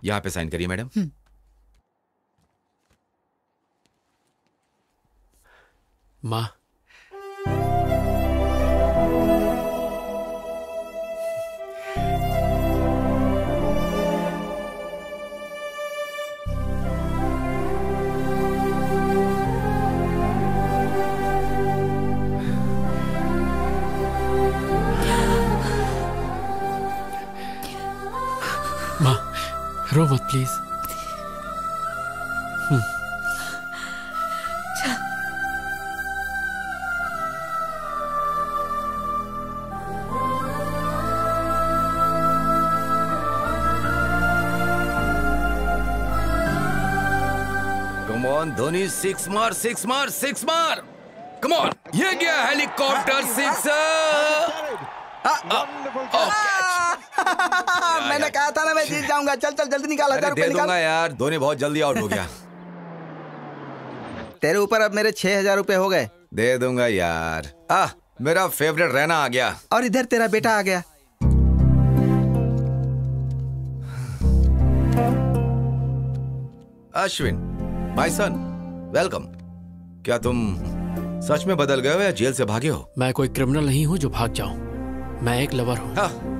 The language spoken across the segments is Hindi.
यहाँ पे साइन करिए मैडम। माँ, रो मत please. Come on Dhoni, six मार, सिक्स मार, सिक्स मार। कम ऑन, ये गया हेलीकॉप्टर सिक्स। मैंने कहा था ना मैं जीत जाऊंगा। चल चल जल्दी निकाल, 1000 रुपए निकाल। यार धोनी बहुत जल्दी आउट हो गया। तेरे ऊपर अब मेरे 6000 रुपए हो गए। दे दूंगा यार। मेरा फेवरेट रैना आ गया। और इधर तेरा बेटा आ गया। Ashwin, my son, welcome. क्या तुम सच में बदल गए हो या जेल से भागे हो? मैं कोई क्रिमिनल नहीं हूँ जो भाग जाऊं। मैं एक लवर हूँ।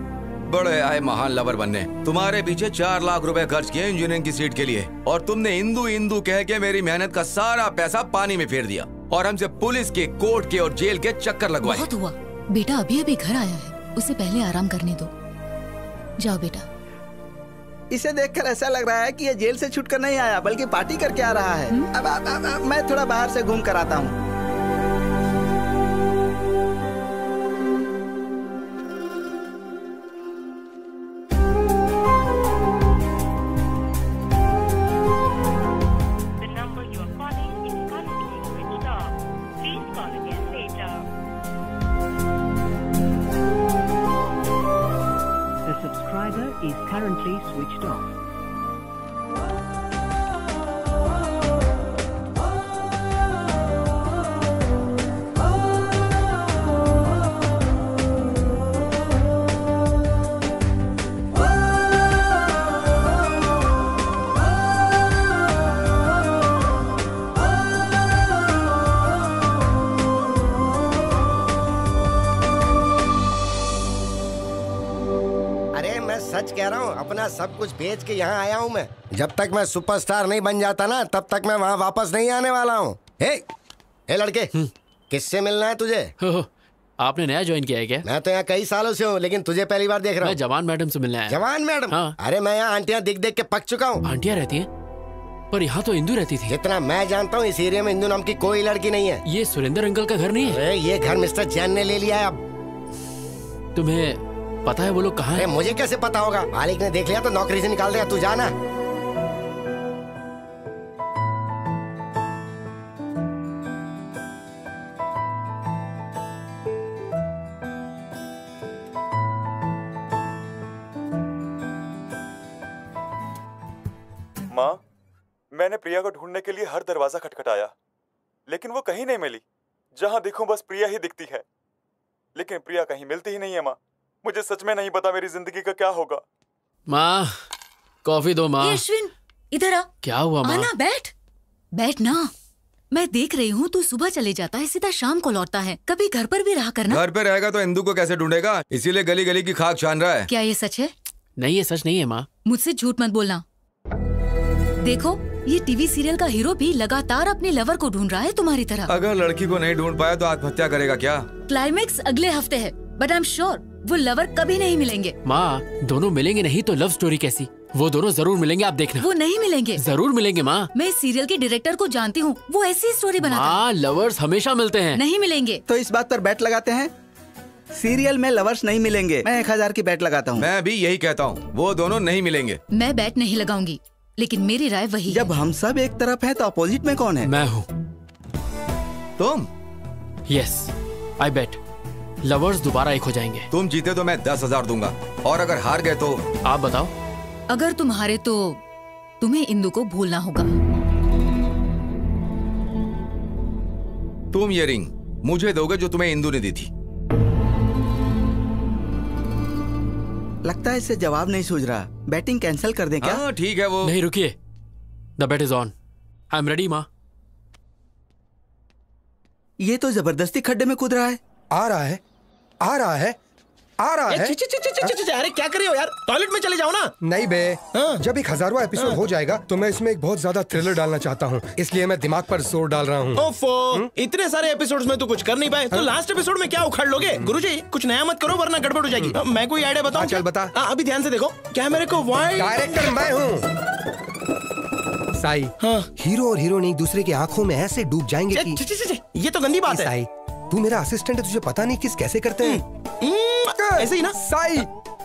बड़े आए महान लवर बनने। तुम्हारे पीछे 4 लाख रुपए खर्च किए इंजीनियरिंग की सीट के लिए, और तुमने हिंदू हिंदू कह के मेरी मेहनत का सारा पैसा पानी में फेर दिया, और हमसे पुलिस के, कोर्ट के और जेल के चक्कर लगवाए। बहुत हुआ। बेटा अभी अभी घर आया है, उसे पहले आराम करने दो। जाओ बेटा। इसे देखकर ऐसा लग रहा है कि ये जेल से छूटकर नहीं आया बल्कि पार्टी करके आ रहा है। अब मैं थोड़ा बाहर से घूम कर आता हूँ। Is currently switched off. सच कह रहा हूँ, अपना सब कुछ बेच के यहाँ आया हूँ मैं। जब तक मैं सुपरस्टार नहीं बन जाता ना, तब तक मैं वहाँ वापस नहीं आने वाला हूँ। हे लड़के, किससे मिलना है तुझे? आपने नया ज्वाइन किया है क्या? मैं तो यहाँ कई सालों से हूँ, लेकिन तुझे पहली बार देख रहा हूँ। मैं जवान मैडम से मिलना है। जवान मैडम? हाँ। अरे मैं यहाँ आंटियाँ दिख देख के पक चुका हूँ। आंटियाँ रहती हैं? पर यहाँ तो इंदू रहती थी। जितना मैं जानता हूँ इस एरिया में इंदू नाम की कोई लड़की नहीं है। ये सुरेंद्र अंकल का घर नहीं है? ये घर मिस्टर जैन ने ले लिया है अब। तुम्हें पता है वो लोग कहाँ हैं? मुझे कैसे पता होगा? मालिक ने देख लिया तो नौकरी से निकाल देगा। तू जाना। माँ, मैंने प्रिया को ढूंढने के लिए हर दरवाजा खटखटाया, लेकिन वो कहीं नहीं मिली। जहाँ देखूं बस प्रिया ही दिखती है, लेकिन प्रिया कहीं मिलती ही नहीं है। माँ, मुझे सच में नहीं पता मेरी जिंदगी का क्या होगा। माँ, कॉफी दो माँ। अश्विन, इधर आ। क्या हुआ माँ? आना, बैठ। बैठ ना। मैं देख रही हूँ तू सुबह चले जाता है, सीधा शाम को लौटता है। कभी घर पर भी रहा करना। घर पे रहेगा तो इंदू को कैसे ढूंढेगा? इसीलिए गली गली की खाक छान रहा है। क्या ये सच है? नहीं, ये सच नहीं है माँ। मुझसे झूठ मत बोलना। देखो, ये टीवी सीरियल का हीरो भी लगातार अपने लवर को ढूंढ रहा है तुम्हारी तरह। अगर लड़की को नहीं ढूंढ पाया तो आत्महत्या करेगा क्या? क्लाइमेक्स अगले हफ्ते है, बट आई एम श्योर वो लवर कभी नहीं मिलेंगे। माँ, दोनों मिलेंगे नहीं तो लव स्टोरी कैसी? वो दोनों जरूर मिलेंगे, आप देखना। वो नहीं मिलेंगे। जरूर मिलेंगे माँ। मैं इस सीरियल के डायरेक्टर को जानती हूँ, वो ऐसी स्टोरी बनाता है। माँ, लवर्स हमेशा मिलते हैं। नहीं मिलेंगे। तो इस बात पर बैट लगाते हैं? सीरियल में लवर्स नहीं मिलेंगे। मैं 1000 की बैट लगाता हूँ। मैं भी यही कहता हूँ, वो दोनों नहीं मिलेंगे। मैं बैट नहीं लगाऊंगी, लेकिन मेरी राय वही जब हम सब एक तरफ हैं, तो अपोजिट में कौन है? मैं हूँ। तुम? यस, आई बेट लवर्स दोबारा एक हो जाएंगे। तुम जीते तो मैं 10,000 दूंगा, और अगर हार गए तो? आप बताओ। अगर तुम हारे तो तुम्हें इंदु को भूलना होगा। तुम ये रिंग मुझे दोगे जो तुम्हें इंदु ने दी थी। लगता है इससे जवाब नहीं सूझ रहा। बैटिंग कैंसिल कर दें क्या? हाँ ठीक है वो। नहीं रुकिए, the bet is on. I am ready माँ। ये तो जबरदस्ती खड्डे में कूद रहा है। आ रहा है, आ रहा है, आ रहा है। अरे क्या कर रहे हो यार, टॉयलेट में चले जाओ ना। नहीं बे, जब 1000वां एपिसोड हो जाएगा तो मैं इसमें एक बहुत ज्यादा थ्रिलर डालना चाहता हूँ, इसलिए मैं दिमाग पर जोर डाल रहा हूँ। ओफो, इतने सारे एपिसोड्स में तो कुछ कर नहीं पाए, तो लास्ट एपिसोड में क्या उखाड़ लोगे? गुरुजी कुछ नया मत करो वरना गड़बड़ हो जाएगी। मैं कोई आइडिया बताऊं? चल बता। अभी ध्यान से देखो, कैमरे को वाइड। डायरेक्टर मैं हूँ साई। हीरो और हीरोइन एक दूसरे की आंखों में ऐसे डूब जाएंगे कि ये तो गंदी बात है। साई, तू मेरा असिस्टेंट है, तुझे पता नहीं किस कैसे करते हैं। ऐसे ही ना साई,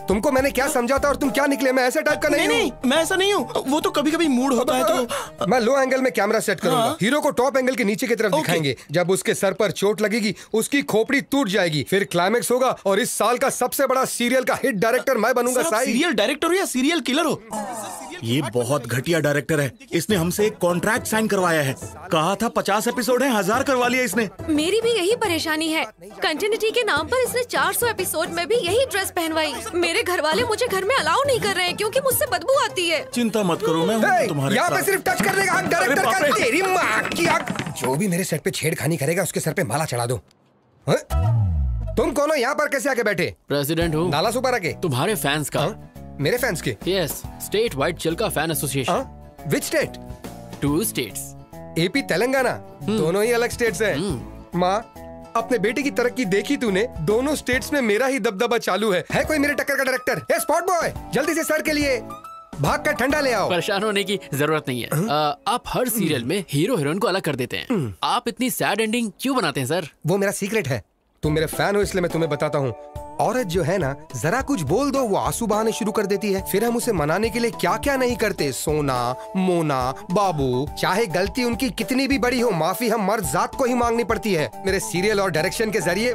तुमको मैंने क्या समझाता और तुम क्या निकले? मैं ऐसे टाइप का नहीं नहीं, मैं ऐसा नहीं हूँ। वो तो कभी कभी मूड होता है तो मैं लो एंगल में कैमरा सेट करूंगा। हीरो को टॉप एंगल के नीचे की तरफ दिखाएंगे। जब उसके सर पर चोट लगेगी उसकी खोपड़ी टूट जाएगी, फिर क्लाइमेक्स होगा और इस साल का सबसे बड़ा सीरियल का हिट डायरेक्टर मैं बनूंगा। साई, सीरियल डायरेक्टर हो या सीरियल किलर हो? ये बहुत घटिया डायरेक्टर है। इसने हमसे एक कॉन्ट्रैक्ट साइन करवाया है। कहा था 50 एपिसोड है, 1000 करवा लिया इसने। मेरी भी यही परेशानी है। कंटिन्यूटी के नाम पर इसने 400 एपिसोड में भी यही ड्रेस पहनवाई। मेरे घर वाले मुझे घर में अलाउ नहीं कर रहे हैं क्योंकि मुझसे बदबू आती है। चिंता मत करो, मैं हूं तुम्हारे यहाँ साथ। पे सिर्फ टच करने का हक डायरेक्टर का। तेरी माँ की आग। जो भी मेरे सेट पे छेड़खानी करेगा उसके सर पे माला चढ़ा दो। तुम कौन हो? यहाँ पर कैसे आके बैठे? प्रेसिडेंट हूँ। नाला सुपर आके? तुम्हारे फैंस का। मेरे फैंस के? यस, स्टेट वाइड चिल्का fan association. Which state? 2 states, AP Telangana. दोनों ही अलग स्टेट्स हैं। माँ, अपने बेटे की तरक्की देखी तूने? दोनों स्टेट्स में मेरा ही दबदबा चालू है कोई मेरे टक्कर का डायरेक्टर? ए स्पॉट बॉय, जल्दी से सर के लिए भाग कर ठंडा ले आओ। परेशान होने की जरूरत नहीं है। आप हर सीरियल में हीरो हीरोइन को अलग कर देते हैं। आप इतनी सैड एंडिंग क्यों बनाते हैं सर? वो मेरा सीक्रेट है। तुम मेरे फैन हो इसलिए मैं तुम्हें बताता हूँ। औरत जो है ना, जरा कुछ बोल दो वो आंसू बहाने शुरू कर देती है। फिर हम उसे मनाने के लिए क्या क्या नहीं करते। सोना, मोना, बाबू। चाहे गलती उनकी कितनी भी बड़ी हो, माफी हम मर्द जात को ही मांगनी पड़ती है। मेरे सीरियल और डायरेक्शन के जरिए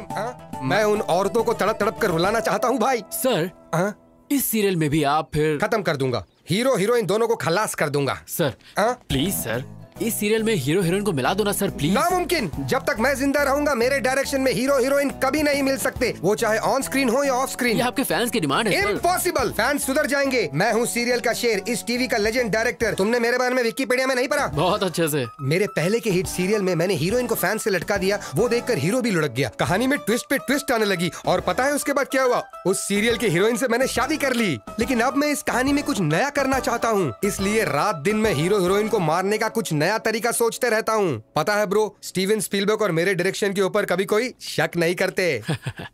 मैं उन औरतों को तड़प तड़प कर रुलाना चाहता हूँ भाई। सर, इस सीरियल में भी आप फिर खत्म कर दूंगा। हीरो हीरोइन दोनों को खलास कर दूंगा। सर प्लीज सर, इस सीरियल में हीरो हीरोइन को मिला दो ना सर प्लीज। नामुमकिन। जब तक मैं जिंदा रहूंगा मेरे डायरेक्शन में हीरो हीरोइन कभी नहीं मिल सकते, वो चाहे ऑन स्क्रीन हो या ऑफ स्क्रीन। ये आपके फैंस की डिमांड है। इम्पॉसिबल। फैंस सुधर जाएंगे। मैं हूँ सीरियल का शेर, इस टीवी का लेजेंड डायरेक्टर। तुमने मेरे बारे में विकिपीडिया में नहीं पढ़ा? बहुत अच्छे से। मेरे पहले के हिट सीरियल में मैंने हीरोइन को फैन से लटका दिया, वो देखकर हीरो भी लुढ़क गया। कहानी में ट्विस्ट पे ट्विस्ट आने लगी और पता है उसके बाद क्या हुआ? उस सीरियल के हीरोइन से मैंने शादी कर ली। लेकिन अब मैं इस कहानी में कुछ नया करना चाहता हूँ, इसलिए रात दिन में हीरो हीरोइन को मारने का कुछ नया तरीका सोचते रहता हूँ। पता है ब्रो, स्टीवन स्पीलबर्ग और मेरे डायरेक्शन के ऊपर कभी कोई शक नहीं करते।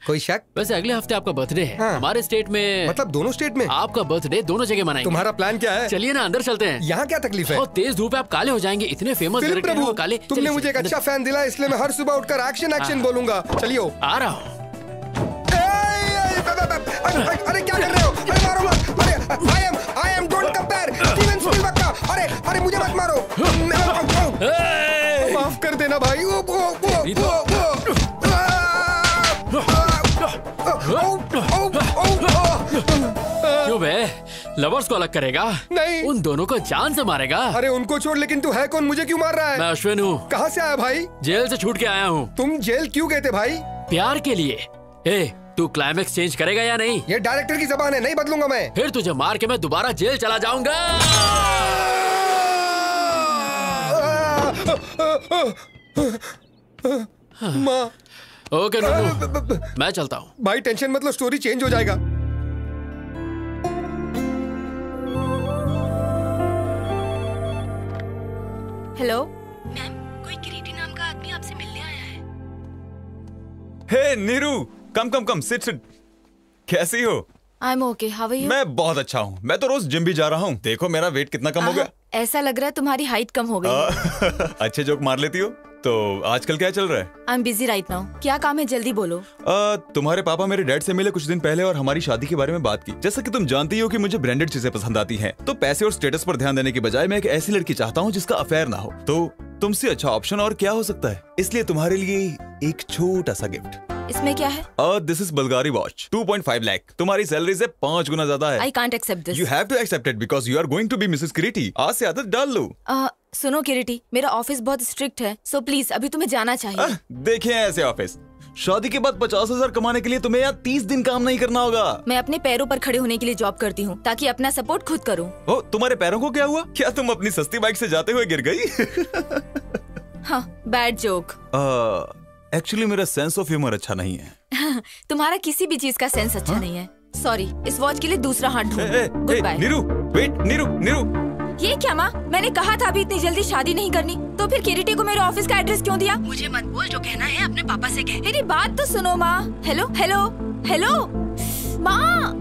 कोई शक? वैसे अगले हफ्ते आपका बर्थडे है। हमारे स्टेट में, मतलब दोनों स्टेट में आपका बर्थडे दोनों जगह मनाएंगे। तुम्हारा प्लान क्या है? चलिए ना अंदर चलते हैं। यहाँ क्या तकलीफ है? और तेज धूप है, आप काले हो जाएंगे। इतने फेमस डायरेक्टर हैं वो काले। तुमने मुझे एक अच्छा फैन दिला, इसलिए मैं हर सुबह उठकर एक्शन एक्शन बोलूंगा। चलिए आ रहा हूँ। अरे क्या कर रहे हो? अरे मारो मत। अरे I am don't compare Steven Spielberg का। अरे मुझे मत मारो। माफ कर देना भाई। क्यों बे? लवर्स को अलग करेगा? नहीं, उन दोनों को जान से मारेगा। अरे उनको छोड़, लेकिन तू है कौन? मुझे क्यों मार रहा है? मैं अश्विन हूँ। कहाँ से आया भाई? जेल से छूट के आया हूँ। तुम जेल क्यों गए थे भाई? प्यार के लिए। तू क्लाइमेक्स चेंज करेगा या नहीं? ये डायरेक्टर की जबान है, नहीं बदलूंगा मैं। फिर तुझे मार के मैं दोबारा जेल चला जाऊंगा। माँ। ओके नुनू, मैं चलता हूँ। भाई टेंशन मत लो, स्टोरी चेंज हो जाएगा। हेलो मैम, कोई किरीटी नाम का आदमी आपसे मिलने आया है। Hey Neeru, come sit. कैसी हो? I am okay, how are you? मैं बहुत अच्छा हूँ। मैं तो रोज जिम भी जा रहा हूँ। देखो मेरा वेट कितना कम हो गया। ऐसा लग रहा है तुम्हारी हाइट कम हो गई। अच्छे जोक मार लेती हो। तो आजकल क्या चल रहा है? I am busy right now. क्या काम है, जल्दी बोलो। तुम्हारे पापा मेरे डैड से मिले कुछ दिन पहले और हमारी शादी के बारे में बात की। जैसा कि तुम जानती हो कि मुझे ब्रांडेड चीजें पसंद आती हैं, तो पैसे और स्टेटस पर ध्यान देने के बजाय मैं एक ऐसी लड़की चाहता हूँ जिसका अफेयर ना हो। तो तुमसे अच्छा ऑप्शन और क्या हो सकता है? इसलिए तुम्हारे लिए एक छोटा सा गिफ्ट। इसमें क्या है? This is Bulgari watch, 2.5 lakh. तुम्हारी सैलरी से 5 गुना ज्यादा है। I can't accept this. You have to accept it because you are going to be Mrs Kiriti. आज से आदत डाल लो। सुनो किरीटी, मेरा ऑफिस बहुत स्ट्रिक्ट है, सो प्लीज अभी तुम्हें जाना चाहिए। देखें ऐसे ऑफिस, शादी के बाद 50,000 कमाने के लिए तुम्हें यहाँ 30 दिन काम नहीं करना होगा। मैं अपने पैरों पर खड़े होने के लिए जॉब करती हूँ ताकि अपना सपोर्ट खुद करूँ। ओ, तुम्हारे पैरों को क्या हुआ? क्या तुम अपनी सस्ती बाइक से जाते हुए गिर गई? हाँ, बैड जोक। एक्चुअली मेरा सेंस ऑफ ह्यूमर अच्छा नहीं है। तुम्हारा किसी भी चीज का सेंस अच्छा नहीं है। सॉरी, इस वॉच के लिए दूसरा हाथ ढूंढो। Good bye. Neeru, wait, Neeru. ये क्या माँ? मैंने कहा था अभी इतनी जल्दी शादी नहीं करनी, तो फिर किरीटी को मेरे ऑफिस का एड्रेस क्यों दिया? मुझे मत बोल, जो कहना है अपने पापा से कह। मेरी बात तो सुनो माँ। हेलो माँ।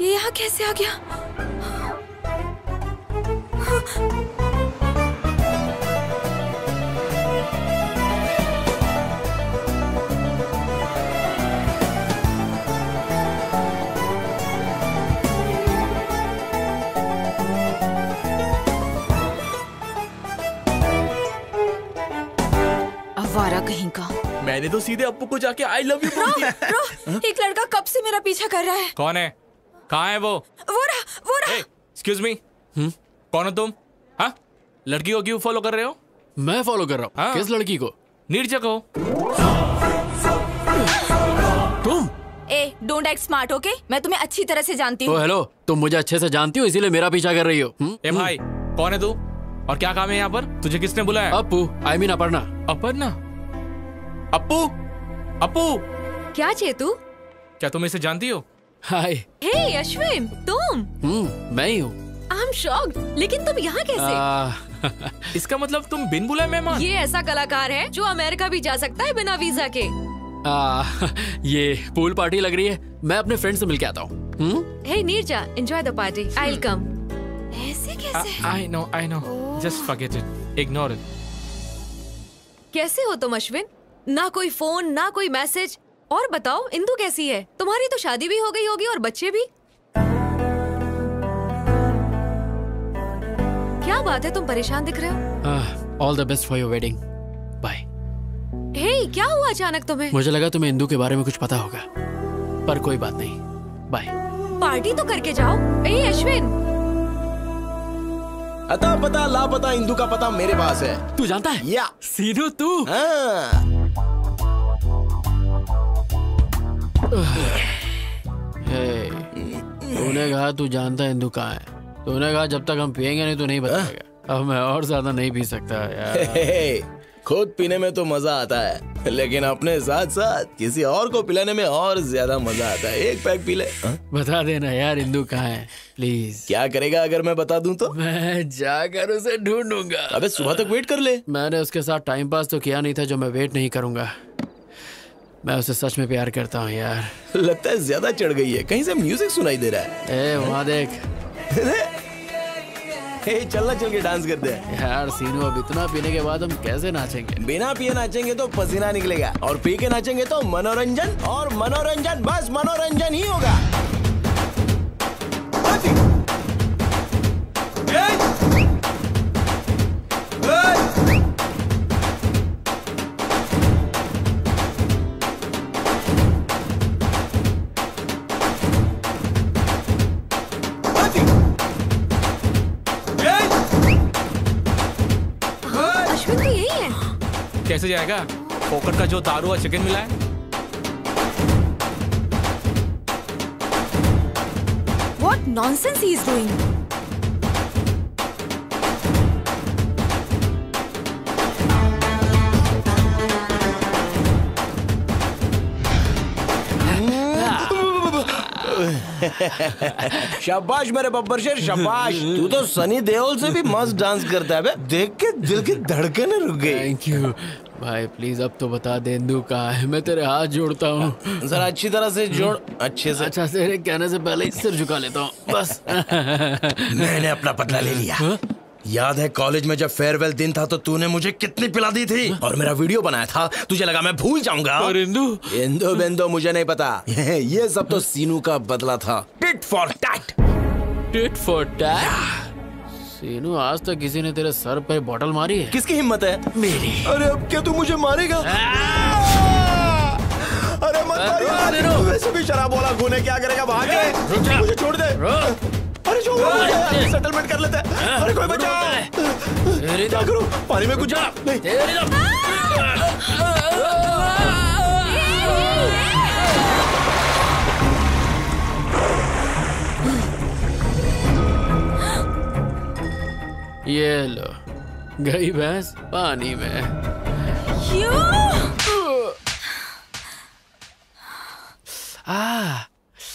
ये यहाँ कैसे आ गया? अवारा कहीं का। मैंने तो सीधे अप्पू को जाके आई लव यू बोल दिया। एक लड़का कब से मेरा पीछा कर रहा है। कौन है? कहाँ है वो? वो रहा। एक्सक्यूज मी, कौन हो तुम? हाँ, लड़की को क्यों फॉलो कर रहे हो? मैं फॉलो कर रहा हूँ। किस लड़की को? नीरजा को। तुम? Don't act smart, okay? मैं तुम्हें अच्छी तरह से जानती हूँ। हेलो, तुम मुझे अच्छे से जानती हो, इसीलिए मेरा पीछा कर रही हो। ए भाई, कौन है तू और क्या काम है यहाँ पर? तुझे किसने बुलाया? Appu, I mean Aparna. अपर्णा? अप्पू। क्या चेतू? क्या तुम इसे जानती हो? हाय। हे अश्विन, तुम? मैं ही हूँ। आई एम शॉक्ड, लेकिन तुम यहाँ कैसे? इसका मतलब तुम बिन बुलाए मेहमान? ये ऐसा कलाकार है जो अमेरिका भी जा सकता है बिना वीजा के। ये पूल पार्टी लग रही है, मैं अपने फ्रेंड से मिलके आता हूँ। Hey Neerja, enjoy the party, I will come. ऐसे कैसे? I know, just forget it, ignore it. कैसे हो तुम अश्विन? ना कोई फोन, ना कोई मैसेज। और बताओ, इंदु कैसी है? तुम्हारी तो शादी भी हो गई होगी और बच्चे भी। क्या बात है, तुम परेशान दिख रहे हो? All the best for your wedding. Bye. Hey, क्या हुआ अचानक तुम्हें? मुझे लगा तुम्हें इंदु के बारे में कुछ पता होगा, पर कोई बात नहीं। बाय। पार्टी तो करके जाओ। ए अश्विन। अता पता लापता इंदु का पता मेरे पास है। तू जानता है? या सीनू तू? तूने कहा तू जानता है इंदु कहाँ है। तूने कहा जब तक हम पियेंगे नहीं तो नहीं बताएगा। अब मैं और ज्यादा नहीं पी सकता यार। खुद पीने में तो मजा आता है, लेकिन अपने साथ साथ किसी और को पिलाने में और ज्यादा मजा आता है। एक पैक पी ले। बता देना यार इंदु कहाँ है प्लीज। क्या करेगा अगर मैं बता दूं तो? मैं जाकर उसे ढूंढूंगा। अबे सुबह तक वेट कर ले। मैंने उसके साथ टाइम पास तो किया नहीं था जो मैं वेट नहीं करूंगा। मैं उसे सच में प्यार करता हूँ यार। लगता है ज्यादा चढ़ गई है, कहीं से म्यूजिक सुनाई दे रहा है। वहाँ देख। चलना, चल के डांस करते हैं। यार सीनू, अब इतना पीने के बाद हम कैसे नाचेंगे? बिना पिए नाचेंगे तो पसीना निकलेगा, और पी के नाचेंगे तो मनोरंजन, और मनोरंजन बस मनोरंजन ही होगा। कैसे जाएगा? पोकर का जो दारू और चिकन मिला है। What nonsense he is doing? शाबाश मेरे बब्बर शेर, शाबाश। तू तो सनी देओल से भी मस्त डांस करता है बे। देख के दिल की धड़कनें रुक गई। थैंक यू भाई, प्लीज अब तो बता दे इंदु कहाँ है। मैं तेरे हाथ जोड़ता हूँ। जरा अच्छी तरह से जोड़, अच्छे से। अच्छा, तेरे कहने से पहले ही सिर झुका लेता हूँ बस। मैंने अपना बदला ले लिया। याद है कॉलेज में जब फेयरवेल दिन था तो तूने मुझे कितनी पिला दी थी, और मेरा वीडियो बनाया था। तुझे लगा मैं भूल जाऊंगा? और इंदु बेंदो मुझे नहीं पता। ये सब तो सीनू का बदला था। Tit for tat. Tit for tat? Seenu, आज तक किसी ने तेरे सर पे बॉटल मारी है? किसकी हिम्मत है? मेरी। अरे अब क्या तू मुझे मारेगा? अरे मत वैसे भी शराब वाला खून क्या करेगा, भागे, मुझे छोड़ दे। अरे छोड़, सेटलमेंट कर लेते हैं। अरे कोई बचाओ। क्या करूं, पानी में कुछ जा नहीं। ये लो, गई भैंस पानी में।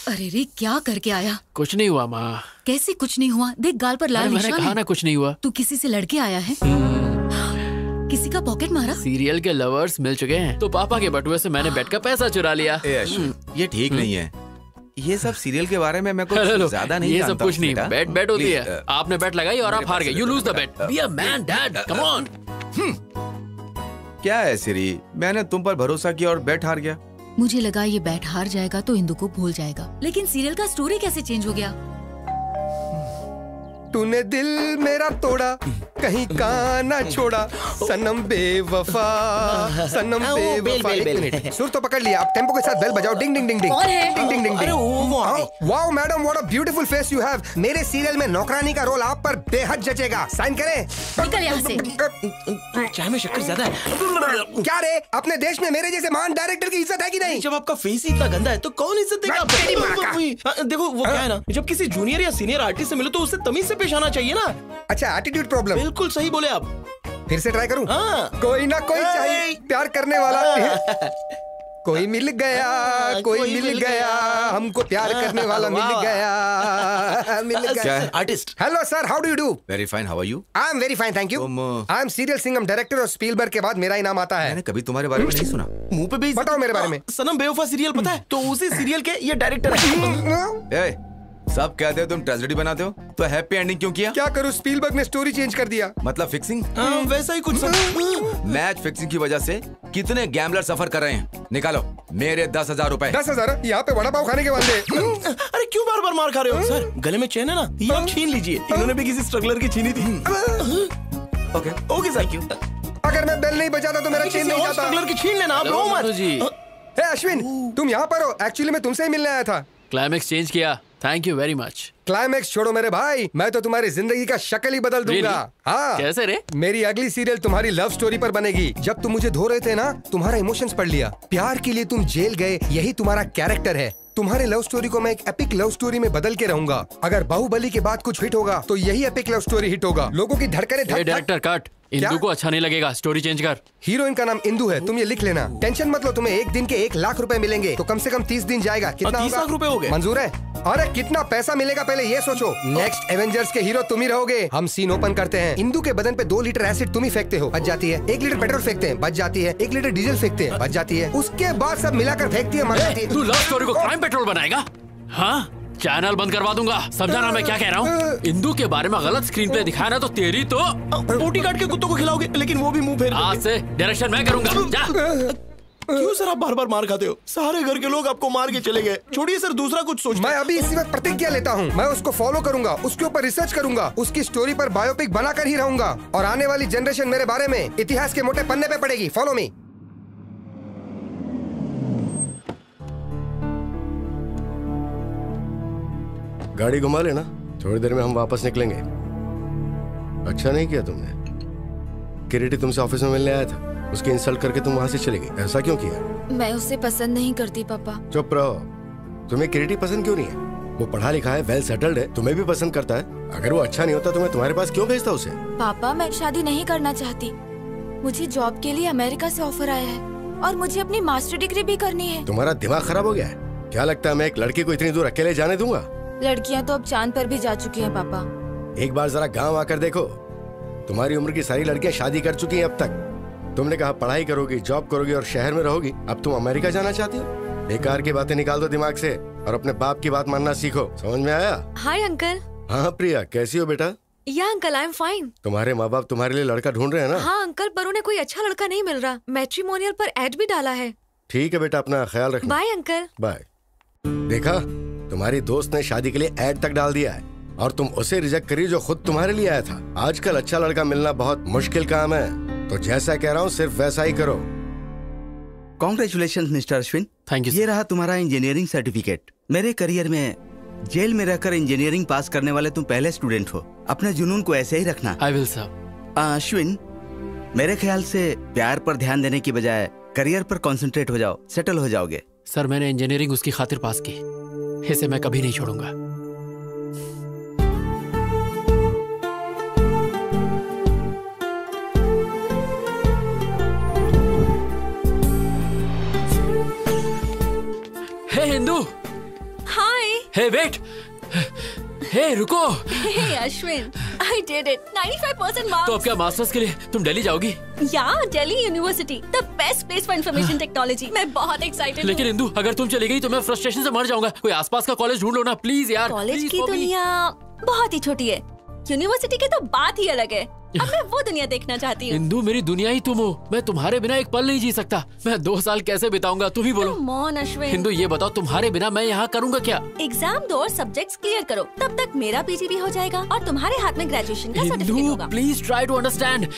अरे रे, क्या करके आया? कुछ नहीं हुआ माँ। कैसे कुछ नहीं हुआ? देख गाल पर लाल निशान है। मैंने कहा ना कुछ नहीं हुआ। तू किसी से लड़के आया है? किसी का पॉकेट मारा? सीरियल के लवर्स मिल चुके हैं, तो पापा के बटुए से मैंने बेड का पैसा चुरा लिया। ये ठीक नहीं है। ये सब सीरियल के बारे में मैं कुछ ज्यादा नहीं जानता। ये सब कुछ नहीं, बेट होती है। आपने बेट लगाई और आप हार गए। You lose the bet. Be a man dad, come on. क्या है सिरी, मैंने तुम पर भरोसा किया और बेट हार गया। मुझे लगा ये बैट हार जाएगा तो इंदु को भूल जाएगा, लेकिन सीरियल का स्टोरी कैसे चेंज हो गया? तूने दिल मेरा तोड़ा, कहीं का ना छोड़ा, सनम बेवफा, सनम बेवफा। एक मिनट, सुर तो पकड़ लिया, अब टेम्पो के साथ बेल बजाओ। Ding ding ding ding ding ding ding. Wow madam, what a beautiful face you have. मेरे सीरियल में नौकरानी का रोल आप पर बेहद जचेगा। साइन करें। निकल यहाँ से। चाय में शक्कर ज्यादा है। क्या रे, अपने देश में मेरे जैसे महान डायरेक्टर की इज्जत है कि नहीं? जब आपका फेस ही इतना गंदा है तो कौन इज्जत देगा? देखो वो क्या है ना, जब किसी जूनियर या सीनियर आर्टिस्ट से मिलो तो उससे तमीज से पेश आना चाहिए ना। अच्छा, एटीट्यूड प्रॉब्लम। बिल्कुल सही बोले आप। फिर से ट्राई करूं? हाँ। कोई ना कोई चाहिए प्यार करने वाला। कोई मिल गया, कोई मिल गया, हमको प्यार करने वाला मिल गया, मिल गया। Artist. Hello sir, how do you do? Very fine, how are you? I am very fine, thank you. I am serial Singham director और स्पीलबर्ग के बाद मेरा ही नाम आता है। मैंने कभी तुम्हारे बारे में नहीं सुना। मुंह पे भी बताओ मेरे बारे में। सनम बेवफा सीरियल पता है? तो उसी सीरियल के ये डायरेक्टर है। सब कहते हो तुम ट्रेजेडी बनाते हो, तो हैप्पी एंडिंग क्यों किया? क्या करूं, स्पीलबर्ग ने स्टोरी चेंज कर दिया। मतलब फिक्सिंग? वैसा ही कुछ। मैच फिक्सिंग की वजह से कितने गैम्बलर सफर कर रहे हैं। निकालो मेरे 10,000 रुपए। 10,000? यहाँ पे वड़ा पाव खाने के वादे। अरे क्यों बार बार मार खा रहे हो सर? गले में चेन है ना, ये आप छीन लीजिए। इन्होंने भी किसी स्ट्रगलर की छीनी थी। ओके सर, क्यों? अगर मैं बेल नहीं बजाता तो मेरा चेन नहीं जाता। स्ट्रगलर की छीन लेना आप। रो मत। अश्विन, तुम यहाँ पर हो? एक्चुअली मैं तुमसे ही मिलने आया था। क्लाइमेक्स चेंज किया, thank you very much. Climax छोड़ो मेरे भाई, मैं तो तुम्हारी जिंदगी का शक्ल ही बदल दूंगा। हाँ। कैसे रे? मेरी अगली सीरियल तुम्हारी लव स्टोरी पर बनेगी। जब तुम मुझे धो रहे थे ना, तुम्हारा इमोशंस पढ़ लिया। प्यार के लिए तुम जेल गए, यही तुम्हारा कैरेक्टर है। तुम्हारे लव स्टोरी को मैं एक एपिक लव स्टोरी में बदल के रहूंगा। अगर बाहुबली के बाद कुछ हिट होगा तो यही एपिक लव स्टोरी हिट होगा। लोगों की धड़कने डायरेक्टर कट, इंदु को अच्छा नहीं लगेगा, स्टोरी चेंज कर। हीरोइन का नाम इंदु है, तुम ये लिख लेना। टेंशन मत लो, तुम्हें एक दिन के 1 लाख रुपए मिलेंगे, तो कम से कम 30 दिन जाएगा। कितना 30 लाख रुपए हो गए? मंजूर है? अरे कितना पैसा मिलेगा पहले ये सोचो। नेक्स्ट एवेंजर्स के हीरो तुम ही रहोगे। हम सीन ओपन करते हैं। इंदु के बदन पे 2 लीटर एसिड तुम ही फेंकते हो, बच जाती है। 1 लीटर पेट्रोल फेंकते हैं, बच जाती है। 1 लीटर डीजल फेंकते हैं, बच जाती है। उसके बाद सब मिलाकर फेंकती है, मर जाती है। तू लव स्टोरी को क्राइम पेट्रोल बनाएगा? हाँ, चैनल बंद करवा दूंगा। समझा ना मैं क्या कह रहा हूँ? इंदु के बारे में गलत स्क्रीन प्ले दिखाया ना तो तेरी तो बोटी काट के कुत्तों को खिलाओगे, लेकिन वो भी मुंह फेर। आज से डायरेक्शन मैं करूंगा। जा। क्यों सर आप बार बार मार खाते हो? सारे घर के लोग आपको मार के चले गए। छोड़िए सर, दूसरा कुछ सोचो। मैं अभी इसी वक्त प्रतिज्ञा लेता हूँ, मैं उसको फॉलो करूंगा, उसके ऊपर रिसर्च करूंगा, उसकी स्टोरी पर बायोपिक बनाकर ही रहूंगा, और आने वाली जनरेशन मेरे बारे में इतिहास के मोटे पन्ने पे पड़ेगी। Follow me. गाड़ी घुमा लेना, थोड़ी देर में हम वापस निकलेंगे। अच्छा नहीं किया तुमने। किरीटी तुमसे ऑफिस में मिलने आया था, उसकी इंसल्ट करके तुम वहां से चली गई। ऐसा क्यों किया? मैं उसे पसंद नहीं करती पापा। चुप रहो। तुम्हें किरीटी पसंद क्यों नहीं है? वो पढ़ा लिखा है, वेल सेटल्ड है, तुम्हें भी पसंद करता है। अगर वो अच्छा नहीं होता तो मैं तुम्हारे पास क्यों भेजता उसे? पापा मैं शादी नहीं करना चाहती। मुझे जॉब के लिए अमेरिका से ऑफर आया है और मुझे अपनी मास्टर डिग्री भी करनी है। तुम्हारा दिमाग खराब हो गया है क्या? लगता है मैं एक लड़की को इतनी दूर अकेले जाने दूंगा? लड़कियां तो अब चांद पर भी जा चुकी हैं पापा। एक बार जरा गांव आकर देखो, तुम्हारी उम्र की सारी लड़कियां शादी कर चुकी हैं अब तक। तुमने कहा पढ़ाई करोगी, जॉब करोगी और शहर में रहोगी। अब तुम अमेरिका जाना चाहती हो? बेकार की बातें निकाल दो दिमाग से और अपने बाप की बात मानना सीखो। समझ में आया? Hi uncle. हाँ प्रिया, कैसी हो बेटा? या अंकल, आई एम फाइन। तुम्हारे माँ बाप तुम्हारे लिए लड़का ढूंढ रहे हैं ना? हाँ अंकल, पर उन्हें कोई अच्छा लड़का नहीं मिल रहा। मैट्रिमोनियल पर एड भी डाला है। ठीक है बेटा, अपना ख्याल रखना। Bye uncle. बाय। देखा, तुम्हारी दोस्त ने शादी के लिए एड तक डाल दिया है और तुम उसे रिजेक्ट करी जो खुद तुम्हारे लिए आया था। आजकल अच्छा लड़का मिलना बहुत मुश्किल काम है, तो जैसा कह रहा हूँ सिर्फ वैसा ही करो। Congratulation mister Ashwin, thank you. ये रहा तुम्हारा इंजीनियरिंग सर्टिफिकेट। मेरे करियर में जेल में रहकर इंजीनियरिंग पास करने वाले तुम पहले स्टूडेंट हो। अपने जुनून को ऐसे ही रखना। I will sir. अश्विन, मेरे ख्याल से प्यार पर ध्यान देने की बजाय करियर पर कंसंट्रेट हो जाओ, सेटल हो जाओगे। सर मैंने इंजीनियरिंग उसकी खातिर पास की, इसे मैं कभी नहीं छोड़ूंगा। हे हिंदू। हाय। हे वेट। हे रुको। हे Ashwin, I did it. 95% marks. तो अब क्या मास्टर्स के लिए तुम दिल्ली जाओगी? या Delhi university, the best place for information technology. मैं बहुत एक्साइटेड हूँ। लेकिन इंदू, अगर तुम चली गई तो मैं फ्रस्ट्रेशन से मर जाऊंगा। कोई आसपास का कॉलेज ढूंढ लो ना प्लीज यार। कॉलेज की दुनिया बहुत ही छोटी है, यूनिवर्सिटी की तो बात ही अलग है। अब मैं वो दुनिया देखना चाहती हूँ। इंदू मेरी दुनिया ही तुम हो, मैं तुम्हारे बिना एक पल नहीं जी सकता। मैं 2 साल कैसे बिताऊंगा, तुम ही बोलो। Come on, Ashwin. इंदू ये बताओ, तुम्हारे बिना मैं यहाँ करूँगा क्या? एग्जाम दो और सब्जेक्ट्स क्लियर करो, तब तक मेरा पीजी भी हो जाएगा और तुम्हारे हाथ में ग्रेजुएशन का सर्टिफिकेट होगा। Please try to understand.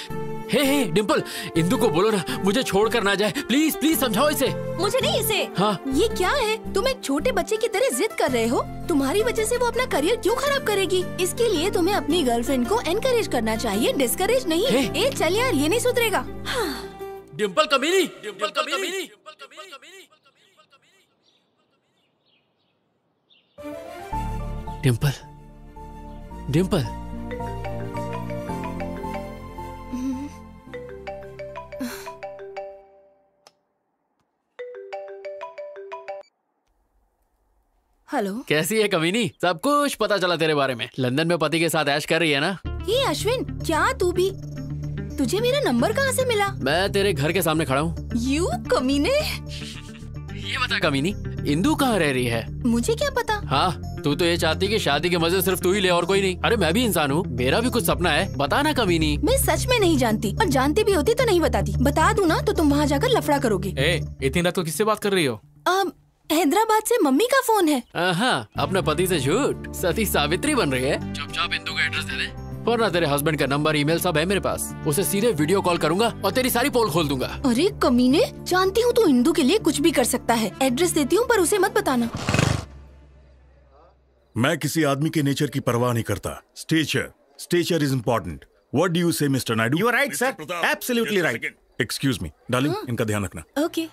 Hey Dimple, Indu को बोलो ना मुझे छोड़ कर ना जाए, प्लीज प्लीज समझाओ इसे। मुझे नहीं, इसे। हाँ। ये क्या है? तुम एक छोटे बच्चे की तरह जिद कर रहे हो। तुम्हारी वजह से वो अपना करियर क्यों खराब करेगी? इसके लिए तुम्हें अपनी गर्लफ्रेंड को एनकरेज करना चाहिए, डिस्करेज नहीं। ए चल यार, ये नहीं सुधरेगा। डिम्पल कमीनी, डिम्पल कमीनी। डिम्पल, डिम्पल। हेलो। कैसी है कमीनी? सब कुछ पता चला तेरे बारे में। लंदन में पति के साथ ऐश कर रही है ना? ये अश्विन, क्या तू भी? तुझे मेरा नंबर कहाँ से मिला? मैं तेरे घर के सामने खड़ा हूँ। यू कमीने। ये बता कमीनी, इंदू कहाँ रह रही है? मुझे क्या पता? हाँ, तू तो ये चाहती कि शादी के मजे सिर्फ तू ही ले और कोई नहीं। अरे मैं भी इंसान हूँ, मेरा भी कुछ सपना है, बता ना कमीनी। मैं सच में नहीं जानती, और जानती भी होती तो नहीं बताती। बता दूँ ना तो तुम वहाँ जाकर लफड़ा करोगे। इतनी रात को किससे बात कर रही हो? हैदराबाद से मम्मी का फोन है। हाँ, अपने पति से झूठ, सती सावित्री बन रही है। चुपचाप इंदू का एड्रेस दे दे, वरना तेरे हस्बैंड का नंबर ईमेल सब है मेरे पास। उसे सीधे वीडियो कॉल करूंगा और तेरी सारी पोल खोल दूंगा। अरे कमीने, जानती हूँ तू इंदू के लिए कुछ भी कर सकता है। एड्रेस देती हूँ पर उसे मत बताना। मैं किसी आदमी के नेचर की परवाह नहीं करता। Stature is important. What do you say mister Naidu? You are right sir, absolutely right. Excuse me darling, इनका ध्यान रखना। ओके।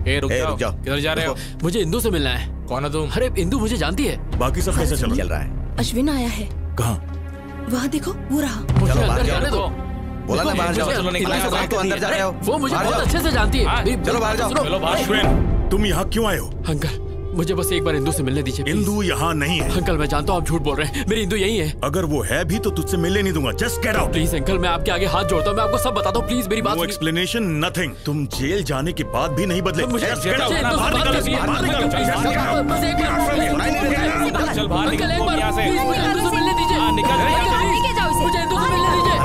रुक जाओ। किधर जा रहे हो? मुझे इंदू से मिलना है। कौन है तुम? अरे इंदू मुझे जानती है। बाकी सब कैसे चल रहा है? अश्विन आया है। कहाँ? वहाँ देखो, वो रहा। मुझे अंदर जाने दो। बोला ना बाहर जाओ। तो अंदर जा रहे हो। वो मुझे बहुत अच्छे से जानती है। चलो बाहर जाओ। अश्विन, तुम यहाँ क्यों आए हो? अंकल, मुझे बस एक बार इंदू से मिलने दीजिए। इंदू यहाँ नहीं है। अंकल मैं जानता हूँ आप झूठ बोल रहे हैं, मेरी इंदू यही है। अगर वो है भी तो तुझसे मिलने नहीं दूंगा। Just get out. Please uncle, मैं आपके आगे हाथ जोड़ता हूँ, मैं आपको सब बताता हूँ, प्लीज मेरी बात। No explanation, nothing. तुम जेल जाने के बाद भी नहीं बदले। मुझे चल बाहर निकल यहाँ से। इंदू से मिलने दीजिए। निकल मुझे इंदू से मिलने दीजिए।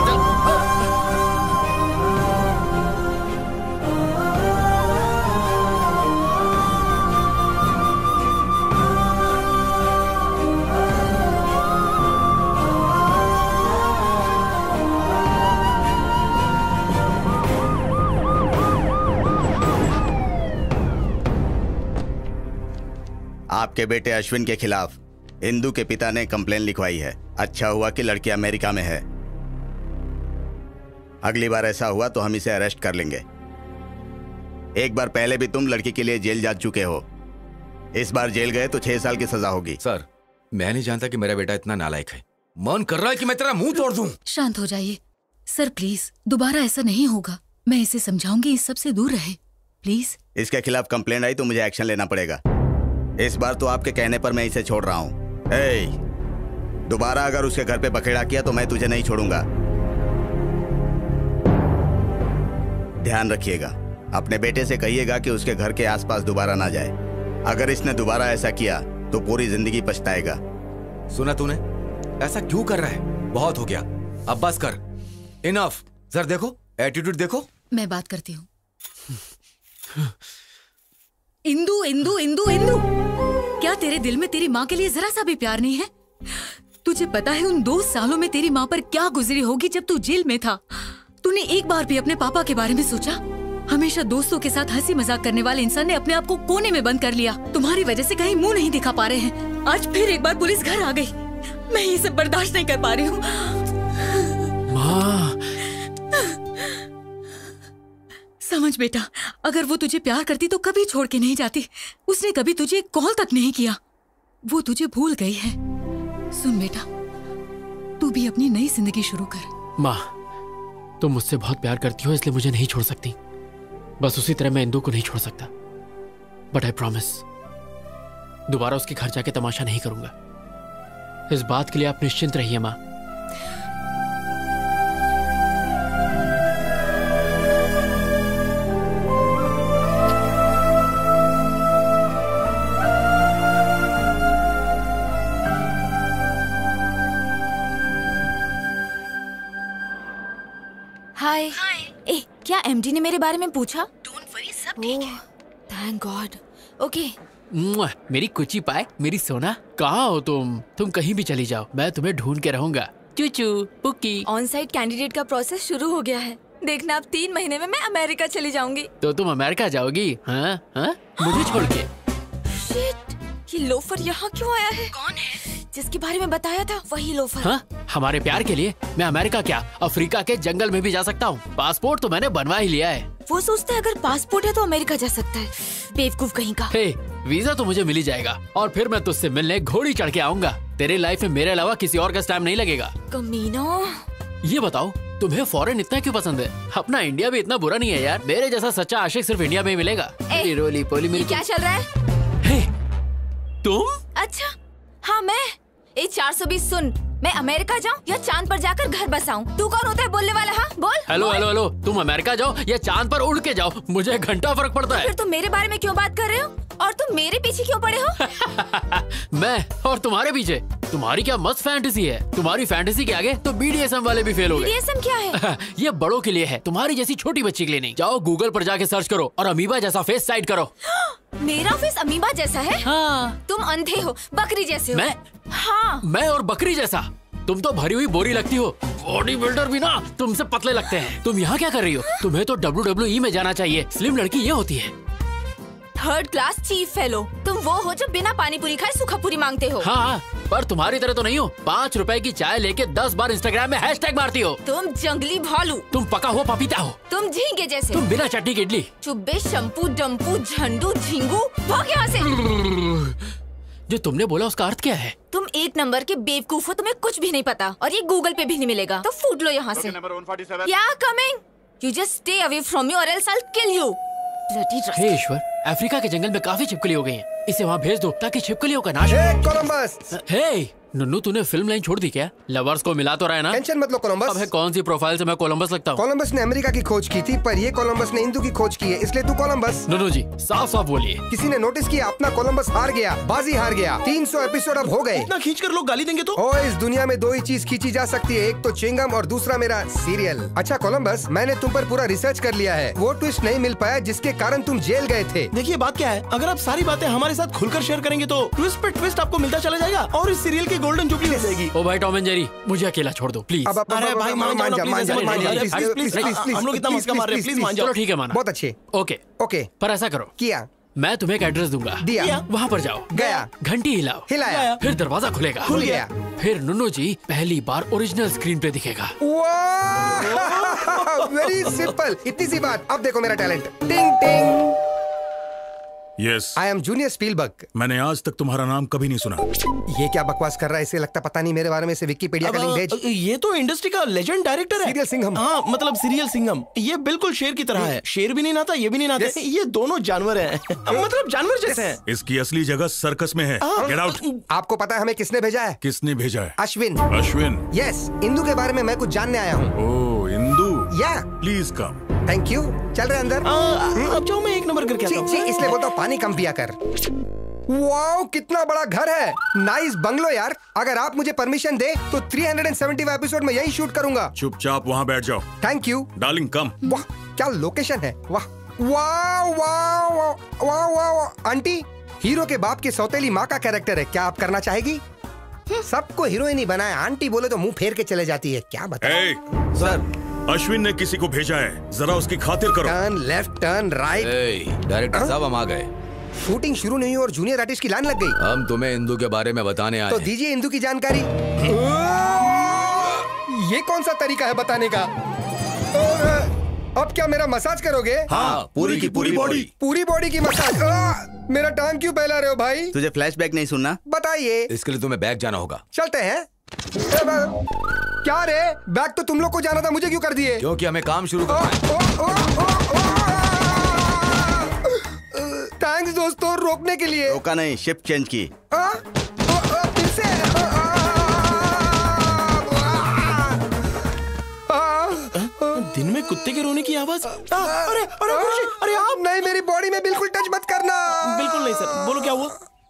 आपके बेटे अश्विन के खिलाफ इंदू के पिता ने कंप्लेन लिखवाई है। अच्छा हुआ कि लड़की अमेरिका में है। अगली बार ऐसा हुआ तो हम इसे अरेस्ट कर लेंगे। एक बार पहले भी तुम लड़की के लिए जेल जा चुके हो। इस बार जेल गए तो 6 साल की सजा होगी। सर, मैं नहीं जानता कि मेरा बेटा इतना नालायक है। मन कर रहा है कि मैं तेरा मुंह तोड़ दूं। शांत हो जाइए सर, प्लीज। दोबारा ऐसा नहीं होगा। मैं इसे समझाऊंगी, इस सब से दूर रहे, प्लीज। इसके खिलाफ कंप्लेंट आई तो मुझे एक्शन लेना पड़ेगा। इस बार तो आपके कहने पर मैं इसे छोड़ रहा हूँ। दोबारा अगर उसके घर पे बखेड़ा किया तो मैं तुझे नहीं छोड़ूंगा। ध्यान रखिएगा। अपने बेटे से कहिएगा कि उसके घर के आसपास दोबारा ना जाए। अगर इसने दोबारा ऐसा किया तो पूरी जिंदगी पछताएगा। सुना तूने? ऐसा क्यों कर रहा है? बहुत हो गया, अब बस कर। इनफ। सर देखो, एटीट्यूड देखो। मैं बात करती हूँ। इंदू इंदू इंदू इंदू क्या तेरे दिल में तेरी माँ के लिए जरा सा भी प्यार नहीं है? तुझे पता है उन 2 सालों में तेरी माँ पर क्या गुजरी होगी जब तू जेल में था? तूने एक बार भी अपने पापा के बारे में सोचा? हमेशा दोस्तों के साथ हंसी मजाक करने वाले इंसान ने अपने आप को कोने में बंद कर लिया। तुम्हारी वजह से कहीं मुंह नहीं दिखा पा रहे हैं। आज फिर एक बार पुलिस घर आ गई। मैं ये सब बर्दाश्त नहीं कर पा रही हूँ। माँ, समझ बेटा, अगर वो तुझे प्यार करती तो कभी छोड़ के नहीं जाती। उसने कभी तुझे कॉल तक नहीं किया। वो तुझे भूल गई है। सुन बेटा, तू भी अपनी नई जिंदगी शुरू कर। माँ, तुम मुझसे बहुत प्यार करती हो इसलिए मुझे नहीं छोड़ सकती। बस उसी तरह मैं इंदु को नहीं छोड़ सकता। बट आई प्रॉमिस, दोबारा उसके घर जाके तमाशा नहीं करूंगा। इस बात के लिए आप निश्चिंत रहिए माँ। हाय। ए, क्या एमडी ने मेरे बारे में पूछा? डोंट वरी, सब ठीक है। Thank God. ओके। मेरी कुची पाए, मेरी सोना, कहाँ हो तुम? तुम कहीं भी चली जाओ, मैं तुम्हें ढूंढ के रहूंगा। चूचू पुक्की। ऑन साइट कैंडिडेट का प्रोसेस शुरू हो गया है। देखना, अब 3 महीने में मैं अमेरिका चली जाऊंगी। तो तुम अमेरिका जाओगी? हाँ हाँ, मुझे छोड़ के। शिट, ये लोफर यहाँ क्यों आया है? कौन है? जिसके बारे में बताया था वही लोफर। हाँ, हमारे प्यार के लिए मैं अमेरिका क्या, अफ्रीका के जंगल में भी जा सकता हूँ। पासपोर्ट तो मैंने बनवा ही लिया है। वो सोचता है अगर पासपोर्ट है तो अमेरिका जा सकता है। बेवकूफ कहीं का। हे, वीजा तो मुझे मिल ही जाएगा और फिर मैं तुझसे मिलने घोड़ी चढ़ के आऊंगा। तेरे लाइफ में मेरे अलावा किसी और का स्टैम्प नहीं लगेगा। कमीना। ये बताओ, तुम्हें फॉरेन इतना क्यों पसंद है? अपना इंडिया भी इतना बुरा नहीं है यार। मेरे जैसा सच्चा आशिक सिर्फ इंडिया में ही मिलेगा। रोली पोली मिल। क्या चल रहा है? तुम? अच्छा, हाँ मैं। 420 सुन, मैं अमेरिका जाऊँ या चांद पर जाकर घर बसाऊं? तू कौन होता है बोलने वाला? हाँ बोल। हेलो हेलो हेलो, तुम अमेरिका जाओ या चांद पर उड़ के जाओ, मुझे घंटा फर्क पड़ता है। फिर तुम मेरे बारे में क्यों बात कर रहे हो? और तुम मेरे पीछे क्यों पड़े हो? मैं और तुम्हारे पीछे? तुम्हारी क्या मस्त फैंटेसी है। तुम्हारी फैंटेसी के आगे तो BDSM वाले भी फेल हो गए। BDSM क्या है? ये बड़ों के लिए है, तुम्हारी जैसी छोटी बच्ची के लिए नहीं। जाओ गूगल पर जाके सर्च करो और अमीबा जैसा फेस साइड करो। मेरा फेस अमीबा जैसा है? हाँ। तुम अंधे हो, बकरी जैसे हो। मैं? हाँ। मैं और बकरी जैसा? तुम तो भरी हुई बोरी लगती हो। बॉडी बिल्डर भी ना तुमसे पतले लगते हैं। तुम यहाँ क्या कर रही हो? तुम्हें तो WWE में जाना चाहिए। स्लिम लड़की ये होती है। 3rd class chief fellow. तुम वो हो जो बिना पानी पूरी खाए सूखा पूरी मांगते हो। हाँ, पर तुम्हारी तरह तो नहीं हो। 5 रुपए की चाय लेके 10 बार इंस्टाग्राम में हैशटैग मारती हो। तुम जंगली भालू। तुम पका हुआ पपीता हो। तुम झींगे जैसे। तुम बिना चटनी की इडली। चुब्बे, शंपू, डम्पू, झंडू, झिंगू, भाग यहाँ से। जो तुमने बोला उसका अर्थ क्या है? तुम 1 नंबर के बेवकूफ हो, तुम्हें कुछ भी नहीं पता और ये गूगल पे भी नहीं मिलेगा, तो फूट लो यहाँ से। या coming, you just stay away from me और else I will kill you. Hey ईश्वर, अफ्रीका के जंगल में काफी छिपकली हो गई हैं। इसे वहाँ भेज दो ताकि छिपकलियों का नाश हो। कोलंबस। हे नुन्नू, तूने फिल्म लाइन छोड़ दी क्या? लवर्स को मिला तो रहा है ना? टेंशन मत लो कोलंबस। अब कौन सी प्रोफाइल से मैं कोलंबस लगता हूँ? कोलंबस ने अमेरिका की खोज की थी, पर ये कोलंबस ने हिंदू की खोज की है, इसलिए तू कोलंबस। नुन्नू जी, साफ साफ बोलिए। किसी ने नोटिस किया अपना कोलंबस हार गया, बाजी हार गया। 300 एपिसोड अब हो गए। इतना खींच कर लोग गाली देंगे तो? ओ, इस दुनिया में 2 ही चीज खींची जा सकती है, एक तो च्युइंगम और दूसरा मेरा सीरियल। अच्छा कोलंबस, मैंने तुम पर पूरा रिसर्च कर लिया है। वो ट्विस्ट नहीं मिल पाया जिसके कारण तुम जेल गए थे। देखिए बात क्या है, अगर आप सारी बातें हमारे साथ खुलकर शेयर करेंगे तो ट्विस्ट पे ट्विस्ट आपको मिलता चला जाएगा और इस सीरियल की गोल्डन जुबली हो जाएगी। ओ भाई टॉम एंड जेरी, मुझे अकेला छोड़ दो प्लीज। अरे भाई मान जाओ प्लीज, हम लोग इतना मस्का मार रहे हैं, प्लीज मान जाओ। चलो ठीक है, माना। बहुत अच्छे। ओके ओके, पर ऐसा करो, किया। मैं तुम्हें एक एड्रेस दूंगा। दिया। वहाँ पर जाओ। गया। घंटी हिलाओ। हिलाया। फिर दरवाजा खुलेगा। खुल गया। फिर नुन्नू जी पहली बार ओरिजिनल स्क्रीन पे दिखेगा। वेरी सिंपल, इतनी सी बात। अब देखो मेरा टैलेंट। टिंग टिंग। Yes, I am junior Spielberg. मैंने आज तक तुम्हारा नाम कभी नहीं सुना। ये क्या बकवास कर रहा है? इसे लगता पता नहीं मेरे बारे में से विकिपीडिया का लिंक भेज। ये तो इंडस्ट्री का लेजेंड डायरेक्टर है। सीरियल सिंघम। हाँ, मतलब सीरियल सिंघम। ये बिल्कुल शेर की तरह है। शेर भी नहीं नाता, ये भी नहीं नाते। ये दोनों जानवर हैं। मतलब जानवर जैसे हैं। इसकी असली जगह सर्कस में है। Get out. आपको पता है हमें किसने भेजा है? किसने भेजा है? अश्विन। अश्विन? यस, इंदू के बारे में मैं कुछ जानने आया हूँ। ओह, इंदू। या प्लीज कम। Thank you. चल रहे अंदर। अब जाओ, मैं 1 नंबर करके आता हूँ। इसलिए बोलता हूँ पानी कम पिया कर। वाओ, कितना बड़ा घर है। नाइस बंगलो यार। अगर आप मुझे परमिशन दे तो 375 एपिसोड में यही शूट करूंगा। चुपचाप वहाँ बैठ जाओ। थैंक यू डार्लिंग, कम। वाह क्या लोकेशन है। वाह वाह वाह वाह वाह। आंटी हीरो के बाप की सौतेली माँ का कैरेक्टर है, क्या आप करना चाहेगी? सबको हीरोइन ही बनाए, आंटी बोले तो मुंह फेर के चले जाती है, क्या बताएं? सर, अश्विन ने किसी को भेजा है, जरा उसकी खातिर करो। Turn left, turn right. Director साहब हम आ गए। शूटिंग शुरू नहीं हुई और जूनियर आर्टिस्ट की लाइन लग गई। हम तुम्हें इंदू के बारे में बताने आए तो हैं। दीजिए इंदू की जानकारी। ये कौन सा तरीका है बताने का? अब क्या मेरा मसाज करोगे? हाँ, पूरी की पूरी बॉडी। पूरी बॉडी की मसाज। मेरा टांग क्यों फैला रहे हो भाई? तुझे फ्लैशबैक नहीं सुनना? बताइए। इसके लिए तुम्हें बैग जाना होगा। चलते हैं। क्या रे, बैग तो तुम लोग को जाना था, मुझे क्यों कर दिए? क्योंकि हमें काम शुरू करना है। थैंक्स दोस्तों, रोकने के लिए। रोका नहीं, शिफ्ट चेंज की। फिर से। दिन में कुत्ते के रोने की आवाज। अरे अरे अरे आप नहीं, मेरी बॉडी में बिल्कुल टच मत करना। बिल्कुल नहीं सर, बोलो क्या हुआ?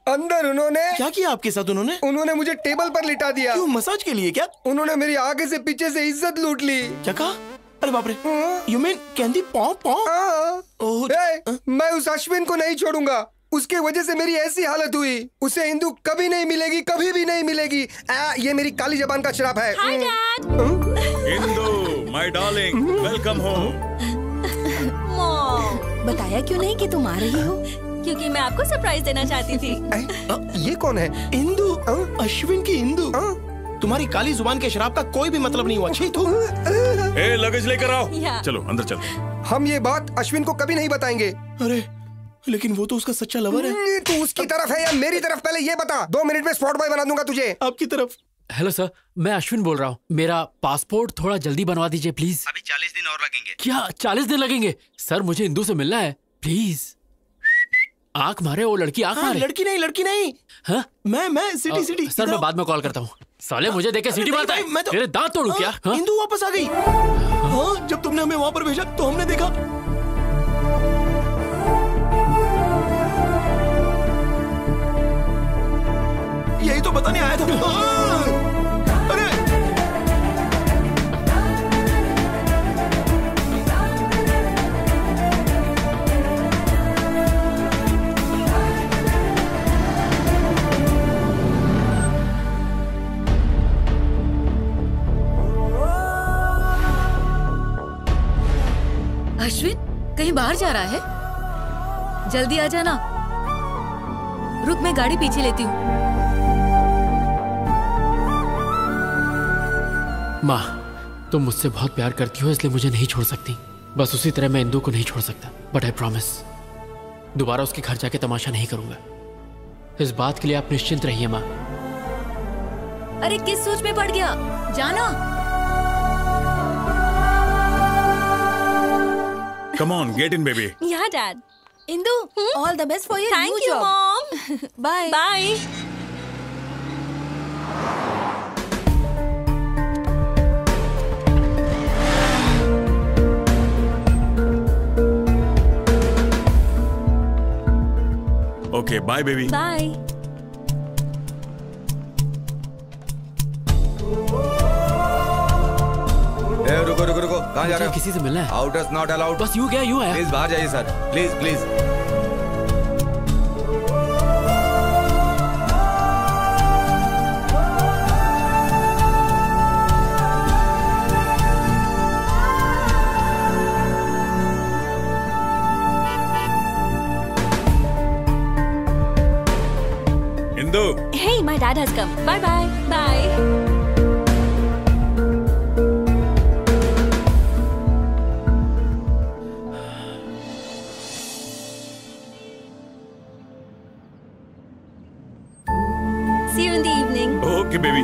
अंदर उन्होंने क्या किया आपके साथ? उन्होंने मुझे टेबल पर लिटा दिया। क्यों, मसाज के लिए क्या? उन्होंने मेरी आगे से पीछे से इज्जत लूट ली। क्या कहा? अरे बाप रे, यू मीन कैंडी पॉ पॉ? मैं उस अश्विन को नहीं छोड़ूंगा, उसके वजह से मेरी ऐसी हालत हुई। उसे इंदू कभी नहीं मिलेगी, कभी भी नहीं मिलेगी। ये मेरी काली जबान का श्राप है। Hi dad. Indu, my darling, welcome home. Mom, बताया क्यों नहीं कि तुम आ रही हो? क्योंकि मैं आपको सरप्राइज देना चाहती थी। ये कौन है? इंदू, अश्विन की इंदू। तुम्हारी काली जुबान के शराब का कोई भी मतलब नहीं हुआ। छी तू। ए, लगेज लेकर आओ। चलो अंदर चलो। हम ये बात अश्विन को कभी नहीं बताएंगे। अरे लेकिन वो तो उसका सच्चा लवर है। तू उसकी तरफ है या मेरी तरफ, पहले ये बता। 2 मिनट में स्पॉट बॉय बना दूंगा तुझे। आपकी तरफ। हेलो सर, मैं अश्विन बोल रहा हूँ। मेरा पासपोर्ट थोड़ा जल्दी बनवा दीजिए प्लीज। अभी 40 दिन और लगेंगे। क्या 40 दिन लगेंगे? सर मुझे इंदू से मिलना है प्लीज। आंख मारे वो लड़की, आंख मारे। लड़की नहीं। हाँ? मैं सिटी सर मैं बाद में कॉल करता हूँ। साले मुझे देख के सीटी मारता है। मैं तो तेरे दांत तोड़ू क्या? इंदू वापस आ गई। हाँ, जब तुमने हमें वहां पर भेजा तो हमने देखा। यही तो बताने आया था। अरे अश्विन कहीं बाहर जा रहा है? जल्दी आ जाना। रुक, मैं गाड़ी पीछे लेती हूँ। माँ, तुम मुझसे बहुत प्यार करती हो, इसलिए मुझे नहीं छोड़ सकती। बस उसी तरह मैं इंदू को नहीं छोड़ सकता। बट आई प्रॉमिस, दोबारा उसके घर जाके तमाशा नहीं करूंगा। इस बात के लिए आप निश्चिंत रहिए माँ। अरे किस सोच में पड़ गया? जाना। Come on, get in, baby. Yeah, Dad. Indu, all the best for your Thank new you, job. Mom. Bye. Bye. Okay, bye, baby. Bye. रुको रुको रुको, कहाँ जा रहे हो? किसी से मिलना है। Outers not allowed. बस यूं गया यूं आया। प्लीज बाहर जाइए sir, please please. Indu. Hey, my dad has come. Bye bye. Bye. See you in the evening. Okay, baby.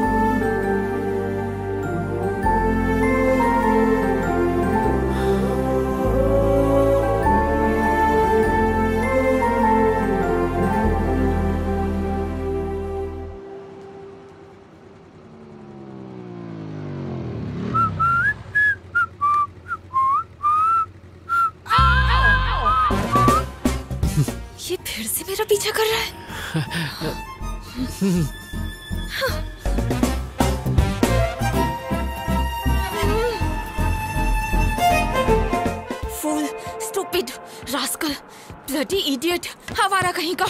ये फिर से मेरा पीछा कर रहा है। Fool, stupid, rascal, bloody idiot, आवारा कहीं का।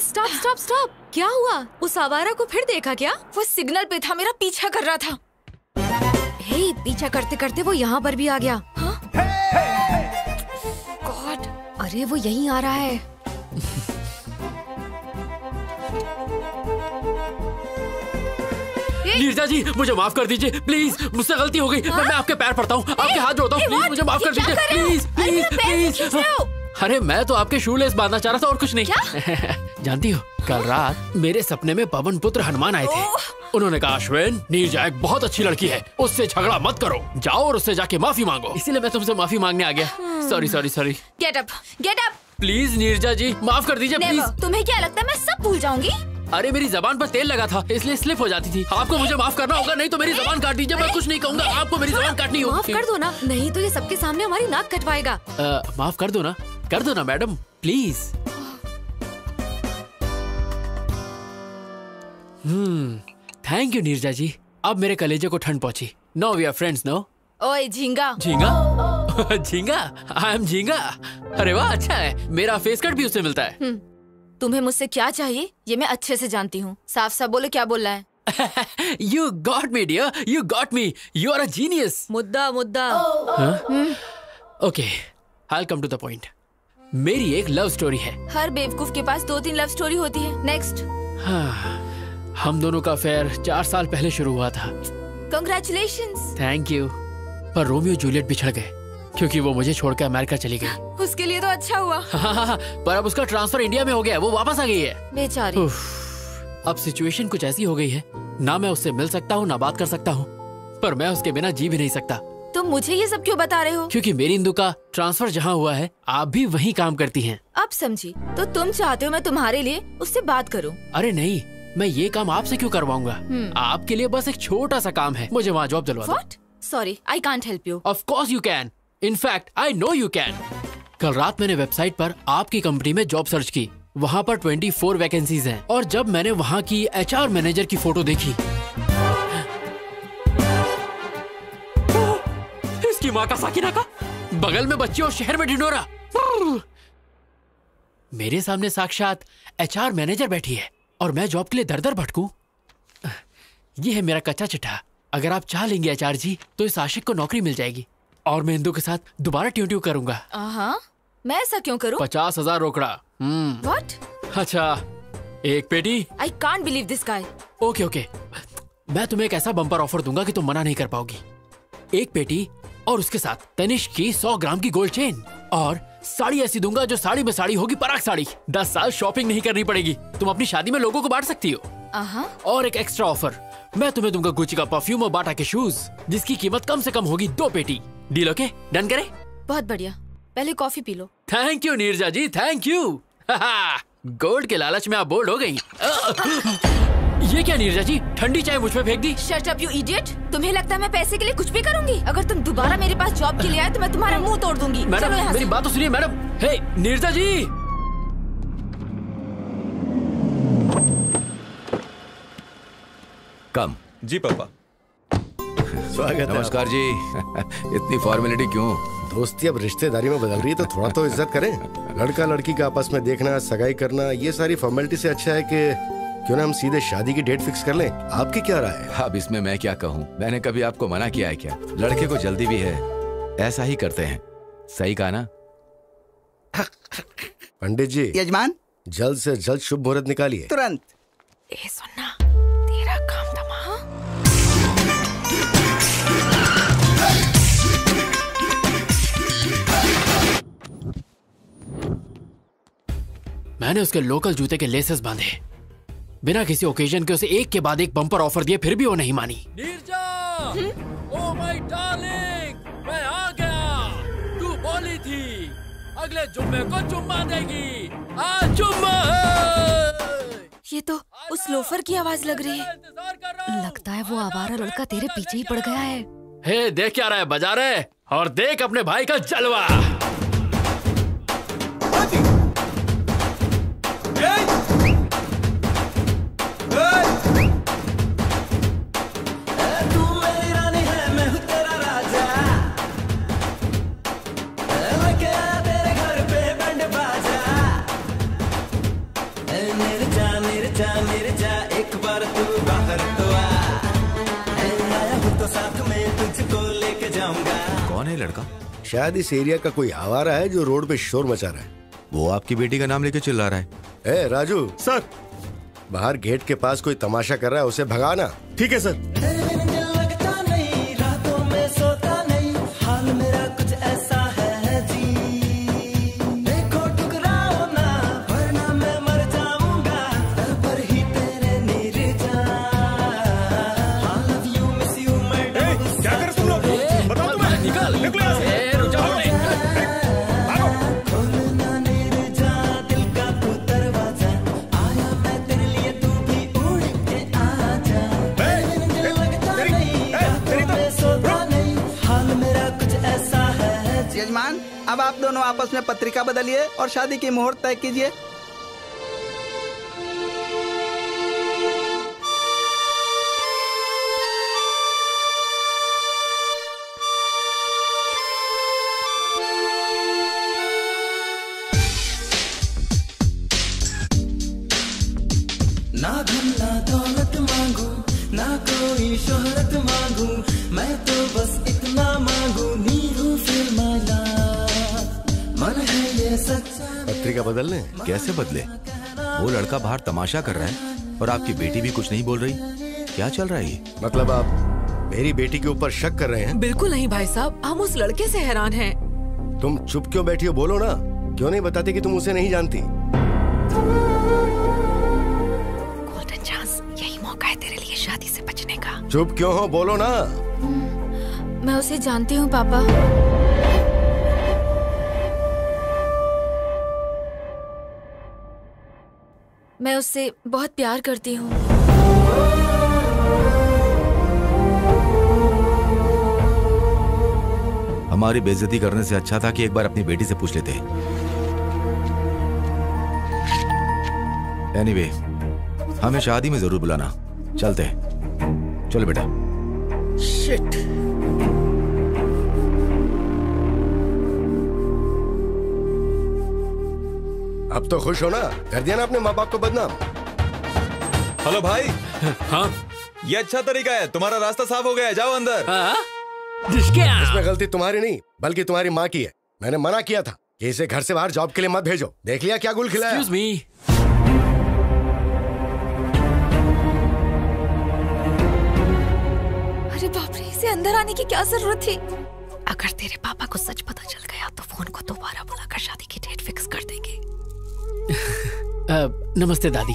स्टॉप स्टॉप स्टॉप, क्या हुआ? उस आवारा को फिर देखा क्या? वो सिग्नल पे था, मेरा पीछा कर रहा था। हे, पीछा करते करते वो यहाँ पर भी आ गया। गॉड, अरे वो यहीं आ रहा है। नीरजा जी, मुझे माफ कर दीजिए प्लीज, मुझसे गलती हो गई। मैं आपके पैर पड़ता हूँ, आपके हाथ जोड़ता हूँ, प्लीज मुझे माफ कर दीजिए, प्लीज प्लीज प्लीज। अरे मैं तो आपके शूलेस बांधना चाह रहा था और कुछ नहीं। जानती हो, कल रात मेरे सपने में पवन पुत्र हनुमान आए थे। उन्होंने कहा, अश्विन, नीरजा एक बहुत अच्छी लड़की है, उससे झगड़ा मत करो, जाओ और उससे जाके माफी मांगो। इसीलिए मैं तुमसे माफी मांगने आ गया। Sorry sorry sorry. Get up, get up. Please Neerja ji, माफ कर दीजिए प्लीज। तुम्हें क्या लगता है मैं सब भूल जाऊंगी? अरे मेरी जबान पर तेल लगा था, इसलिए स्लिप हो जाती थी। आपको मुझे माफ करना होगा, नहीं तो मेरी जबान काट दीजिए। मैं कुछ नहीं कहूँगा, आपको मेरी जबान काटनी होगी। माफ कर दो ना, नहीं तो ये सबके सामने हमारी नाक कटवाएगा। माफ कर दो ना madam, please. Thank you Neerja ji, अब मेरे कलेजे को ठंड पहुंची। No we are friends no. ओए झींगा। झींगा? झींगा? आई एम झींगा। अरे वाह, अच्छा है, मेरा फेस कट भी उससे मिलता है। तुम्हें मुझसे क्या चाहिए ये मैं अच्छे से जानती हूँ। साफ साफ बोलो, क्या बोलना है? You got me dear, you got me, you are a genius. मुद्दा। Okay, I'll come to the point. मेरी एक लव स्टोरी है। हर बेवकूफ के पास 2-3 लव स्टोरी होती है। नेक्स्ट। हम दोनों का अफेयर 4 साल पहले शुरू हुआ था। Congratulations. Thank you. पर रोमियो जूलियट बिछड़ गए क्योंकि वो मुझे छोड़कर अमेरिका चली गई। उसके लिए तो अच्छा हुआ। पर अब उसका ट्रांसफर इंडिया में हो गया है, वो वापस आ गई है। बेचारी। अब सिचुएशन कुछ ऐसी हो गई है, ना मैं उससे मिल सकता हूँ ना बात कर सकता हूँ, पर मैं उसके बिना जी भी नहीं सकता। तुम मुझे ये सब क्यों बता रहे हो? क्योंकि मेरी इंदु का ट्रांसफर जहाँ हुआ है, आप भी वहीं काम करती हैं। अब समझी, तो तुम चाहते हो मैं तुम्हारे लिए उससे बात करूँ? अरे नहीं, मैं ये काम आपसे क्यों करवाऊंगा? आपके लिए बस एक छोटा सा काम है, मुझे वहाँ जॉब दिलवा दो। What? Sorry, I can't help you. Of course you can. In fact, I know you can. कल रात मैंने वेबसाइट पर आपकी कंपनी में जॉब सर्च की, वहाँ पर 24 वैकेंसीज हैं, और जब मैंने वहाँ की HR मैनेजर की फोटो देखी, इसकी माँ का साकिना का, बगल में बच्ची और शहर में ढिंढोरा। मेरे सामने साक्षात HR मैनेजर बैठी है और मैं जॉब के लिए दर दर भटकूं। ये है मेरा कच्चा चिट्ठा। अगर आप चाह लेंगे HR जी, तो इस आशिक को नौकरी मिल जाएगी और मैं इंदु के साथ दोबारा ट्यून करूंगा। मैं ऐसा क्यों करूं? 50,000 रोकड़ा। What? अच्छा, एक पेटी। I can't believe this guy. Okay, मैं तुम्हें एक ऐसा बम्पर ऑफर दूंगा कि तुम मना नहीं कर पाओगी। एक पेटी और उसके साथ तनिष्क की 100 ग्राम की गोल्ड चेन, और साड़ी ऐसी दूंगा जो साड़ी में साड़ी होगी, पराग साड़ी। 10 साल शॉपिंग नहीं करनी पड़ेगी, तुम अपनी शादी में लोगों को बांट सकती हो। और एक एक्स्ट्रा ऑफर, मैं तुम्हें दूंगा गुची का परफ्यूम और बाटा के शूज, जिसकी कीमत कम से कम होगी 2 पेटी। Deal okay? डन करें? बहुत बढ़िया, पहले कॉफी पी लो। Thank you Neerja ji, thank you. Gold के लालच में आप बोल्ड हो गई। ये क्या नीरजा जी, ठंडी चाय मुझ पे फेंक दी? Shut up you idiot. तुम्हें लगता है मैं पैसे के लिए कुछ भी करूंगी? अगर तुम दोबारा मेरे पास जॉब के लिए आए तो मैं तुम्हारा मुंह तोड़ दूंगी। मैडम, मेरी बात तो सुनिए मैडम। हे नीरजा जी। कम। जी पापा। स्वागत है। नमस्कार जी। इतनी फॉर्मेलिटी क्यों? दोस्ती अब रिश्तेदारी में बदल रही है तो थोड़ा तो इज्जत करें। लड़का लड़की का आपस में देखना, सगाई करना, ये सारी फॉर्मेलिटी से अच्छा है कि क्यों ना हम सीधे शादी की डेट फिक्स कर लें। आपकी क्या राय है? अब इसमें मैं क्या कहूँ, मैंने कभी आपको मना किया है क्या? लड़के को जल्दी भी है, ऐसा ही करते हैं। सही कहा ना? पंडित जी। यजमान, जल्द से जल्द शुभ मुहूर्त निकालिए। तुरंत। सुनना, तेरा काम था। मैंने उसके लोकल जूते के लेसेस बांधे, बिना किसी ओकेजन के उसे एक के बाद एक बम्पर ऑफर दिए, फिर भी वो नहीं मानी। नीरजा, ओह माय डार्लिंग, मैं आ गया। तू बोली थी अगले जुम्मे को चुम्मा देगी, आज जुम्मा है। ये तो उस लोफर की आवाज लग रही है। लगता है वो आवारा लड़का तेरे पीछे ही पड़ गया है। हे देख क्या रहा है, बजा रहे, और देख अपने भाई का जलवा। निर्जा एक बार तू बाहर तो आ, आया हूँ तो साथ में तुझको लेके जाऊंगा। कौन है लड़का? शायद इस एरिया का कोई आवारा है जो रोड पे शोर मचा रहा है। वो आपकी बेटी का नाम लेके चिल्ला रहा है। ए राजू सर, बाहर गेट के पास कोई तमाशा कर रहा है, उसे भगाना। ठीक है सर। लगता नहीं, रातों में सोता नहीं, हाल मेरा कुछ ऐसा है जी। देखो टुकराओ ना, वरना मैं मर जाऊंगा, दर पर ही तेरे Nirja. I love you, miss you, मैं क्या कर तुम लोग? बताओ तुम्हें। निकल निकलो यहाँ से। खोलना निर्जा दिल का तू दरवाजा, आया मैं तेरे लिए, तू भी उड़ के आजा। लगता नहीं, रातों में सोता नहीं, हाल मेरा कुछ ऐसा है जी। यजमान, अब आप दोनों आपस में पत्रिका बदलिए और शादी की मुहूर्त तय कीजिए। ना धन ना दौलत मांगू, ना कोई शोहरत मांगू, मैं तो बस इतना मांगू, नीरू फिर माला, मन है ये सच्चा। पत्रिका बदलने? कैसे बदले? वो लड़का बाहर तमाशा कर रहा है और आपकी बेटी भी कुछ नहीं बोल रही। क्या चल रहा है ये? मतलब आप मेरी बेटी के ऊपर शक कर रहे हैं? बिल्कुल नहीं भाई साहब, हम उस लड़के से हैरान हैं। तुम चुप क्यों बैठी हो? बोलो ना, क्यों नहीं बताते कि तुम उसे नहीं जानती? यही मौका है तेरे लिए शादी से बचने का। चुप क्यों हो? बोलो ना। मैं उसे जानती हूँ पापा। मैं उससे बहुत प्यार करती हूँ। हमारी बेइज्जती करने से अच्छा था कि एक बार अपनी बेटी से पूछ लेते। एनीवे, हमें शादी में जरूर बुलाना। चलते हैं। चलो बेटा। शिट। अब तो खुश हो ना? कर दिया ना अपने माँ बाप को बदनाम। हेलो भाई। हाँ, ये अच्छा तरीका है, तुम्हारा रास्ता साफ हो गया है, जाओ अंदर। इसमें गलती तुम्हारी नहीं बल्कि तुम्हारी माँ की है। मैंने मना किया था कि इसे घर से बाहर जॉब के लिए मत भेजो। देख लिया क्या गुल खिलाया। Excuse me। अरे बाप रे, इसे अंदर आने की क्या जरूरत थी? अगर तेरे पापा को सच पता चल गया तो फोन को दोबारा बुलाकर शादी की डेट फिक्स कर देंगे। नमस्ते दादी।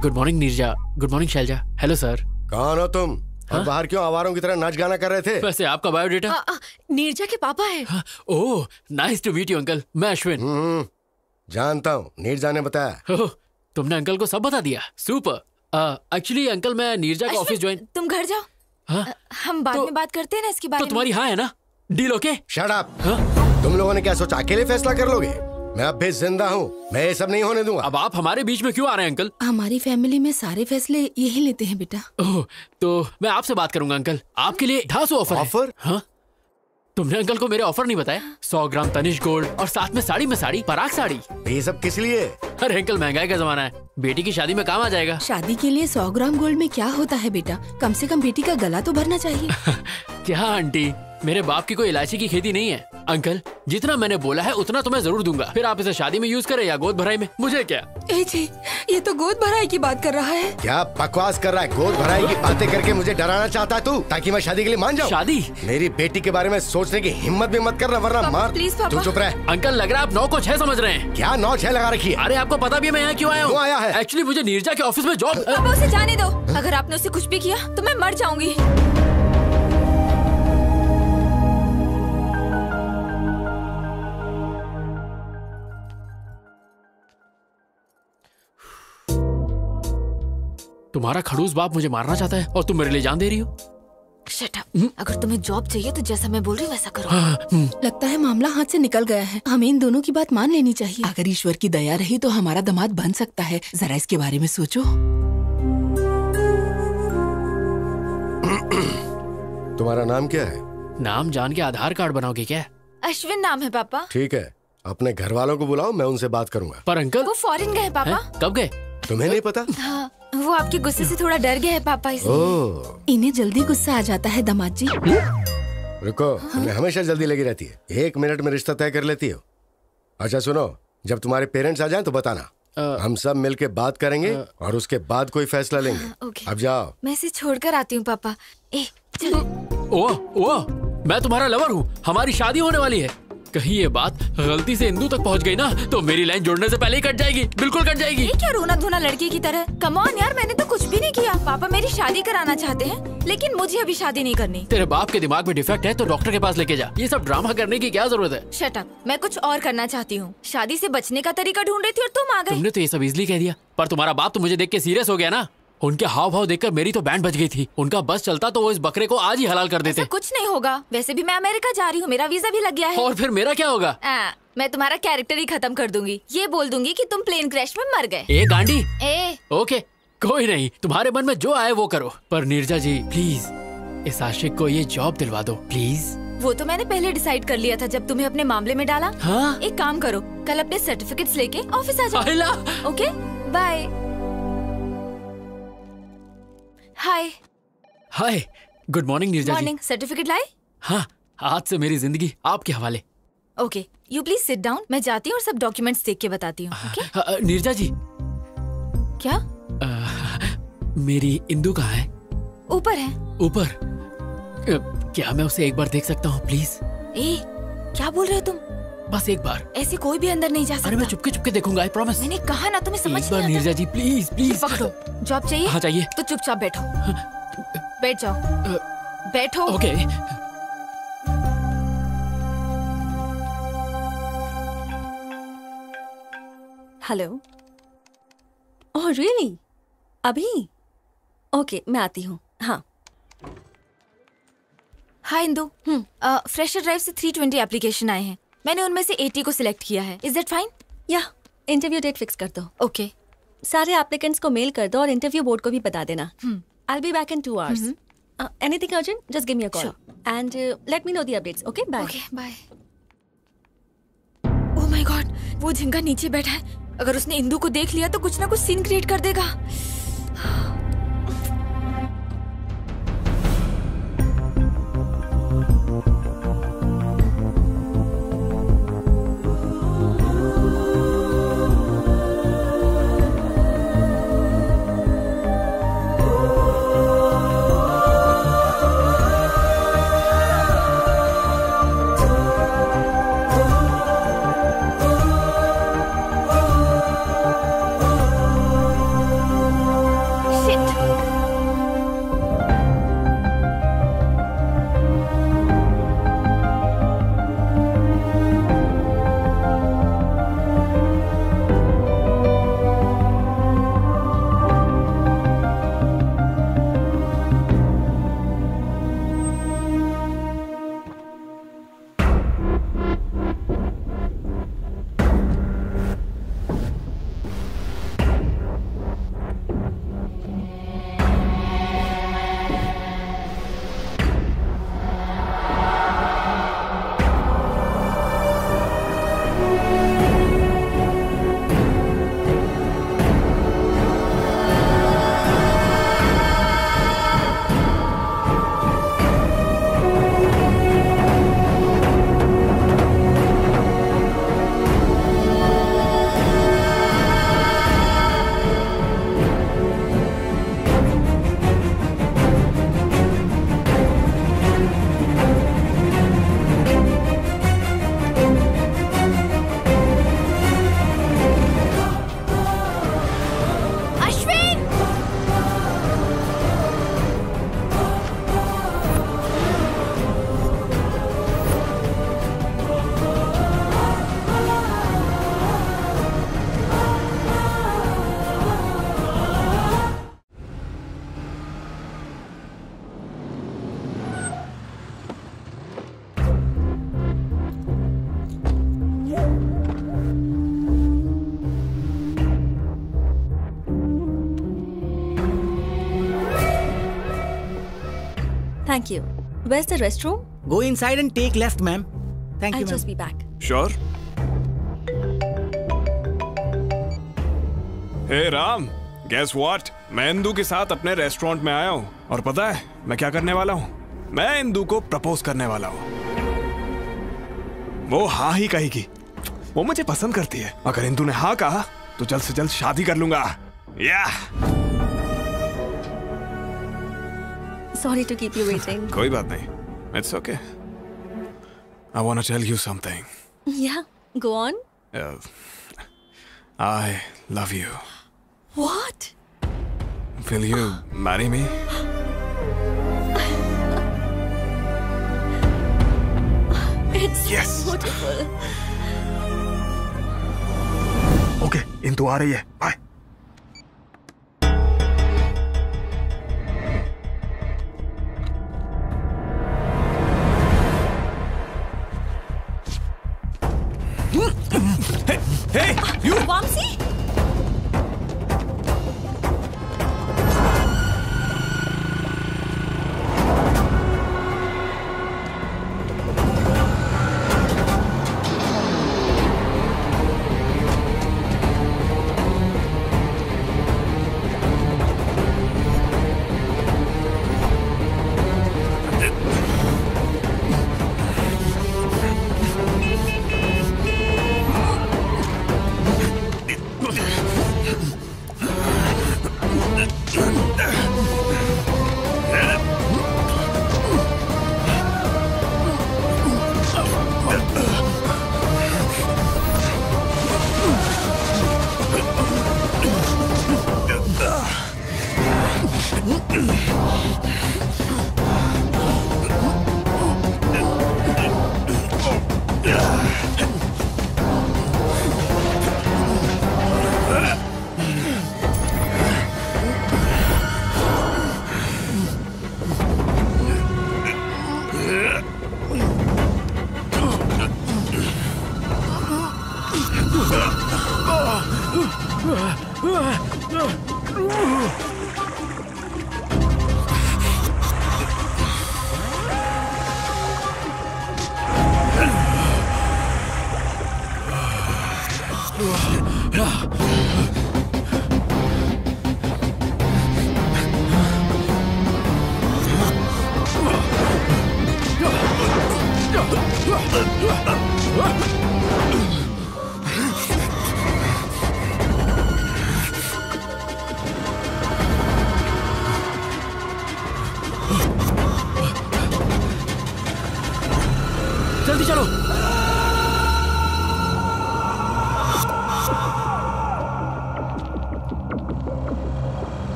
Good morning Neerja. Good morning Shailaja. Hello sir. कौन हो तुम? और बाहर क्यों आवारों की तरह नाच गाना कर रहे थे? वैसे आपका बायोडेटा? नीरजा के पापा है। Oh, nice to meet you uncle. मैं अश्विन। जानता हूँ, नीरजा ने बताया। ओह, तुमने अंकल को सब बता दिया। सुपर। एक्चुअली अंकल, मैं नीरजा का ऑफिस ज्वाइन। तुम घर जाओ। हम बाद में बात करते हैं ना इसके बारे में। तो तुम्हारी हाँ है ना? Deal okay? Shut up. तुम लोगों ने क्या सोचा अकेले फैसला कर लोगे? मैं अब भी जिंदा हूँ, मैं ये सब नहीं होने दूंगा। अब आप हमारे बीच में क्यों आ रहे हैं अंकल? हमारी फैमिली में सारे फैसले यही लेते हैं बेटा। ओह, तो मैं आपसे बात करूंगा अंकल। आपके लिए 250 ऑफर। ऑफर? हाँ, तुमने अंकल को मेरे ऑफर नहीं बताया? 100 ग्राम तनिष्क गोल्ड और साथ में साड़ी में साड़ी, पराग साड़ी। ये सब किस लिए? अरे अंकल, महंगाई का जमाना है, बेटी की शादी में काम आ जाएगा। शादी के लिए 100 ग्राम गोल्ड में क्या होता है बेटा? कम से कम बेटी का गला तो भरना चाहिए। क्या आंटी, मेरे बाप की कोई इलायची की खेती नहीं है। अंकल, जितना मैंने बोला है उतना तो मैं जरूर दूंगा। फिर आप इसे शादी में यूज करें या गोद भराई में, मुझे क्या। ए जी, ये तो गोद भराई की बात कर रहा है। क्या बकवास कर रहा है? गोद भराई की बातें करके मुझे डराना चाहता है तू, ताकि मैं शादी के लिए मान जाऊं? शादी? मेरी बेटी के बारे में सोचने की हिम्मत भी मत करना, वरना मार। प्लीज तू चुप रह। अंकल, लग रहा है आप 9 को 6 समझ रहे हैं। क्या 9 6 लगा रखी है? अरे आपको पता भी है मैं यहाँ क्यों आया हूँ? क्यों आया है? एक्चुअली मुझे नीरजा के ऑफिस में जॉब। पापा, उसे जाने दो। अगर आपने उसे कुछ भी किया तो मैं मर जाऊंगी। तुम्हारा खड़ूस बाप मुझे मारना चाहता है और तुम मेरे लिए जान दे रही हो। Shut up. अगर तुम्हें जॉब चाहिए तो जैसा मैं बोल रही हूँ वैसा करो। लगता है मामला हाथ से निकल गया है। हमें इन दोनों की बात मान लेनी चाहिए। अगर ईश्वर की दया रही तो हमारा दामाद बन सकता है। जरा इसके बारे में सोचो। तुम्हारा नाम क्या है? नाम जान के आधार कार्ड बनाओगे क्या? अश्विन नाम है पापा। ठीक है, अपने घर वालों को बुलाओ, मैं उनसे बात करूंगा। पर अंकल, वो फॉरेन गए पापा। कब गए? तुम्हें नहीं पता? हाँ। वो आपके गुस्से से थोड़ा डर गया है पापा, इसलिए। इन्हें जल्दी गुस्सा आ जाता है दामाद जी। रुको, तुम्हें हमेशा जल्दी लगी रहती है। 1 मिनट में रिश्ता तय कर लेती हो। अच्छा सुनो, जब तुम्हारे पेरेंट्स आ जाएं तो बताना, हम सब मिलके बात करेंगे और उसके बाद कोई फैसला लेंगे। अब जाओ। मैं इसे छोड़कर आती हूँ पापा। मैं तुम्हारा लवर हूँ, हमारी शादी होने वाली है। कहीं ये बात गलती से इंदू तक पहुंच गई ना तो मेरी लाइन जोड़ने से पहले ही कट जाएगी, बिल्कुल कट जाएगी। ये क्या रोना धोना लड़की की तरह? कम ऑन यार, मैंने तो कुछ भी नहीं किया। पापा मेरी शादी कराना चाहते हैं, लेकिन मुझे अभी शादी नहीं करनी। तेरे बाप के दिमाग में डिफेक्ट है तो डॉक्टर के पास लेके जा। ये सब ड्रामा करने की क्या जरूरत है? शट अप, मैं कुछ और करना चाहती हूँ। शादी से बचने का तरीका ढूंढ रही थी और तुम आ गए। तुमने तो ये सब इजली कह दिया, पर तुम्हारा बाप तो मुझे देख के सीरियस हो गया ना। उनके हाव भाव देखकर मेरी तो बैंड बज गई थी। उनका बस चलता तो वो इस बकरे को आज ही हलाल कर देते। कुछ नहीं होगा, वैसे भी मैं अमेरिका जा रही हूँ, मेरा वीजा भी लग गया है। और फिर मेरा क्या होगा? मैं तुम्हारा कैरेक्टर ही खत्म कर दूंगी। ये बोल दूंगी कि तुम प्लेन क्रैश में मर गए। ए गांडी। ओके, कोई नहीं, तुम्हारे मन में जो आए वो करो, पर नीरजा जी प्लीज इस आशिक को ये जॉब दिलवा दो प्लीज। वो तो मैंने पहले डिसाइड कर लिया था जब तुम्हें अपने मामले में डाला। हाँ? एक काम करो, कल अपने सर्टिफिकेट्स लेके ऑफिस आ जाओ। Okay bye. Hi. Hi, good morning Neerja ji. Morning. Certificate लाए? हाँ, आज से मेरी जिंदगी आपके हवाले। Okay, you please sit down. मैं जाती हूँ और सब डॉक्यूमेंट्स देख के बताती हूँ। ओके? नीरजा जी। क्या? मेरी इंदू कहाँ है? ऊपर है। ऊपर? क्या मैं उसे एक बार देख सकता हूँ प्लीज? क्या बोल रहे हो तुम? बस एक बार। ऐसे कोई भी अंदर नहीं जा सकता। अरे मैं चुपके चुपके देखूंगा, आई प्रॉमिस। मैंने कहा ना, तुम्हें समझ नहीं आता। नीरजा जी प्लीज प्लीज। पकड़ो। जॉब चाहिए? हाँ चाहिए। तो चुपचाप बैठो। बैठ जाओ। बैठो। ओके। हेलो। Oh really? अभी? ओके, मैं आती हूँ। हाँ। हाय इंदू। फ्रेशर ड्राइव से 320 एप्लीकेशन आए हैं। मैंने उनमें से 80 को सिलेक्ट किया है। Is that fine? या इंटरव्यू डेट फिक्स कर दो। ओके। सारे एप्लीकेंट्स को मेल कर दो और इंटरव्यू बोर्ड को भी बता देना। आई will be back in 2 hours. Anything urgent? Just give me a call. Sure. And let me know the updates. Okay? Bye. Okay, bye. Oh my God, वो झिंगा नीचे बैठा है। अगर उसने इंदू को देख लिया तो कुछ ना कुछ सीन क्रिएट कर देगा। Thank you. Where's the restroom? Go inside and take left, ma'am. Thank you, I'll ma'am. just be back. Sure. Hey Ram, Guess what? मैं इंदू के साथ अपने रेस्टोरेंट में आया हूँ और पता है मैं क्या करने वाला हूँ? मैं इंदू को प्रपोज करने वाला हूँ। वो हाँ ही कहेगी। वो मुझे पसंद करती है। अगर इंदू ने हाँ कहा तो जल्द से जल्द शादी कर लूंगा। Sorry to keep you waiting. कोई बात नहीं। It's okay. I want to tell you something. Yeah, go on. I love you. What? Will you marry me? It's beautiful. Okay, Indu आ रही है। Bye. Hey, you! Vamsi? जल्दी चलो।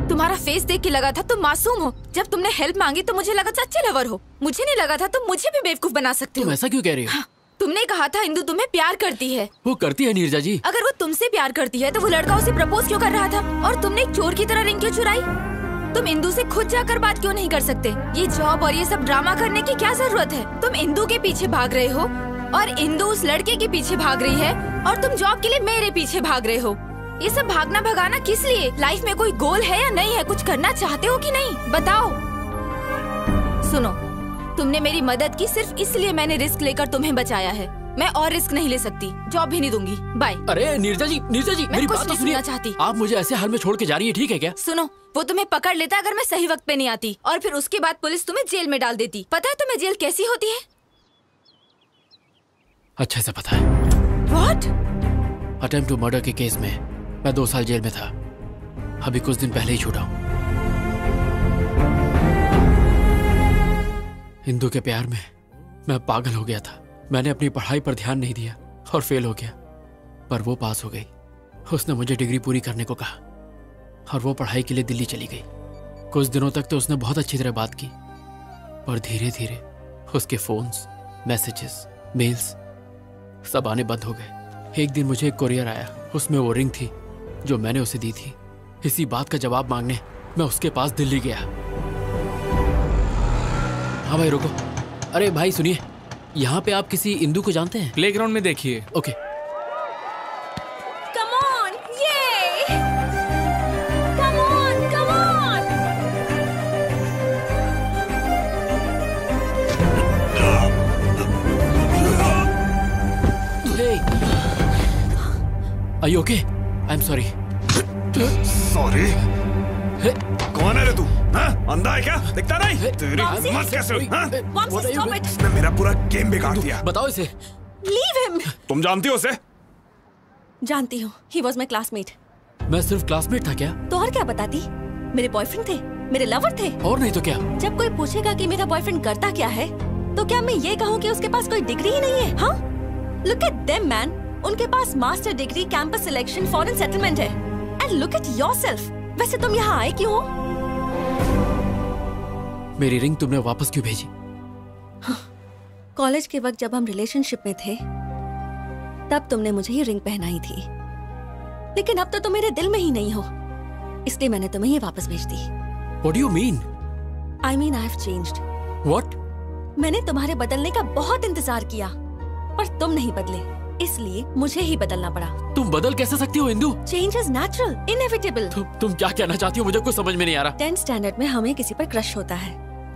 तुम्हारा फेस देख के लगा था तुम मासूम हो। जब तुमने हेल्प मांगी तो मुझे लगा सच्चे लवर हो। मुझे नहीं लगा था तुम मुझे भी बेवकूफ बना सकते हो। तुम ऐसा क्यों कह रही हो? हाँ, तुमने कहा था इंदू तुम्हें प्यार करती है। वो करती है नीरजा जी। अगर वो तुमसे प्यार करती है तो वो लड़का उसे प्रपोज क्यों कर रहा था? और तुमने एक चोर की तरह रिंग क्यों चुराई? तुम इंदू से खुद जाकर बात क्यों नहीं कर सकते? ये जॉब और ये सब ड्रामा करने की क्या जरूरत है? तुम इंदू के पीछे भाग रहे हो और इंदू उस लड़के के पीछे भाग रही है और तुम जॉब के लिए मेरे पीछे भाग रहे हो। ये सब भागना भगाना किस लिए? लाइफ में कोई गोल है या नहीं है? कुछ करना चाहते हो कि नहीं? बताओ। सुनो, तुमने मेरी मदद की सिर्फ इसलिए मैंने रिस्क लेकर तुम्हें बचाया है। मैं और रिस्क नहीं ले सकती। जॉब भी नहीं दूंगी। बाय। अरे नीरजा जी मेरी बात तो सुनिए। चाहती आप मुझे ऐसे हाल में छोड़ के जा रही है, ठीक है क्या? सुनो, वो तुम्हें पकड़ लेता अगर मैं सही वक्त पे नहीं आती, और फिर उसके बाद पुलिस तुम्हें जेल में डाल देती। पता है तुम्हें जेल कैसी होती है? अच्छे से पता है। What? अटेम्प्ट टू मर्डर के केस में मैं 2 साल जेल में था। अभी कुछ दिन पहले ही छूटा हूं। हिंदू के प्यार में मैं पागल हो गया था। मैंने अपनी पढ़ाई पर ध्यान नहीं दिया और फेल हो गया, पर वो पास हो गई। उसने मुझे डिग्री पूरी करने को कहा और वो पढ़ाई के लिए दिल्ली चली गई। कुछ दिनों तक तो उसने बहुत अच्छी तरह बात की, पर धीरे धीरे उसके फोन्स, मैसेजेस, मेल्स सब आने बंद हो गए। एक दिन मुझे एक कोरियर आया, उसमें वो रिंग थी जो मैंने उसे दी थी। इसी बात का जवाब मांगने मैं उसके पास दिल्ली गया। हाँ भाई रुको। अरे भाई सुनिए, यहाँ पे आप किसी इंदू को जानते हैं? प्लेग्राउंड में देखिए। Okay. Come on, yay! Come on, come on! Are you okay? I'm sorry. Sorry. कौन है रे तू? हाँ? अंधा है क्या? दिखता नहीं? तेरी हिम्मत कैसे हुई? हाँ? इसने मेरा पूरा गेम बिगाड़ दिया। बताओ इसे। Leave him. तुम जानती हो उसे? जानती हूँ। He was my classmate. मैं सिर्फ क्लासमेट था क्या? तो और क्या बताती? मेरे बॉयफ्रेंड थे, मेरे लवर थे। और नहीं तो क्या? जब कोई पूछेगा कि मेरा बॉयफ्रेंड करता क्या है, तो क्या मैं ये कहूँ कि उसके पास कोई डिग्री ही नहीं है? हाँ? Look at them, man. उनके पास master degree, campus selection, foreign settlement है। And look at yourself. वैसे तुम यहाँ आए क्यों? मेरी रिंग तुमने वापस क्यों भेजी? कॉलेज के वक्त जब हम रिलेशनशिप में थे, तब तुमने मुझे ये रिंग पहनाई थी। लेकिन अब तो तुम मेरे दिल में ही नहीं हो, इसलिए मैंने तुम्हें ये वापस भेज दी। What do you mean? I mean I have changed. What? मैंने तुम्हारे बदलने का बहुत इंतजार किया, पर तुम नहीं बदले, इसलिए मुझे ही बदलना पड़ा। तुम बदल कैसे सकती हो Indu? Change is natural, inevitable. तुम क्या कहना चाहती हो? मुझे कुछ समझ में नहीं आ रहा। 10th स्टैंडर्ड में हमें किसी पर क्रश होता है,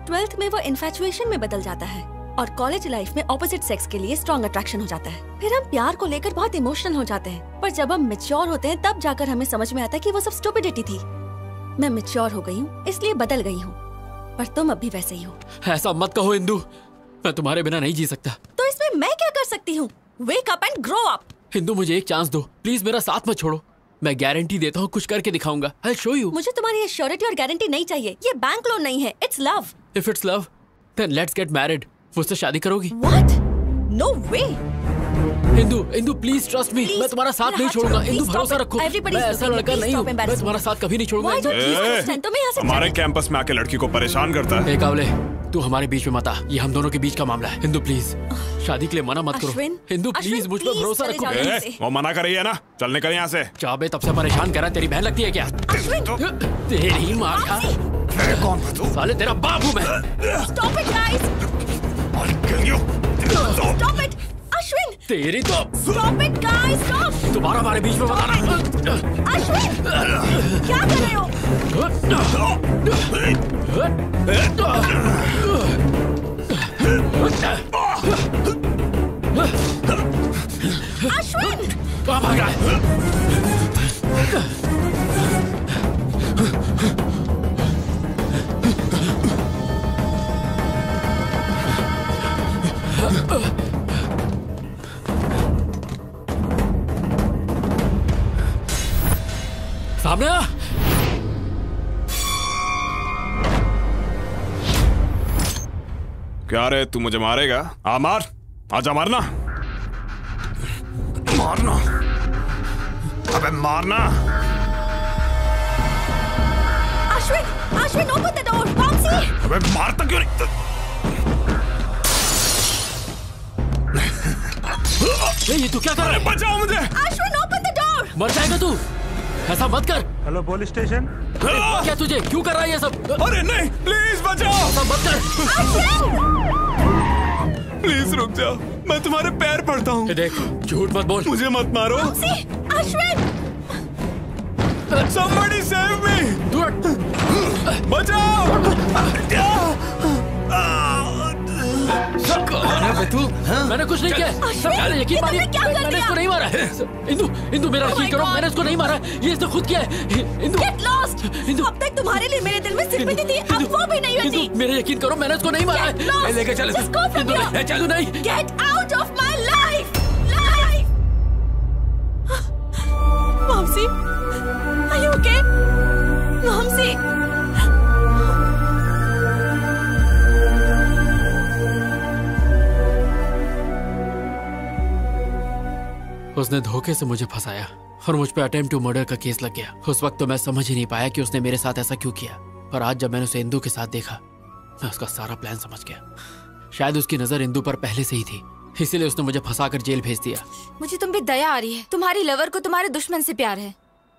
12th में वो इन्फैचुएशन में बदल जाता है, और कॉलेज लाइफ में ऑपोजिट सेक्स के लिए स्ट्रॉन्ग अट्रैक्शन हो जाता है। फिर हम प्यार को लेकर बहुत इमोशनल हो जाते हैं, पर जब हम मैच्योर होते हैं तब जाकर हमें समझ में आता है कि वो सब स्टुपिडिटी थी। मैं मैच्योर हो गई हूँ, इसलिए बदल गई हूँ, पर तुम अब भी वैसे ही हो। ऐसा मत कहो इंदु, मैं तुम्हारे बिना नहीं जी सकता। तो इसमें मैं क्या कर सकती हूँ? Wake up and grow up. Indu मुझे एक चांस दो, प्लीज मेरा साथ मत छोड़ो। मैं गारंटी देता हूँ, कुछ करके दिखाऊंगा। I'll show you. मुझे तुम्हारी ये श्योरिटी और गारंटी नहीं चाहिए, ये बैंक लोन नहीं है, it's love. If it's love, then let's get married. मुझसे शादी करोगी? What? No way. Indu please trust me, मैं तुम्हारा साथ नहीं छोड़ूंगा। इंदु भरोसा रखो, मैं ऐसा लड़का नहीं हूँ, मैं तुम्हारा साथ कभी नहीं छोड़ूंगा। हमारे कैंपस में आके लड़की को परेशान करता है। कावले, तू हमारे बीच में मत आ, ये हम दोनों के बीच का मामला है। इंदु प्लीज शादी के लिए मना मत करो। इंदु प्लीज मुझ पर भरोसा रखो। वो मना कर रही है ना, चल निकल यहाँ से। चाबे तब से परेशान कर रहा है, तेरी बहन लगती है क्या? तेरी माँ का कौन है तू? साले तेरा बाप हूँ मैं। Stop it, guys. Stop it. Ashwin! तेरी तो Stop it, guys! Stop! दोबारा हमारे बीच में बताना। अश्विन! क्या कर रहे हो? अश्विन! कहाँ भाग रहा है? सामने आ। क्या रे, तू मुझे मारेगा? आ मार, आजा मारना, मारना, अबे मारना। Ashwin, open the door, Vamsi! अबे मारता क्यों नहीं? ये तू क्या कर रहा है? बचाओ मुझे! Ashwin, open the door! मर जाएगा तू, ऐसा मत कर। Hello police station. क्या तुझे क्यों कर रहा है ये सब? अरे नहीं, प्लीज बचाओ! ऐसा मत कर। प्लीज रुक जाओ, मैं तुम्हारे पैर पड़ता हूँ। देख, झूठ मत बोल। मुझे मत मारो। अश्विन! Somebody save me! बचाओ! कौन है तू? मैंने कुछ नहीं किया। मैंने यकीन मानिए, मैंने इसको नहीं मारा। इंदु मेरा यकीन करो, मैंने इसको नहीं मारा, ये इसने खुद किया है। Indu Get lost! अब तक तुम्हारे लिए मेरे दिल में सिंपैथी थी, अब वो भी नहीं होती। मेरा यकीन करो, मैंने इसको नहीं मारा। लेके चल, चलो नहीं। Get out of my life! Vamsi, are you okay? Vamsi! उसने धोखे से मुझे फंसाया और मुझ पे अटेम्प्ट टू मर्डर का केस लग गया। उस वक्त तो मैं समझ ही नहीं पाया कि उसने मेरे साथ ऐसा क्यों किया, पर आज जब मैंने उसे इंदु के साथ देखा, मैं उसका सारा प्लान समझ गया। शायद उसकी नजर इंदु पर पहले से ही थी, इसीलिए उसने मुझे फंसाकर जेल भेज दिया। मुझे तुम पे दया आ रही है, तुम्हारी लवर को तुम्हारे दुश्मन से प्यार है।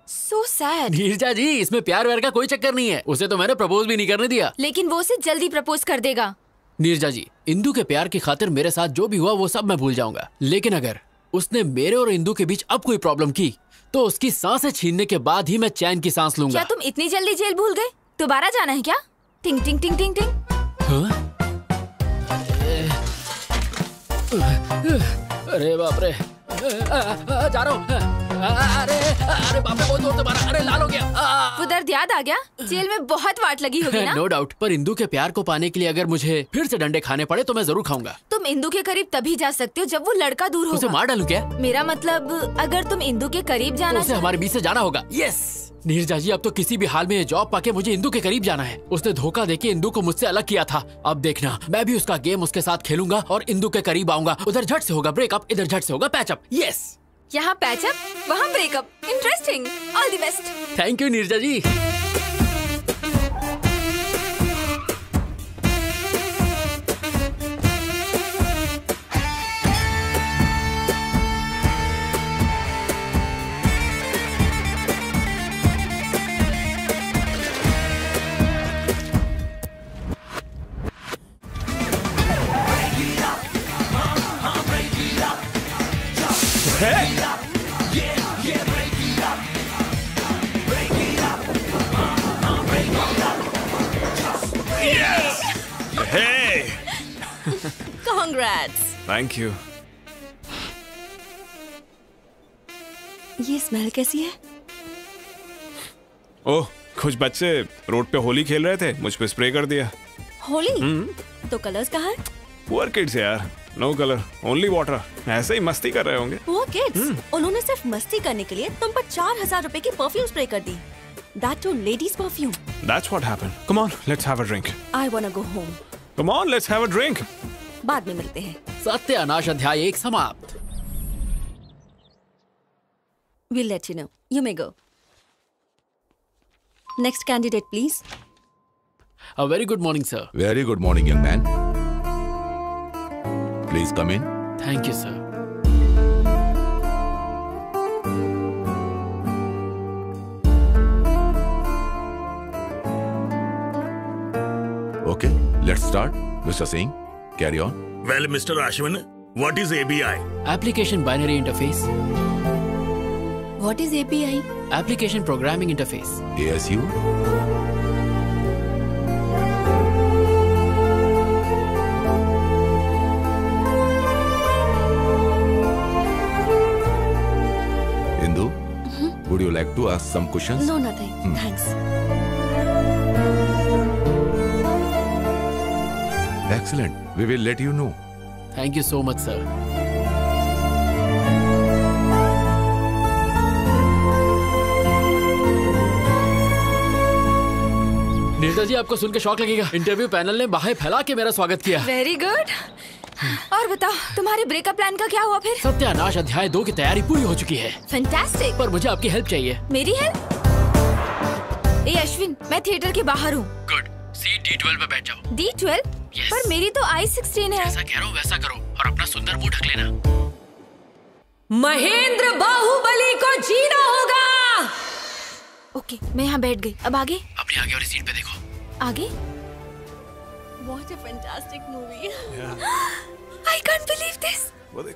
So sad. नीरजा जी, इसमें प्यार व्यार का कोई चक्कर नहीं है, उसे तो मैंने प्रपोज भी नहीं करने दिया। लेकिन वो उसे जल्दी प्रपोज कर देगा। नीरजा जी, इंदु के प्यार की खातिर मेरे साथ जो भी हुआ वो सब मैं भूल जाऊंगा, लेकिन अगर उसने मेरे और इंदु के बीच अब कोई प्रॉब्लम की तो उसकी सांसें छीनने के बाद ही मैं चैन की सांस लूंगा। क्या तुम इतनी जल्दी जेल भूल गए? दोबारा जाना है क्या? टिंग टिंग टिंग टिंग टिंग। अरे बाप रे, जा रहा हूँ। अरे बाप रे, बहुत जोर से मारा। अरे लाल हो गया। वो दर्द याद आ गया? जेल में बहुत वाट लगी होगी ना? नो डाउट, पर इंदू के प्यार को पाने के लिए अगर मुझे फिर से डंडे खाने पड़े तो मैं जरूर खाऊंगा। तुम इंदू के करीब तभी जा सकते हो जब वो लड़का दूर होगा। उसे मार डालूं क्या? मेरा मतलब अगर तुम इंदू के करीब जाना तो उसे हमारे बीच से जाना होगा। यस नीरजा जी, अब तो किसी भी हाल में ये जॉब पाके मुझे इंदू के करीब जाना है। उसने धोखा देके इंदू को मुझसे अलग किया था। अब देखना, मैं भी उसका गेम उसके साथ खेलूंगा और इंदू के करीब आऊंगा। उधर झट से होगा ब्रेकअप, इधर झट से होगा पैचअप। यस, यहाँ पैचअप, वहाँ breakup. Interesting. All the best. Thank you Neerja ji. Congrats. Thank you. ये स्मेल कैसी है? ओह, कुछ बच्चे रोड पे होली खेल रहे थे, मुझ पे स्प्रे कर दिया। होली? तो कलर्स कहाँ हैं? पुअर किड्स यार, नो कलर, ओनली वाटर। ऐसे ही मस्ती कर रहे होंगे। Poor kids? उन्होंने सिर्फ मस्ती करने के लिए तुम पर 4000 रुपए की परफ्यूम स्प्रे कर दी। That too ladies perfume. That's what happened. Come on, let's have a drink. I wanna go home. Come on, let's have a drink. बाद में मिलते हैं। सत्यानाश अध्याय 1 समाप्त। We'll let you know. You may go. Next candidate, please. A very good morning, sir. Very good morning, young man. Please come in. Thank you, sir. Okay, let's start. Mr. Singh, carry on. Well, Mr. Ashwin, what is ABI? Application Binary Interface. What is API? Application Programming Interface. ASU. Indu, would you like to ask some questions? No, nothing. Thanks. Excellent. We will let you know. Thank you so much, sir. Neerja जी, आपको सुन के शौक लगेगा। इंटरव्यू पैनल ने बाहें फैला के मेरा स्वागत किया। Very good. और बताओ, तुम्हारे ब्रेकअप प्लान का क्या हुआ फिर? सत्यानाश अध्याय 2 की तैयारी पूरी हो चुकी है। फैंटास्टिक। पर मुझे आपकी हेल्प चाहिए। मेरी हेल्प? ए अश्विन, मैं थिएटर के बाहर हूँ। गुड। सीट D12 पे बैठ जाओ। D12? Yes. पर मेरी तो I16 है। जैसा कह रहा हूँ वैसा करो और अपना सुंदर मुंह ढक लेना। महेंद्र बाहुबली को जीना होगा। ओके, मैं यहाँ बैठ गई। अब आगे? अपनी आगे वाली सीट पे देखो। आगे? What a fantastic movie. I can't believe this.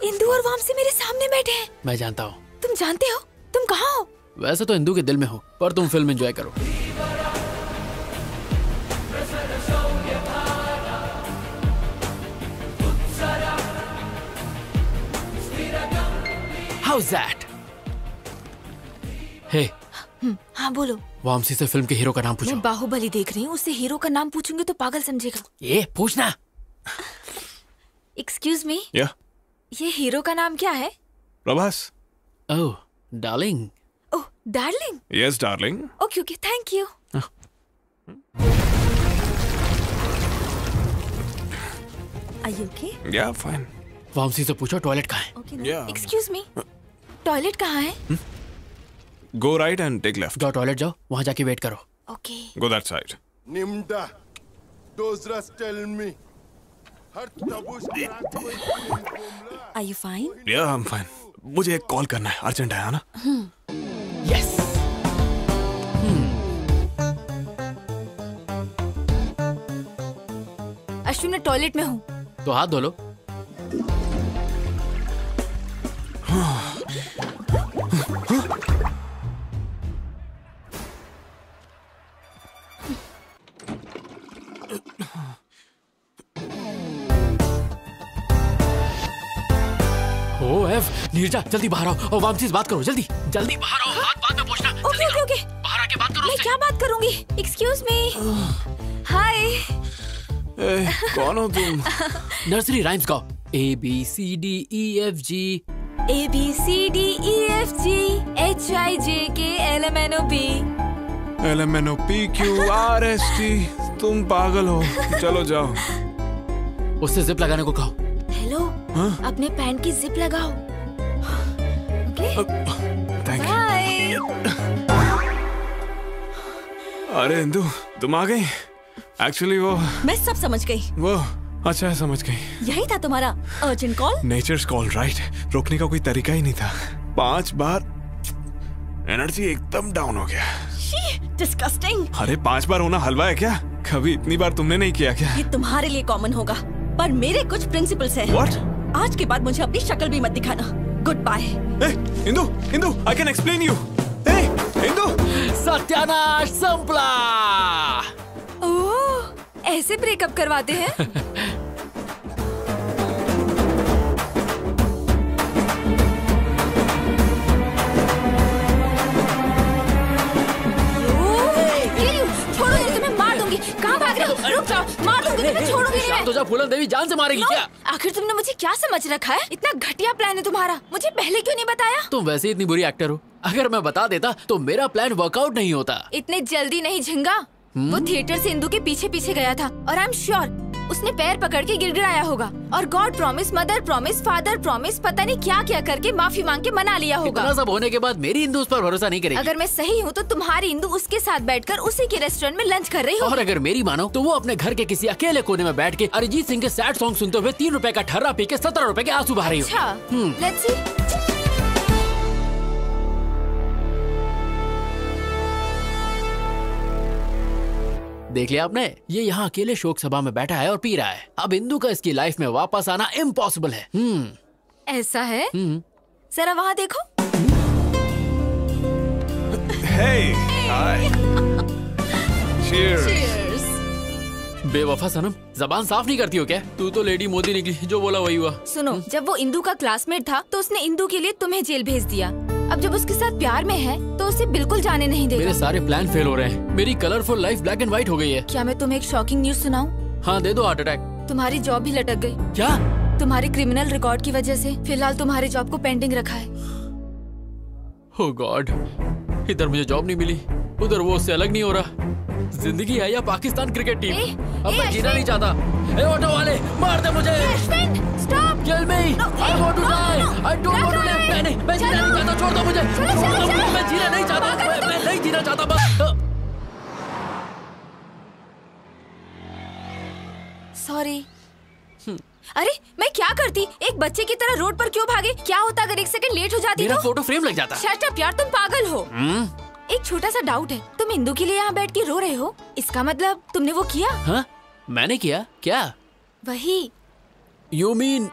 Indu और वामसी मेरे सामने बैठे हैं। मैं जानता हूँ। तुम जानते हो? तुम कहाँ हो? वैसे तो इंदू के दिल में हो, पर तुम फिल्म एंजॉय करो। How's that? Hey. हाँ बोलो। वामसी से फिल्म के हीरो का नाम पूछो। मैं बाहुबली देख रही हूँ, उससे हीरो का नाम पूछूंगी तो पागल समझेगा। ये पूछना। Excuse me. या। ये हीरो का नाम क्या है? Prabhas. Oh, darling. Oh, darling. Yes darling. Okay okay, thank you. Are you okay? Yeah fine. Vamsi से पूछो टॉयलेट कहाँ है। Yeah. एक्सक्यूज मी, टॉयलेट कहाँ है? Go right and take left. जाओ टॉयलेट जाओ, वहाँ जाके वेट करो। Okay. Go that side. Nimda, those rest tell me. Are you fine? Yeah, I'm fine. मुझे एक कॉल करना है, अर्जेंट है ना? Yes. अश्विन, मैं टॉयलेट में हूँ। तो हाथ धो लो। ओ एफ, नीरजा जल्दी बाहर आओ और वामसी से बात करो, जल्दी जल्दी बाहर आओ, बात बाद में पूछना। ओके ओके ओके, बाहर आके बात करो। मैं क्या बात करूंगी? Excuse me. हाय। कौन हो तुम? नर्सरी राइम्स गाओ। ABCDEFG ABCDEFG HIJK LMNOP LMNOPQRST। तुम पागल हो, चलो जाओ। उससे जिप लगाने को कहो। हेलो, अपने पैंट की जिप लगाओ। Okay, thank you. बाय। अरे इंदु, तुम आ गई? एक्चुअली वो मैं सब समझ गई। वो अच्छा है, समझ गई। यही था तुम्हारा urgent call? Nature's call, right. रोकने का कोई तरीका ही नहीं था। 5 बार एनर्जी एकदम डाउन हो गया। डिस्गस्टिंग। अरे 5 बार होना हलवा है क्या? कभी इतनी बार तुमने नहीं किया क्या? ये तुम्हारे लिए कॉमन होगा, पर मेरे कुछ प्रिंसिपल्स हैं। What? आज के बाद मुझे अपनी शक्ल भी मत दिखाना। Good bye. Indu, Indu, I can explain you. Indu, सत्यानाश संपला। ओह, ऐसे ब्रेकअप करवाते हैं? छोड़ो, तुम्हें मार दूंगी। कहाँ भाग रहे हो? रुक जाओ, मार दूंगी तुम्हें, छोड़ूंगी नहीं मैं। तो जा, फूलन देवी जान से मारेगी क्या? आखिर तुमने मुझे क्या समझ रखा है? इतना घटिया प्लान है तुम्हारा, मुझे पहले क्यों नहीं बताया? तुम वैसे इतनी बुरी एक्टर हो, अगर मैं बता देता तो मेरा प्लान वर्कआउट नहीं होता। इतने जल्दी नहीं झिंगा। वो थिएटर से इंदु के पीछे पीछे गया था और आई एम श्योर उसने पैर पकड़ के गिड़गिड़ाया होगा और God promise, mother promise, father promise, पता नहीं क्या क्या करके माफी मांग के मना लिया होगा। इतना सब होने के बाद मेरी इंदु उस पर भरोसा नहीं करेगी। अगर मैं सही हूँ तो तुम्हारी इंदु उसके साथ बैठकर उसी के रेस्टोरेंट में लंच कर रही हो। और अगर मेरी मानो तो वो अपने घर के किसी अकेले कोने में बैठ के अरिजीत सिंह के सैड सॉन्ग सुनते हुए 3 रुपए का ठर्रा पी के 17 रुपए के आंसू बहा रही हो। अच्छा, लेट्स सी। देख लिया आपने, ये यहाँ अकेले शोक सभा में बैठा है और पी रहा है। अब इंदु का इसकी लाइफ में वापस आना इम्पॉसिबल है। ऐसा है? जरा वहाँ देखो। Hey, hi. Cheers. बेवफा सनम, जबान साफ नहीं करती हो क्या? तू तो लेडी मोदी निकली, जो बोला वही हुआ। सुनो, जब वो इंदु का क्लासमेट था तो उसने इंदु के लिए तुम्हें जेल भेज दिया। अब जब उसके साथ प्यार में है तो उसे बिल्कुल जाने नहीं देगा। मेरे सारे प्लान फेल हो रहे हैं। मेरी colourful life black and white हो गई है। क्या मैं तुम्हें एक शॉकिंग न्यूज सुनाऊं? हाँ दे दो, हार्ट अटैक। तुम्हारी जॉब भी लटक गई। क्या? तुम्हारे क्रिमिनल रिकॉर्ड की वजह से फिलहाल तुम्हारे जॉब को पेंडिंग रखा है। ओह गॉड, इधर मुझे जॉब नहीं मिली, उधर वो उससे अलग नहीं हो रहा। जिंदगी है या पाकिस्तान क्रिकेट टीम? अब मैं जीना नहीं चाहता। ए ऑटो वाले, मार दे मुझे। Stop, kill me, I want to die, I don't want to live. मैं जीना नहीं चाहता, छोड़ दो मुझे। मैं जीना नहीं चाहता, मैं नहीं जीना चाहता बस। सॉरी। अरे मैं क्या करती, एक बच्चे की तरह रोड पर क्यों भागे? क्या होता अगर 1 सेकंड लेट हो जाती? मेरा फोटो फ्रेम लग जाता। शट अप यार, तुम पागल हो। एक छोटा सा डाउट है, तुम इंदु के लिए यहाँ बैठ के रो रहे हो, इसका मतलब तुमने वो किया? हाँ, मैंने किया क्या? वही। You mean?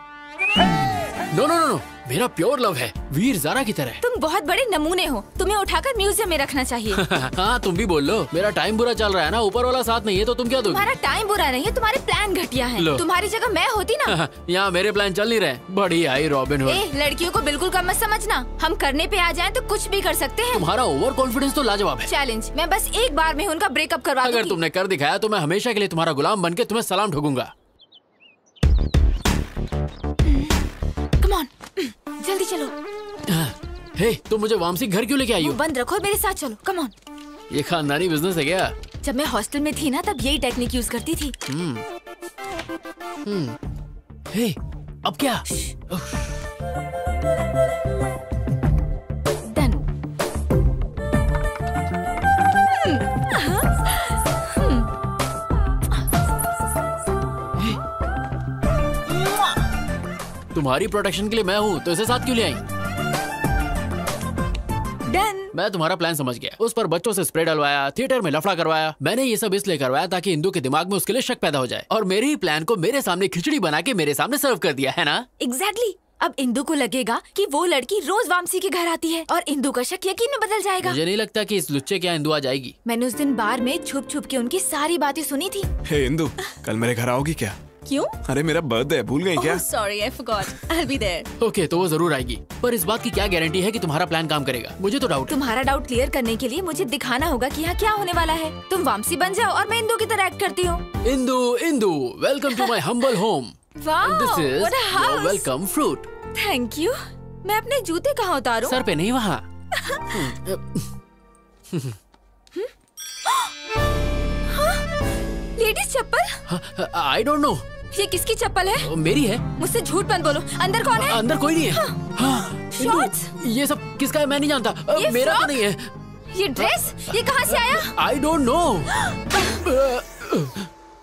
No no no, मेरा प्योर लव है, वीर ज़ारा की तरह। तुम बहुत बड़े नमूने हो, तुम्हें उठाकर म्यूजियम में रखना चाहिए। हाँ तुम भी बोल लो, मेरा टाइम बुरा चल रहा है ना, ऊपर वाला साथ नहीं है तो तुम क्या दोगे? तुम्हारा टाइम बुरा नहीं है, तुम्हारे प्लान घटिया हैं। तुम्हारी जगह मैं होती ना। यहाँ मेरे प्लान चल नहीं रहे। बड़ी आई रॉबिन हुड। लड़कियों को बिल्कुल कम मत समझना, हम करने पे आ जाएं तो कुछ भी कर सकते हैं। तुम्हारा ओवर कॉन्फिडेंस तो लाजवाब है। चैलेंज, मैं बस एक बार में उनका ब्रेकअप करवा दूंगी। अगर तुमने कर दिखाया तो मैं हमेशा के लिए तुम्हारा गुलाम बन के तुम्हें सलाम ठोकूंगा। कम ऑन, जल्दी चलो। हे, तुम मुझे वामसी घर क्यों लेके आई हो? बंद रखो, मेरे साथ चलो। Come on. ये खानदानी बिजनेस है क्या? जब मैं हॉस्टल में थी ना, तब यही टेक्निक यूज करती थी। हे, अब क्या? डन। तुम्हारी प्रोटेक्शन के लिए मैं हूँ तो इसे साथ क्यों ले आई? डन। मैं तुम्हारा प्लान समझ गया। उस पर बच्चों से स्प्रे डलवाया, थिएटर में लफड़ा करवाया। मैंने ये सब इसलिए करवाया ताकि इंदु के दिमाग में उसके लिए शक पैदा हो जाए, और मेरे ही प्लान को मेरे सामने खिचड़ी बना के मेरे सामने सर्व कर दिया है ना? एग्जैक्टली। अब इंदु को लगेगा कि वो लड़की रोज वामसी के घर आती है और इंदु का शक यकीन में बदल जाएगा। मुझे नहीं लगता कि इस लुच्चे के यहाँ इंदु आ जाएगी। मैंने उस दिन बार में छुप छुप के उनकी सारी बातें सुनी थी। हे इंदु, कल मेरे घर आओगी क्या? क्यों? अरे मेरा बर्थडे है, भूल गई क्या? Sorry, I forgot. I will be there. Okay, तो वो जरूर आएगी, पर इस बात की क्या गारंटी है कि तुम्हारा प्लान काम करेगा? मुझे तो डाउट है। तुम्हारा डाउट क्लियर करने के लिए मुझे दिखाना होगा कि यहाँ क्या होने वाला है। तुम वामसी बन जाओ और मैं इंदू की तरह एक्ट करती हूँ। Indu, welcome to my humble home. Wow, what a house. Welcome fruit. Thank you. मैं अपने जूते कहाँ उतारूं? सर पे नहीं, वहाँ। लेडीज चप्पल? I don't know. ये किसकी चप्पल है? मेरी है। मुझसे झूठ मत बोलो। अंदर कौन है? अंदर कोई नहीं है। शॉर्ट्स? ये सब किसका है मैं नहीं जानता। मेरा तो नहीं है। ये ड्रेस? ये कहाँ से आया? आई डोंट नो।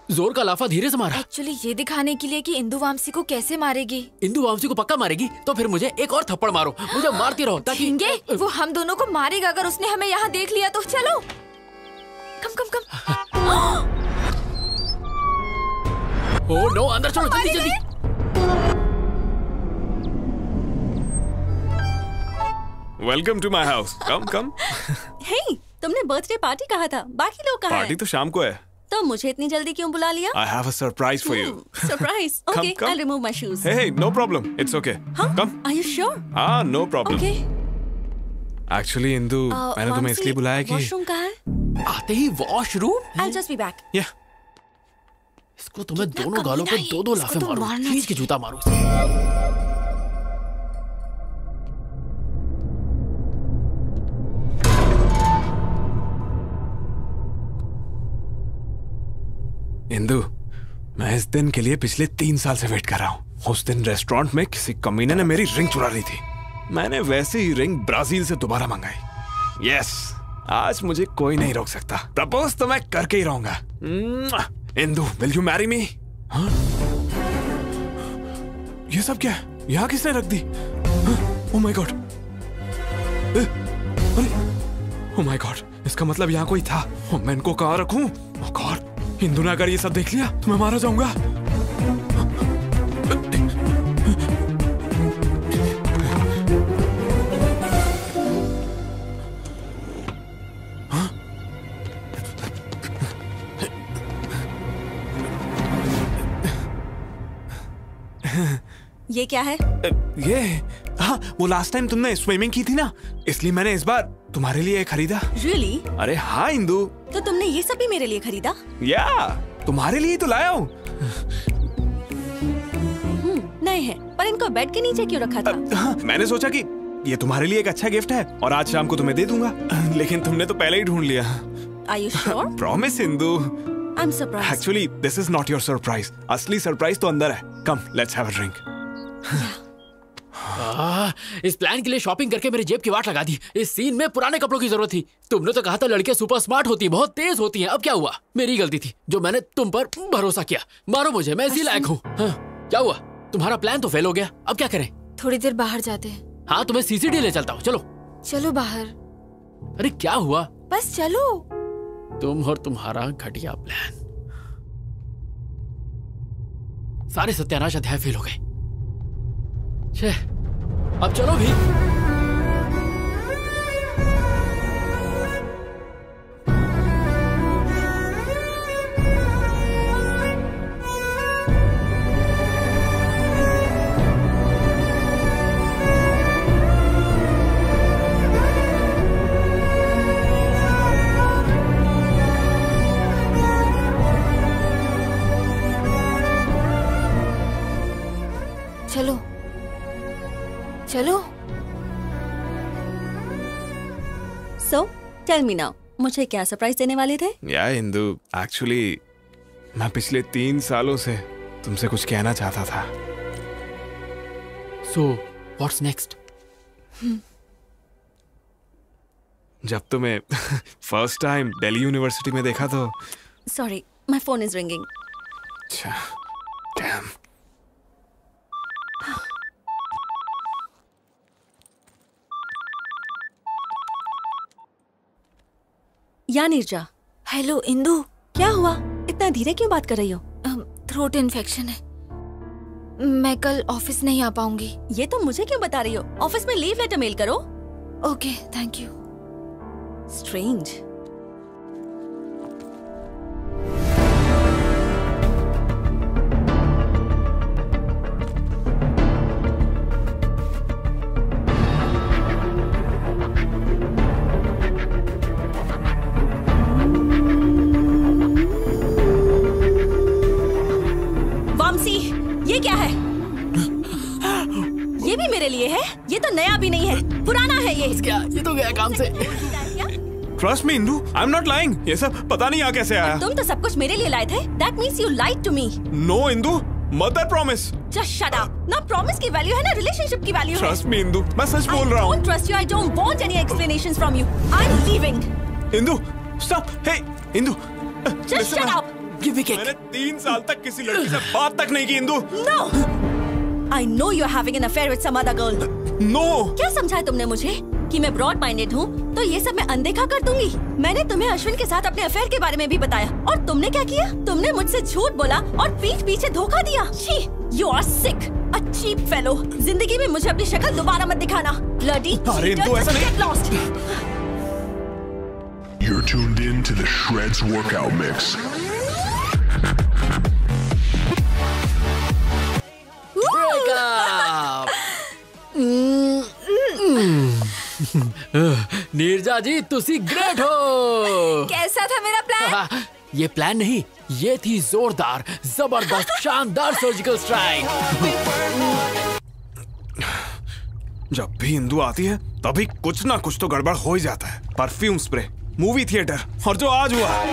जोर का लाफा धीरे से मारा। एक्चुअली ये दिखाने के लिए कि इंदू वामसी को कैसे मारेगी। इंदू वामसी को पक्का मारेगी तो फिर मुझे एक और थप्पड़ मारो, मुझे मारती रहो ताकि वो हम दोनों को मारेगा अगर उसने हमें यहाँ देख लिया तो। चलो कम। ओह नो, अंदर चलो जल्दी। Welcome to my house. Come. Hey, तुमने बर्थडे पार्टी कहा था, बाकी लोग कहाँ पार्टी हैं? तो शाम को है। तो मुझे इतनी जल्दी क्यों बुला लिया? I have a surprise for you. Surprise. Okay, Come. I'll remove my shoes. Hey, no problem. It's okay. Come. Are you sure? No problem. Okay. Actually, Indu, मैंने तुम्हें इसलिए बुलाया कि वॉशरूम कहाँ है? आते ही washroom? I'll just be back. Yeah. इसको तुम्हें दोनों गालों पे दो लाफे मारो, खींच के जूता मारो। इंदू, मैं इस दिन के लिए पिछले 3 साल से वेट कर रहा हूँ। उस दिन रेस्टोरेंट में किसी कमीने ने मेरी रिंग चुरा ली थी। मैंने वैसे ही रिंग ब्राजील से दोबारा मंगाई। यस, आज मुझे कोई नहीं रोक सकता। प्रपोज तो मैं करके ही रहूंगा। Indu, will you marry me? ये सब क्या है? यहाँ किसने रख दी? Oh my God, oh my God, इसका मतलब यहाँ कोई था। मैं इनको कहाँ रखूं? ओह गॉड, इंदू ने अगर ये सब देख लिया तो मैं मारा जाऊंगा। ये क्या है? ये हाँ, वो लास्ट टाइम तुमने स्विमिंग की थी ना, इसलिए मैंने इस बार तुम्हारे लिए खरीदा। Really? अरे हाँ इंदू। तो तुमने ये सब भी मेरे लिए खरीदा? या, तुम्हारे लिए तो लाया हूँ। नए हैं, पर इनको बेड के नीचे क्यों रखा था? हाँ, मैंने सोचा कि ये तुम्हारे लिए एक अच्छा गिफ्ट है और आज शाम को तुम्हें दे दूंगा, लेकिन तुमने तो पहले ही ढूंढ लिया। Are you sure? Promise Indu. I'm surprised. Actually, this is not your surprise. असली सरप्राइज तो अंदर है। Come, let's have a drink. इस प्लान के लिए शॉपिंग करके मेरी जेब की वाट लगा दी। इस सीन में पुराने कपड़ों की जरूरत थी। तुमने तो कहा था लड़कियां सुपर स्मार्ट होती, बहुत तेज होती हैं। अब क्या हुआ? मेरी गलती थी जो मैंने तुम पर भरोसा किया। मारो मुझे, मैं इसी लायक हूँ। हाँ, क्या हुआ? तुम्हारा प्लान तो फेल हो गया, अब क्या करें? थोड़ी देर बाहर जाते हैं। हाँ, तुम्हें सीसीडी ले चलता हूँ, चलो। चलो बाहर। अरे क्या हुआ? बस चलो। तुम और तुम्हारा घटिया प्लान। सारे सत्यानाश अध्याय फेल हो गए। अब चलो भी। चलो चलो। So, tell me now, मुझे क्या सरप्राइज देने वाले थे? या इंदू, एक्चुअली मैं पिछले 3 सालों से तुमसे कुछ कहना चाहता था। So, what's next? जब तुम्हें फर्स्ट टाइम दिल्ली यूनिवर्सिटी में देखा तो। Sorry, my phone is ringing. अच्छा, damn. या नीरजा। हेलो इंदू। क्या हुआ? इतना धीरे क्यों बात कर रही हो? थ्रोट इन्फेक्शन है, मैं कल ऑफिस नहीं आ पाऊंगी। ये तो मुझे क्यों बता रही हो? ऑफिस में लीव लेटर मेल करो। Okay, thank you. स्ट्रेंज। ये भी मेरे लिए है। ये तो नया भी नहीं है, पुराना है ये। क्या? ये तो गया काम से। Trust me, Indu, I'm not lying. ये सब पता नहीं यहाँ कैसे आया। तुम तो सब कुछ मेरे लिए लाए थे। That means you lied to me. No, Indu, mother promise. Just shut up. ना promise की वैल्यू है ना रिलेशनशिप की वैल्यू है। Trust me, इंदु, मैं सच बोल रहा हूँ। I don't trust you. I don't want any explanations from you. I'm leaving. Indu, stop. Hey, Indu. Just shut up. Give me cake. मैंने 3 साल तक किसी लड़की से बात तक नहीं की, Indu. No. I know you're having an affair with some other girl. No. क्या समझा तुमने मुझे कि मैं ब्रॉड माइंडेड हूँ तो ये सब मैं अनदेखा कर दूंगी? मैंने तुम्हें अश्विन के साथ अपने अफेयर के बारे में भी बताया और तुमने क्या किया? तुमने मुझसे झूठ बोला और पीठ पीछे धोखा दिया। छी, you are sick, a cheap fellow. जिंदगी में मुझे अपनी शक्ल दोबारा मत दिखाना। Bloody cheater, just get lost. You're tuned in to the Shreds Workout Mix. Break up. Neerja जी, तुसी ग्रेट हो। कैसा था मेरा प्लान? ये प्लान नहीं, ये थी जोरदार, जबरदस्त, शानदार सर्जिकल स्ट्राइक। जब भी इंदु आती है तभी कुछ ना कुछ तो गड़बड़ हो ही जाता है। परफ्यूम स्प्रे, मूवी थिएटर और जो आज हुआ,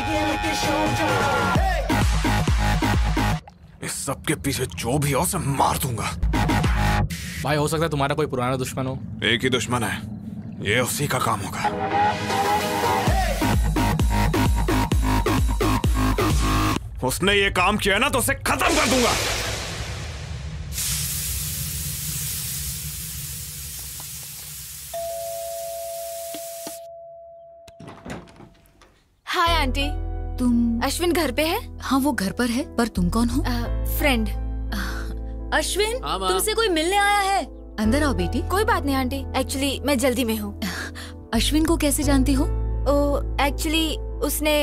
इस सब के पीछे जो भी हो उसे मार दूंगा। भाई हो सकता है तुम्हारा कोई पुराना दुश्मन हो। एक ही दुश्मन है, ये उसी का काम होगा। उसने ये काम किया ना तो उसे खत्म कर दूंगा। Hi aunty. तुम? अश्विन घर पे है? हाँ, वो घर पर है, पर तुम कौन हो? फ्रेंड। अश्विन, तुमसे कोई मिलने आया है। अंदर आओ बेटी। कोई बात नहीं आंटी, एक्चुअली मैं जल्दी में हूँ। अश्विन को कैसे जानती हो? एक्चुअली उसने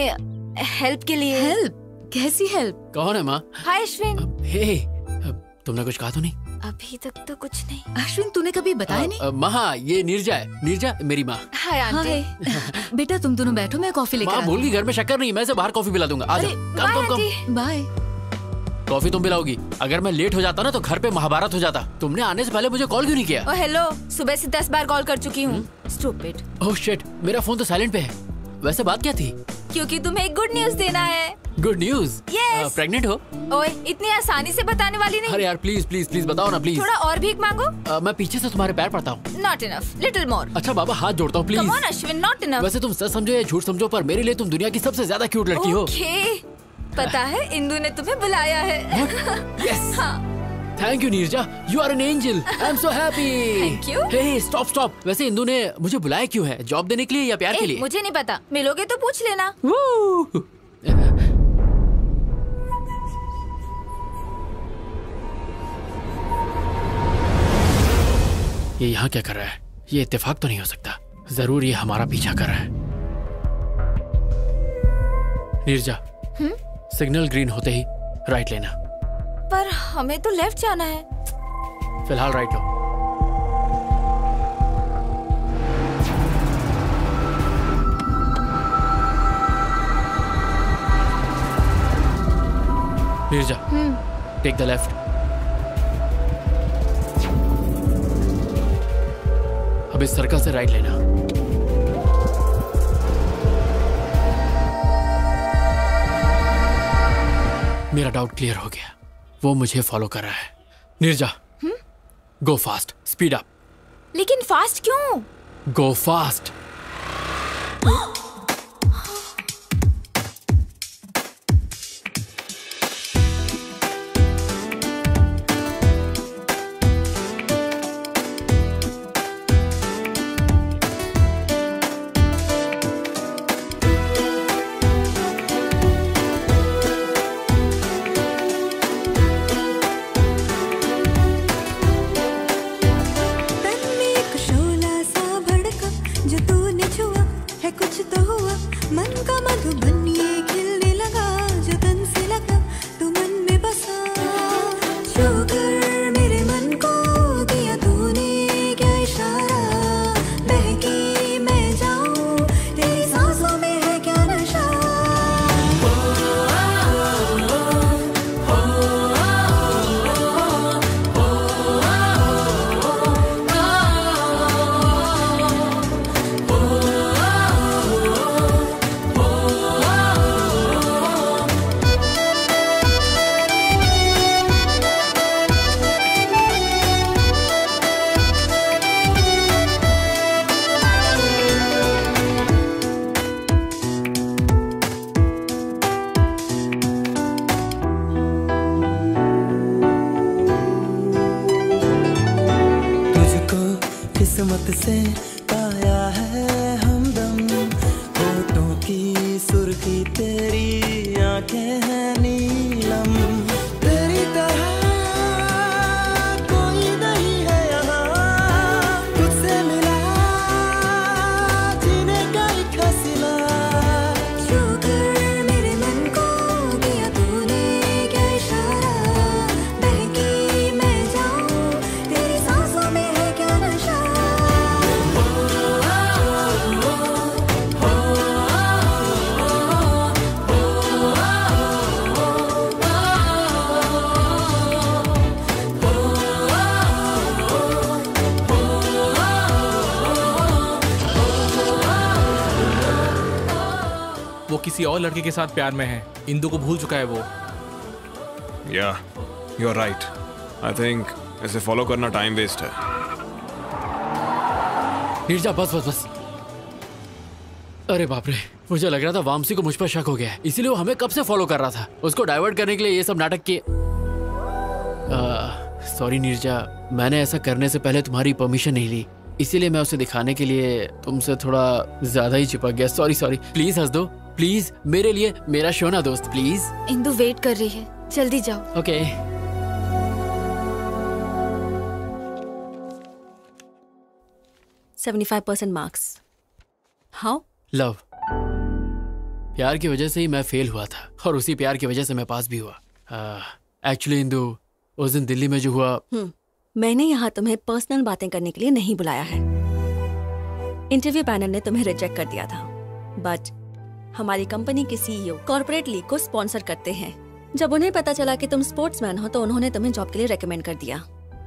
हेल्प के लिए। हेल्प? कैसी हेल्प? कौन है माँ? हाय अश्विन। हे, तुमने कुछ कहा तो नहीं? अभी तक तो कुछ नहीं। अश्विन, तूने कभी बताया नहीं? माँ, ये नीरजा है। नीरजा मेरी माँ। Hi aunty. बेटा तुम दोनों बैठो, मैं कॉफी लेकर माँ भूल गई, घर में शक्कर नहीं, मैं से बाहर कॉफी पिला दूंगा। आ जाओ। कम। बाय। कॉफी तुम पिलाओगी? अगर मैं लेट हो जाता ना तो घर पे महाभारत हो जाता। तुमने आने से पहले मुझे कॉल क्यों नहीं किया? हेलो, सुबह से 10 बार कॉल कर चुकी हूँ। स्टूपिड। ओह शिट, मेरा फोन तो साइलेंट पे है। वैसे बात क्या थी? क्योंकि तुम्हें एक गुड न्यूज देना है। Good news? Yes. प्रेग्नेंट हो? ओए, इतनी आसानी से बताने वाली नहीं। अरे यार प्लीज प्लीज प्लीज बताओ ना प्लीज। थोड़ा और भीख मांगो। मैं पीछे से तुम्हारे पैर पड़ता हूँ। Not enough, little more. अच्छा बाबा, हाथ जोड़ता हूँ please. Come on Ashwin, not enough. वैसे तुम सच समझो या झूठ समझो, पर मेरे लिए तुम दुनिया की सबसे ज्यादा क्यूट लड़की हो। Okay. पता है इंदु ने तुम्हें बुलाया है। Yes. हाँ। Thank you Neerja, you are an angel. I am so happy. Thank you. Hey stop stop. वैसे इंदु ने मुझे बुलाया क्यों है? जॉब देने के लिए या प्यार के लिए? मुझे नहीं पता, मिलोगे तो पूछ लेना। ये यहाँ क्या कर रहा है? ये इत्तेफाक तो नहीं हो सकता। जरूर ये हमारा पीछा कर रहा है। नीरजा, सिग्नल ग्रीन होते ही राइट लेना। पर हमें तो लेफ्ट जाना है। फिलहाल राइट लो। Neerja, take the left. अब इस सर्कल से राइट लेना। मेरा डाउट क्लियर हो गया, वो मुझे फॉलो कर रहा है। नीरजा, गो फास्ट, स्पीड अप। लेकिन फास्ट क्यों? गो फास्ट। तन में एक शोला सा भड़का, जो तूने छुआ है कुछ किस्मत से पाया है हमदम, होठों की सुर्खी तेरी आंखें हैं नीलम, तेरी तरह कोई नहीं है यहाँ, तुझसे मिला जीने का एक हसीला। शुक्र मेरे मन को दिया तूने क्या इशारा, बहकी मैं जाऊं तेरी सांसों में है क्या नशा। वो किसी और लड़के के साथ प्यार में है, इंदु को भूल चुका है वो। या you are right. I think इसे फॉलो करना टाइम वेस्ट है। नीरजा बस बस बस। अरे बाप रे, मुझे लग रहा था वामसी को मुझ पर शक हो गया है, इसीलिए वो हमें कब से फॉलो कर रहा था। उसको डाइवर्ट करने के लिए ये सब नाटक किए। सॉरी नीरजा, मैंने ऐसा करने से पहले तुम्हारी परमिशन नहीं ली, इसीलिए मैं उसे दिखाने के लिए तुमसे थोड़ा ज्यादा ही चिपक गया। Sorry sorry. प्लीज हंस दो प्लीज, मेरे लिए, मेरा शो ना दोस्त प्लीज। इंदु वेट कर रही है, जल्दी जाओ। ओके। 75% मार्क्स। हाउ? लव। प्यार की वजह से ही मैं फेल हुआ था और उसी प्यार की वजह से मैं पास भी हुआ। एक्चुअली इंदु, उस दिन दिल्ली में जो हुआ। मैंने यहाँ तुम्हें पर्सनल बातें करने के लिए नहीं बुलाया है। इंटरव्यू पैनल ने तुम्हें रिजेक्ट कर दिया था, बट हमारी कंपनी के सीईओ कॉर्पोरेट लीग को स्पॉन्सर करते हैं। जब उन्हें पता चला कि तुम स्पोर्ट्समैन हो तो उन्होंने तुम्हें जॉब के लिए रेकमेंड कर दिया।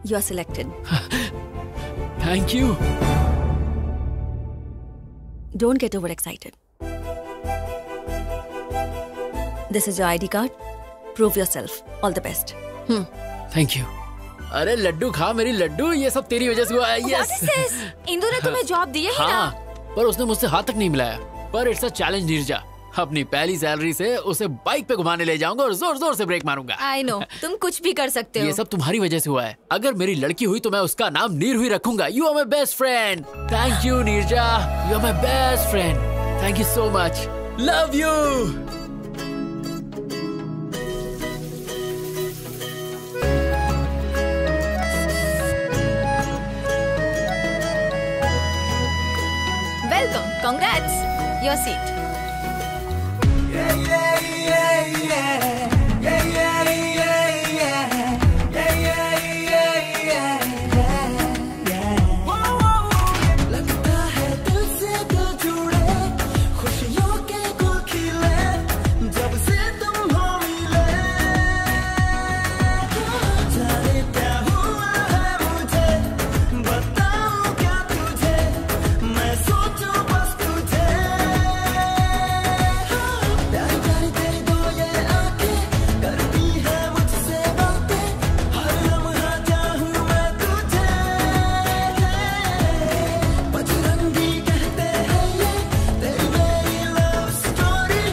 You are selected. Thank you. Don't get over excited. This is your ID card. Prove yourself. All the best. Thank you. अरे लड्डू खा मेरी लड्डू, ये सब तेरी वजह से हुआ है। यस। इंदु ने तुम्हें जॉब दी है ही ना? पर उसने मुझसे हाथ तक नहीं मिलाया। पर इट्स अ चैलेंज नीरजा। अपनी पहली सैलरी से उसे बाइक पे घुमाने ले जाऊंगा और जोर जोर से ब्रेक मारूंगा। आई नो, तुम कुछ भी कर सकते हो। ये सब तुम्हारी वजह से हुआ है। अगर मेरी लड़की हुई तो मैं उसका नाम नीर ही रखूंगा। You are my best friend. Thank you Neerja, you are my best friend. Thank you so much. Love you. Welcome, congrats, your seat. लगता है दिल से दिल जुड़े, खुशियों के गुल खिले, जब से तुम हो मिले। जाने क्या हुआ है मुझे, बताऊं क्या तुझे, मैं सोचूं बस तुझे। प्यार करके दो ये आंखें, करती है मुझसे बातें, हर लम्हा चाहूं मैं तुझे। बजरंगी कहते हैं ये तेरी मेरी लव स्टोरी,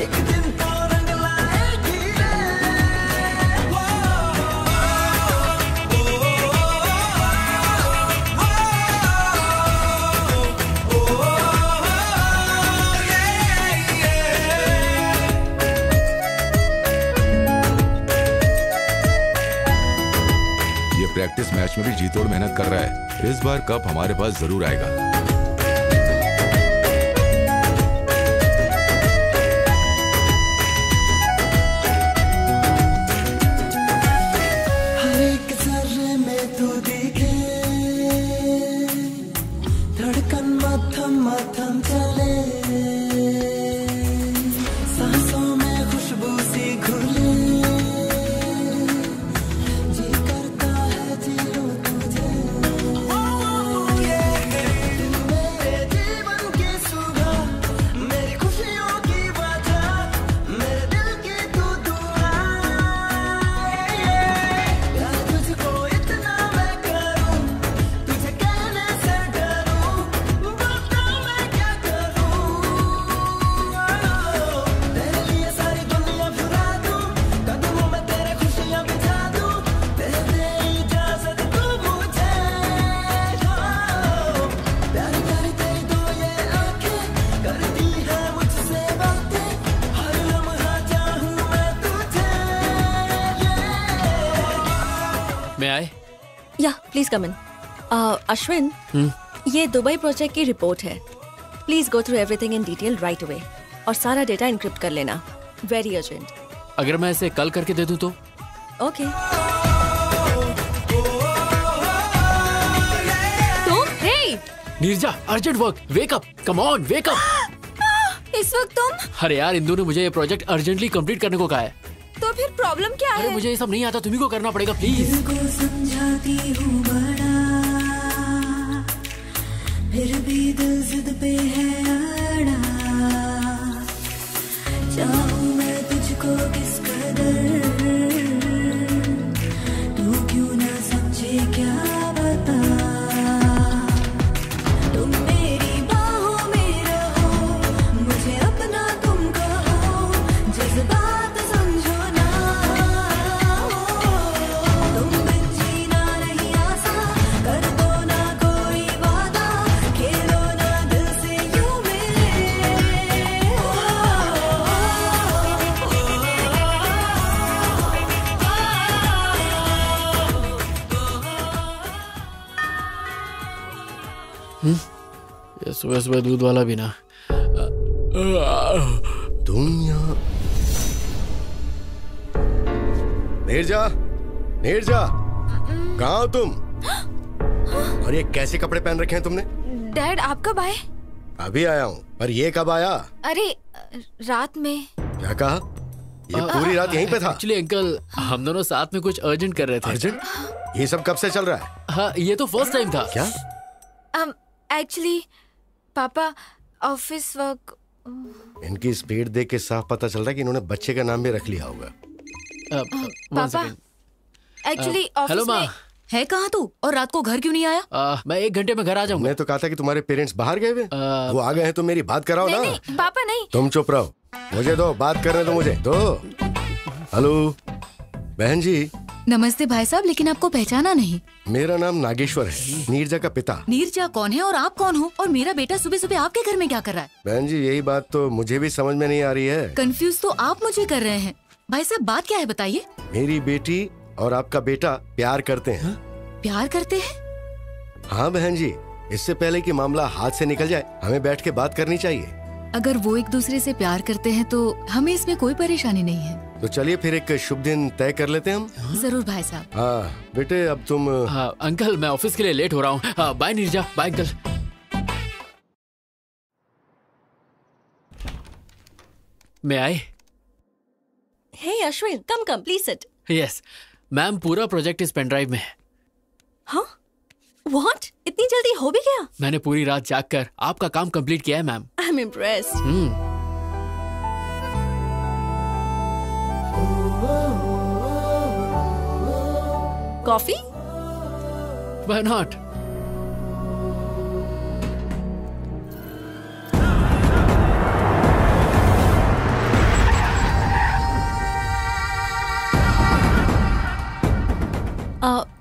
एक दिन तो रंग लाएगी रे। ये प्रैक्टिस मैच में भी जी तोड़ मेहनत कर रहा है। इस बार कप हमारे पास जरूर आएगा। हर एक जर्रे में तू दिखे, धड़कन मथम मथम चले, सांसों में खुशबू सी घुले, जी करता है जी लूं तुझे। दिल प्लीज कम इन। अश्विन, ये दुबई प्रोजेक्ट की रिपोर्ट है। Please go through everything in detail right away और सारा डेटा इनक्रिप्ट कर लेना। Very urgent. अगर मैं इसे कल करके दे दूं तो? Okay. Neerja, urgent work, wake up, come on, wake up. इस वक्त तुम? अरे यार, इंदु ने मुझे ये प्रोजेक्ट अर्जेंटली कंप्लीट करने को कहा है। तो फिर प्रॉब्लम क्या है? अरे मुझे ये सब नहीं आता, तुम्ही को करना पड़ेगा प्लीज। समझाती हूँ बड़ा, फिर भी दिल जिद पे है अड़ा। चाहूँ मैं तुझको किस कदर, तू क्यों ना समझे क्या बता। ये सुबह सुबह दूध वाला भी ना। तुम यहाँ? नीरजा, नीरजा, कहाँ हो तुम? और ये कैसे कपड़े पहन रखे हैं तुमने? डैड, आप कब आए? अभी आया हूँ, पर ये कब आया? अरे रात में। क्या कहा? ये पूरी रात यहीं पे था? एक्चुअली अंकल, हम दोनों साथ में कुछ अर्जेंट कर रहे थे। अर्जेंट? ये सब कब से चल रहा है? हाँ, ये तो फर्स्ट टाइम था। क्या? एक्चुअली पापा ऑफिस वर्क। इनकी स्पीड देख के साफ पता चल रहा है कि इन्होंने बच्चे का नाम भी रख लिया होगा। पापा एक्चुअली हेलो माँ, है कहाँ तू? और रात को घर क्यों नहीं आया? मैं 1 घंटे में घर आ जाऊंगा। मैं तो कहा था कि तुम्हारे पेरेंट्स बाहर गए हुए। वो आ गए हैं तो मेरी बात कराओ ना। नहीं, पापा नहीं। तुम चुप रहो, मुझे दो, बात करने दो मुझे। दो। हेलो बहन जी। नमस्ते भाई साहब, लेकिन आपको पहचाना नहीं। मेरा नाम नागेश्वर है, नीरजा का पिता। नीरजा कौन है और आप कौन हो? और मेरा बेटा सुबह सुबह आपके घर में क्या कर रहा है? बहन जी, यही बात तो मुझे भी समझ में नहीं आ रही है। कंफ्यूज तो आप मुझे कर रहे हैं। भाई साहब, बात क्या है बताइए। मेरी बेटी और आपका बेटा प्यार करते हैं। प्यार करते हैं? हाँ बहन जी, इससे पहले कि मामला हाथ से निकल जाए, हमें बैठ के बात करनी चाहिए। अगर वो एक दूसरे से प्यार करते हैं तो हमें इसमें कोई परेशानी नहीं है। तो चलिए फिर एक शुभ दिन तय कर लेते हैं हम। जरूर भाई साहब। हाँ बेटे, अब तुम। हाँ अंकल, मैं ऑफिस के लिए लेट हो रहा हूँ। Bye Neerja, bye uncle. May I? Hey Ashwin, come please sit. Yes ma'am, पूरा प्रोजेक्ट इस पेन ड्राइव में है। हाँ? व्हाट? इतनी जल्दी हो भी गया? मैंने पूरी रात जागकर आपका काम कंप्लीट किया है ma'am. I am impressed. Coffee? Why not?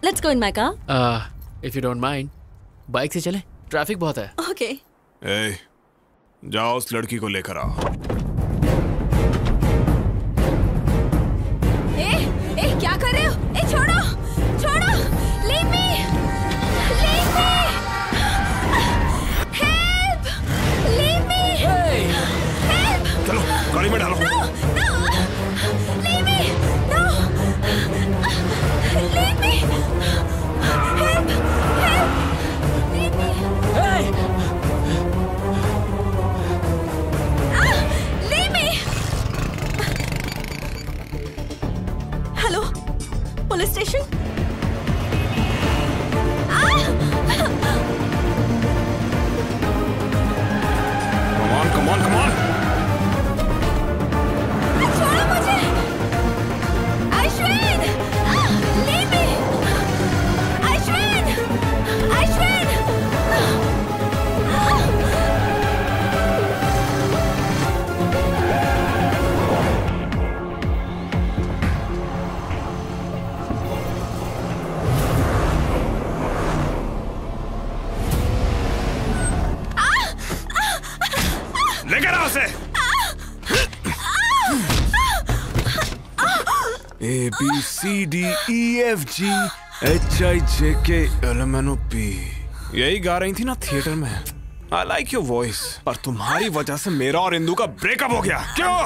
Let's go in my car. If you don't mind, bike से चलें, ट्रैफिक बहुत है। Okay. ए, जाओ उस लड़की को लेकर आओ। क्या कर रहे हो? छोड़ो, छोड़ो, leave me, leave me, help, leave me, help. चलो गाड़ी में डालो। No, no, leave me, no, leave me, help, help, leave me. Leave me. Hello, police station? Come on, come on. छोड़ो मुझे, अश्विन, leave me, अश्विन, अश्विन. लेकर आओ उसे। A B C D E F G HIJKLMNOP यही गा रही थी ना थिएटर में। I like your voice, पर तुम्हारी वजह से मेरा और इंदु का ब्रेकअप हो गया। क्यों?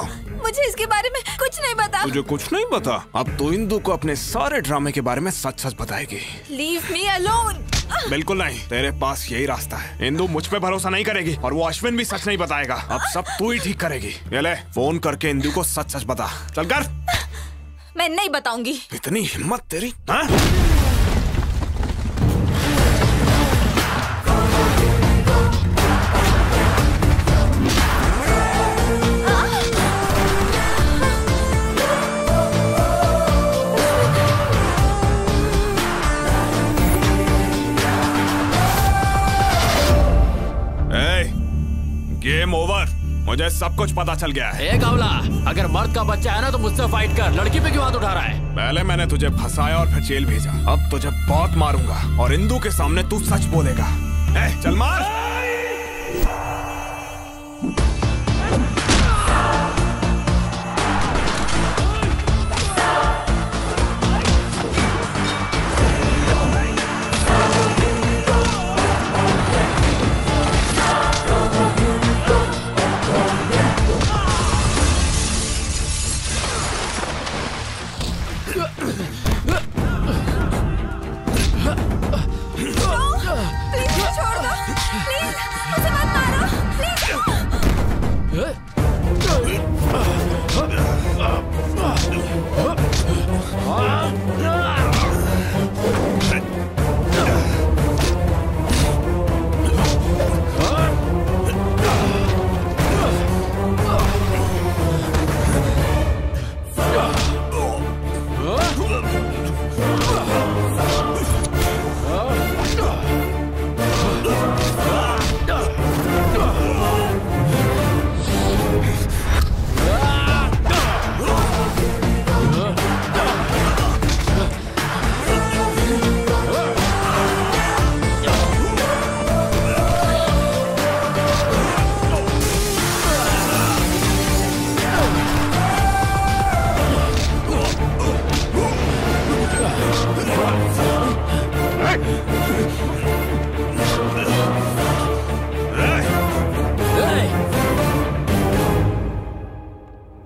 मुझे इसके बारे में कुछ नहीं पता। तुझे कुछ नहीं पता? अब तो इंदु को अपने सारे ड्रामे के बारे में सच सच बताएगी। Leave me alone। बिल्कुल नहीं, तेरे पास यही रास्ता है। इंदु मुझ पे भरोसा नहीं करेगी और वो अश्विन भी सच नहीं बताएगा। अब सब तू ही ठीक करेगी। ये ले, फोन करके इंदु को सच सच बता। चल कर। मैं नहीं बताऊंगी। इतनी हिम्मत तेरी? हाँ? Game over. मुझे सब कुछ पता चल गया है। कावला, अगर मर्द का बच्चा है ना तो मुझसे फाइट कर। लड़की पे क्यों हाथ उठा रहा है? पहले मैंने तुझे फंसाया और फिर जेल भेजा। अब तुझे बहुत मारूंगा और इंदु के सामने तू सच बोलेगा। चल मार।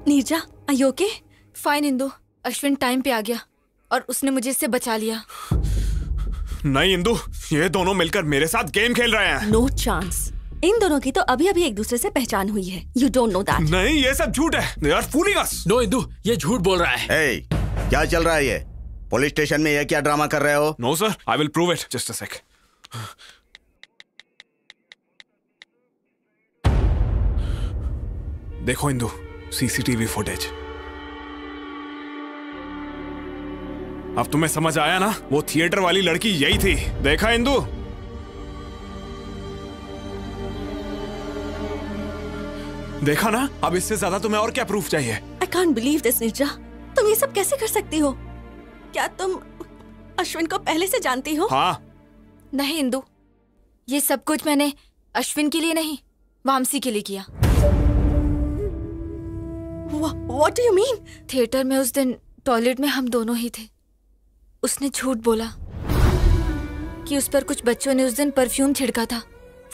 Neerja, are you okay? Fine Indu, Ashwin time पे आ गया और उसने मुझे इससे बचा लिया। नहीं इंदु, ये दोनों मिलकर मेरे साथ गेम खेल रहे हैं। No chance. इन दोनों की तो अभी अभी एक दूसरे से पहचान हुई है। You don't know that. नहीं, ये सब झूठ है। They are fooling us. No Indu, ये झूठ बोल रहा है। Hey, क्या चल रहा है ये? पुलिस स्टेशन में ये क्या ड्रामा कर रहे हो? No sir, I will prove it. Just a sec. देखो इंदु, CCTV फुटेज। अब तुम्हें समझ आया ना? वो थिएटर वाली लड़की यही थी। देखा इंदु? देखा ना? अब इससे ज्यादा तुम्हें और क्या प्रूफ चाहिए? I can't believe this, Neerja. तुम ये सब कैसे कर सकती हो? क्या तुम अश्विन को पहले से जानती हो? हाँ। नहीं इंदु, ये सब कुछ मैंने अश्विन के लिए नहीं, वामसी के लिए किया। What do you mean? Theatre में उस दिन टॉयलेट में हम दोनों ही थे। उसने झूठ बोला कि उस पर कुछ बच्चों ने उस दिन परफ्यूम छिड़का था।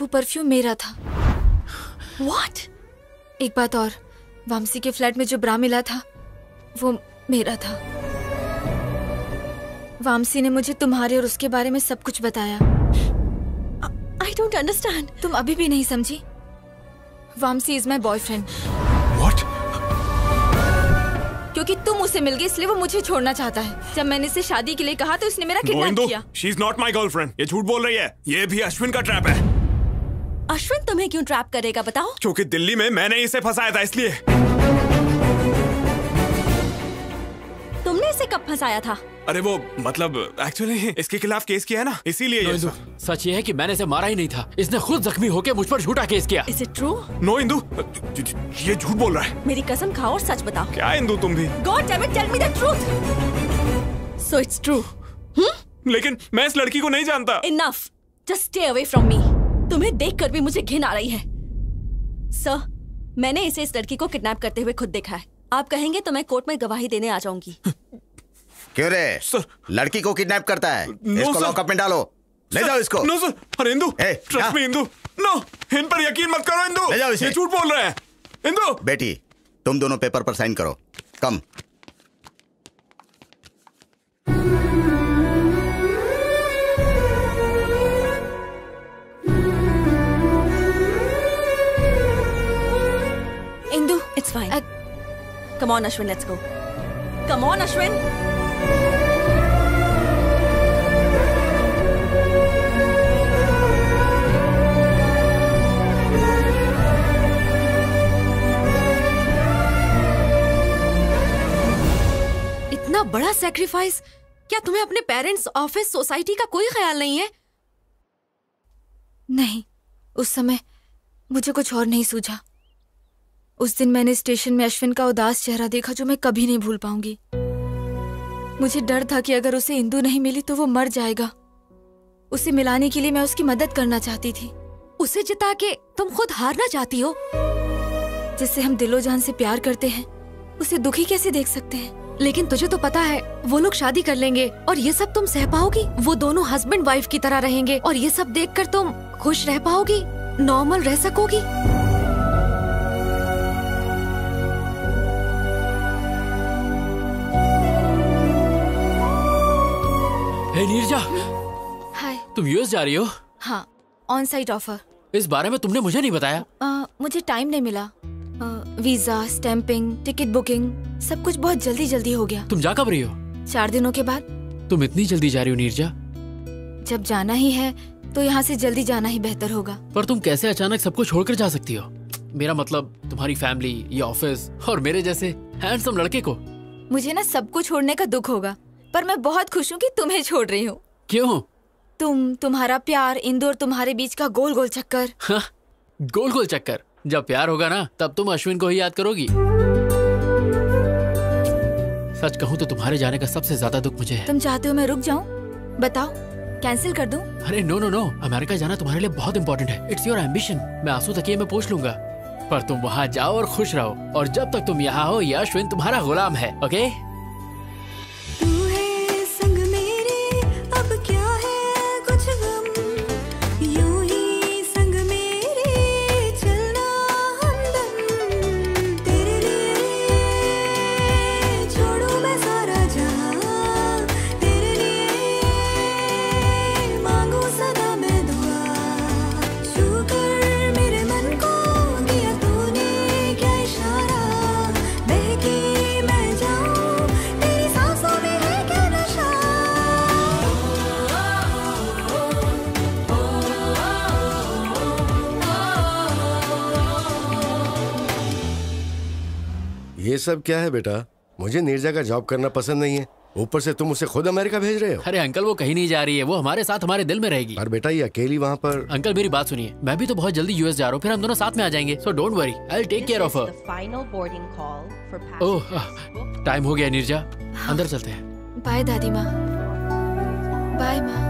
वो परफ्यूम मेरा था। What? एक बात और, वामसी के फ्लैट में जो ब्रा मिला था वो मेरा था। वामसी ने मुझे तुम्हारे और उसके बारे में सब कुछ बताया। I don't understand. तुम अभी भी नहीं समझी? Vamsi is my boyfriend. What? क्योंकि तुम उससे मिल गए इसलिए वो मुझे छोड़ना चाहता है। जब मैंने इसे शादी के लिए कहा तो उसने मेरा किडनैप किया। She is not my girlfriend. ये झूठ बोल रही है। ये भी अश्विन का ट्रैप है। अश्विन तुम्हें क्यों ट्रैप करेगा बताओ? क्योंकि दिल्ली में मैंने इसे फंसाया था इसलिए। तुमने इसे कब फंसाया था? अरे वो मतलब एक्चुअली इसके खिलाफ केस किया है ना, इसीलिए ये सब। सच ये है कि मैंने इसे मारा ही नहीं था। इसने खुद जख्मी होकर मुझ पर झूठा केस किया। Is it true? No Indu, ये झूठ बोल रहा है। मेरी कसम खाओ और सच बताओ। क्या इंदु तुम भी? God damn it, tell me the truth. So it's true. लेकिन मैं इस लड़की को नहीं जानता। Enough. Just stay away from me. तुम्हें देखकर भी मुझे घिन आ रही है। सर, मैंने इसे इस लड़की को किडनैप करते हुए खुद देखा है। आप कहेंगे तो मैं कोर्ट में गवाही देने आ जाऊंगी। क्यों रे? लड़की को किडनैप करता है? इसको लॉकअप में डालो। ले जाओ इसको। No sir. अरे Indu, trust me Indu. No, इन पर यकीन मत करो इंदु। ले जाओ इसे। ये झूठ बोल रहे हैं। इंदु। बेटी, तुम दोनों पेपर पर साइन करो। कम। Indu, it's fine. Come on, Ashwin, let's go. Come on, Ashwin. इतना बड़ा सैक्रिफाइस, क्या तुम्हें अपने पेरेंट्स, ऑफिस, सोसाइटी का कोई ख्याल नहीं है? नहीं, उस समय मुझे कुछ और नहीं सूझा। उस दिन मैंने स्टेशन में अश्विन का उदास चेहरा देखा जो मैं कभी नहीं भूल पाऊंगी। मुझे डर था कि अगर उसे इंदु नहीं मिली तो वो मर जाएगा। उसे मिलाने के लिए मैं उसकी मदद करना चाहती थी। उसे जिता के तुम खुद हारना चाहती हो? जिससे हम दिलो जान से प्यार करते हैं उसे दुखी कैसे देख सकते हैं? लेकिन तुझे तो पता है वो लोग शादी कर लेंगे और ये सब तुम सह पाओगी? वो दोनों हस्बैंड वाइफ की तरह रहेंगे और ये सब देखकर तुम खुश रह पाओगी, नॉर्मल रह सकोगी? हे नीरजा, हाय। तुम यूएस जा रही हो? हाँ, ऑन साइट ऑफर। इस बारे में तुमने मुझे नहीं बताया। मुझे टाइम नहीं मिला। वीजा, स्टैंपिंग, टिकट बुकिंग, सब कुछ बहुत जल्दी जल्दी हो गया। तुम जा कब रही हो? 4 दिनों के बाद। तुम इतनी जल्दी जा रही हो नीरजा? जब जाना ही है तो यहाँ से जल्दी जाना ही बेहतर होगा। पर तुम कैसे अचानक सबको छोड़कर जा सकती हो? मेरा मतलब तुम्हारी फैमिली, ये ऑफिस और मेरे जैसे हैंडसम लड़के को। मुझे ना सबको छोड़ने का दुख होगा, पर मैं बहुत खुश हूँ कि तुम्हें छोड़ रही हूँ। क्यों? तुम्हारा प्यार, इंदु और तुम्हारे बीच का गोल गोल चक्कर। हाँ, गोल गोल चक्कर। जब प्यार होगा ना तब तुम अश्विन को ही याद करोगी। सच कहूँ तो तुम्हारे जाने का सबसे ज्यादा दुख मुझे है। तुम चाहते हो मैं रुक जाऊँ? बताओ, कैंसिल कर दूं? अरे नो नो नो, अमेरिका जाना तुम्हारे लिए बहुत इंपॉर्टेंट है। It's your ambition. मैं आंसू तकिए में पोंछ लूंगा, पर तुम वहाँ जाओ और खुश रहो। और जब तक तुम यहाँ हो ये अश्विन तुम्हारा गुलाम है। ओके? ये सब क्या है बेटा? मुझे नीरजा का जॉब करना पसंद नहीं है, ऊपर से तुम उसे खुद अमेरिका भेज रहे हो। अरे अंकल, वो कहीं नहीं जा रही है, वो हमारे साथ हमारे दिल में रहेगी। पर बेटा ये अकेली वहाँ पर। अंकल मेरी बात सुनिए, मैं भी तो बहुत जल्दी यूएस जा रहा हूँ, फिर हम दोनों साथ में आ जाएंगे। So don't worry, I will take care of her. Oh, time हो गया नीरजा, अंदर चलते हैं। बाय दादी माँ। बाय माँ।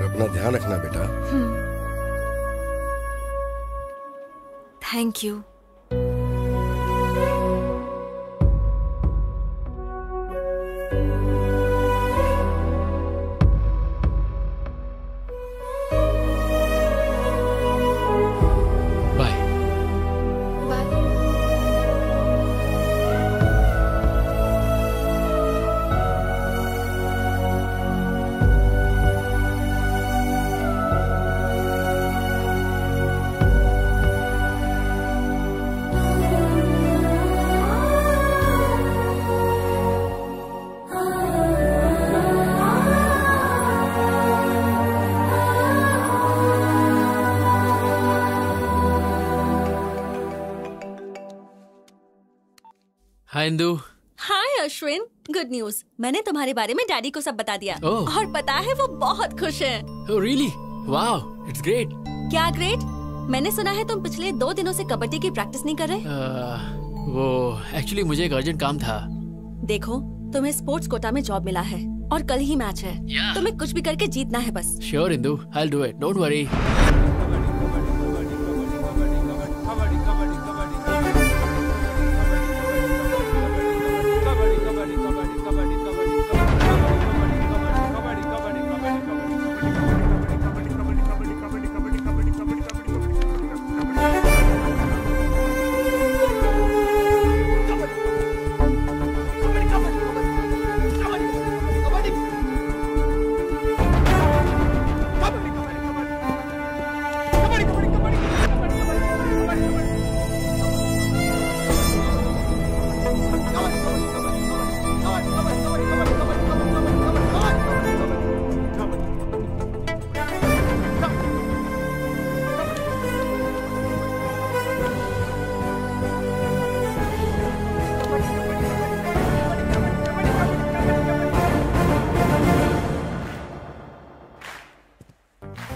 अपना ध्यान रखना बेटा। Thank you. Hi Indu. Hi Ashwin, good news. मैंने तुम्हारे बारे में डैडी को सब बता दिया। और पता है वो बहुत खुश हैं। Oh really? Wow, it's great. क्या ग्रेट? मैंने सुना है तुम पिछले 2 दिनों से कबड्डी की प्रैक्टिस नहीं कर रहे। वो एक्चुअली मुझे एक अर्जेंट काम था। देखो, तुम्हें स्पोर्ट्स कोटा में जॉब मिला है और कल ही मैच है। तुम्हें कुछ भी करके जीतना है बस। Sure Indu, I'll do it. Don't worry.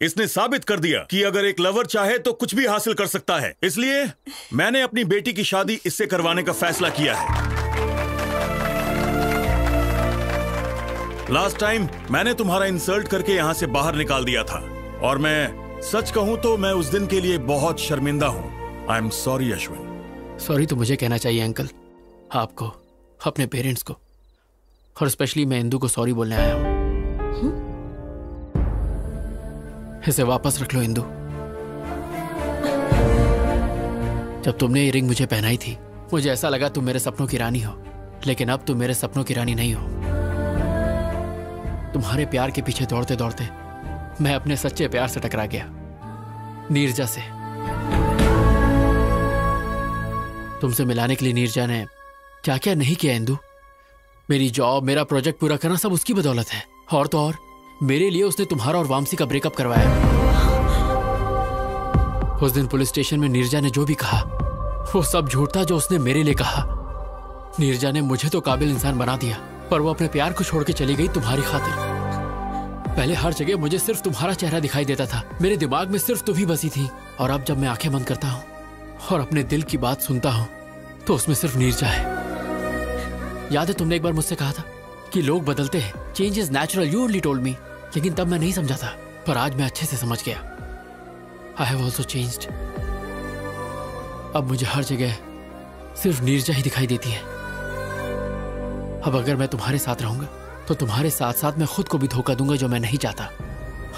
इसने साबित कर दिया कि अगर एक लवर चाहे तो कुछ भी हासिल कर सकता है। इसलिए मैंने अपनी बेटी की शादी इससे करवाने का फैसला किया है। लास्ट टाइम मैंने तुम्हारा इंसल्ट करके यहां से बाहर निकाल दिया था और मैं सच कहूं तो मैं उस दिन के लिए बहुत शर्मिंदा हूं। I am sorry Ashwin. Sorry तो मुझे कहना चाहिए अंकल, आपको, अपने पेरेंट्स को, और स्पेशली मैं इंदू को सॉरी बोलने आया हूं। इसे वापस रख लो इंदू। जब तुमने ये रिंग मुझे पहनाई थी मुझे ऐसा लगा तुम मेरे सपनों की रानी हो, लेकिन अब तुम मेरे सपनों की रानी नहीं हो। तुम्हारे प्यार के पीछे दौड़ते दौड़ते मैं अपने सच्चे प्यार से टकरा गया, नीरजा से। तुमसे मिलाने के लिए नीरजा ने क्या क्या नहीं किया इंदू। मेरी जॉब, मेरा प्रोजेक्ट पूरा करना सब उसकी बदौलत है। और तो और मेरे लिए उसने तुम्हारा और वामसी का ब्रेकअप करवाया। उस दिन पुलिस स्टेशन में नीरजा ने जो भी कहा वो सब झूठ था जो उसने मेरे लिए कहा। नीरजा ने मुझे तो काबिल इंसान बना दिया, पर वो अपने प्यार को छोड़ के चली गई तुम्हारी खातिर। पहले हर जगह मुझे सिर्फ तुम्हारा चेहरा दिखाई देता था, मेरे दिमाग में सिर्फ तुम ही बसी थी। और अब जब मैं आंखें बंद करता हूँ और अपने दिल की बात सुनता हूँ तो उसमें सिर्फ नीरजा है। याद है तुमने एक बार मुझसे कहा था कि लोग बदलते हैं, change is natural, you only told me. लेकिन तब मैं नहीं समझा था, पर आज मैं अच्छे से समझ गया। I have also changed. अब मुझे हर जगह सिर्फ नीरजा ही दिखाई देती है। अब अगर मैं तुम्हारे साथ रहूंगा तो तुम्हारे साथ साथ मैं खुद को भी धोखा दूंगा, जो मैं नहीं चाहता।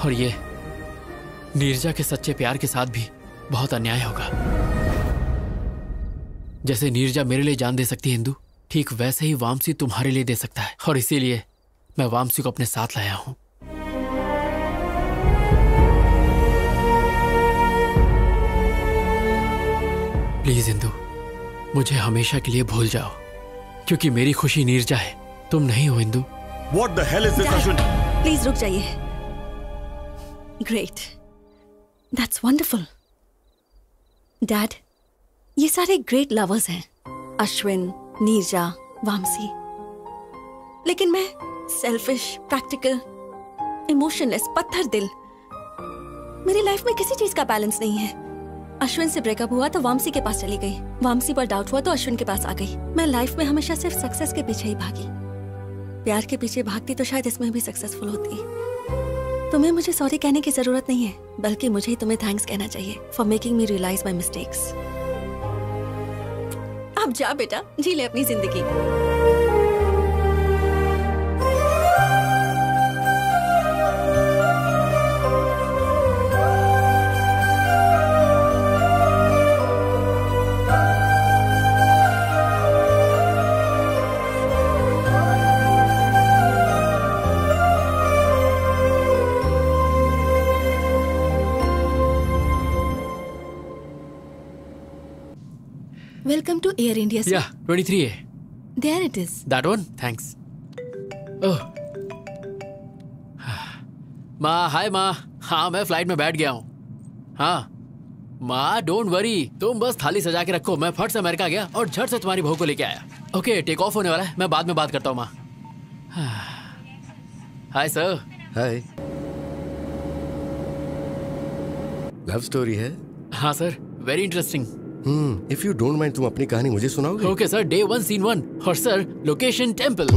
और ये नीरजा के सच्चे प्यार के साथ भी बहुत अन्याय होगा। जैसे नीरजा मेरे लिए जान दे सकती है इंदू, ठीक वैसे ही वामसी तुम्हारे लिए दे सकता है। और इसीलिए मैं वामसी को अपने साथ लाया हूं। प्लीज इंदू, मुझे हमेशा के लिए भूल जाओ, क्योंकि मेरी खुशी नीरजा है, तुम नहीं हो Indu. What the hell is this, Ashwin? Please रुक जाइए। Great, that's wonderful. डैड, ये सारे ग्रेट लवर्स हैं, अश्विन, नीरजा, वामसी। लेकिन मैं सेल्फिश, प्रैक्टिकल, इमोशनलेस, पत्थर दिल। मेरी लाइफ में किसी चीज का बैलेंस नहीं है। अश्विन से ब्रेकअप हुआ तो वामसी के पास चली गई, वामसी पर डाउट हुआ तो अश्विन के पास आ गई। मैं लाइफ में हमेशा सिर्फ सक्सेस के पीछे ही भागी। प्यार के पीछे भागती तो शायद इसमें भी सक्सेसफुल होती। तुम्हें मुझे सॉरी कहने की जरूरत नहीं है, बल्कि मुझे ही तुम्हें थैंक्स कहना चाहिए for making me realise my mistakes. अब जा बेटा, जी ले अपनी जिंदगी। Welcome to Air India. Yeah, 23A. There it is. That one? Thanks. Oh. माँ, हाय माँ। हाँ, मैं फ्लाइट में बैठ गया हूँ। हाँ माँ, डोंट वरी, तुम बस थाली सजा के रखो। मैं फट से अमेरिका गया और झट से तुम्हारी बहू को लेके आया। ओके, टेक ऑफ होने वाला है, मैं बाद में बात करता हूँ माँ। Hi sir. Hi. Love story है? हाँ sir, very interesting. If you don't mind, तुम अपनी कहानी मुझे सुनाओगे? Okay sir, day 1 scene 1। और सर, लोकेशन टेम्पल।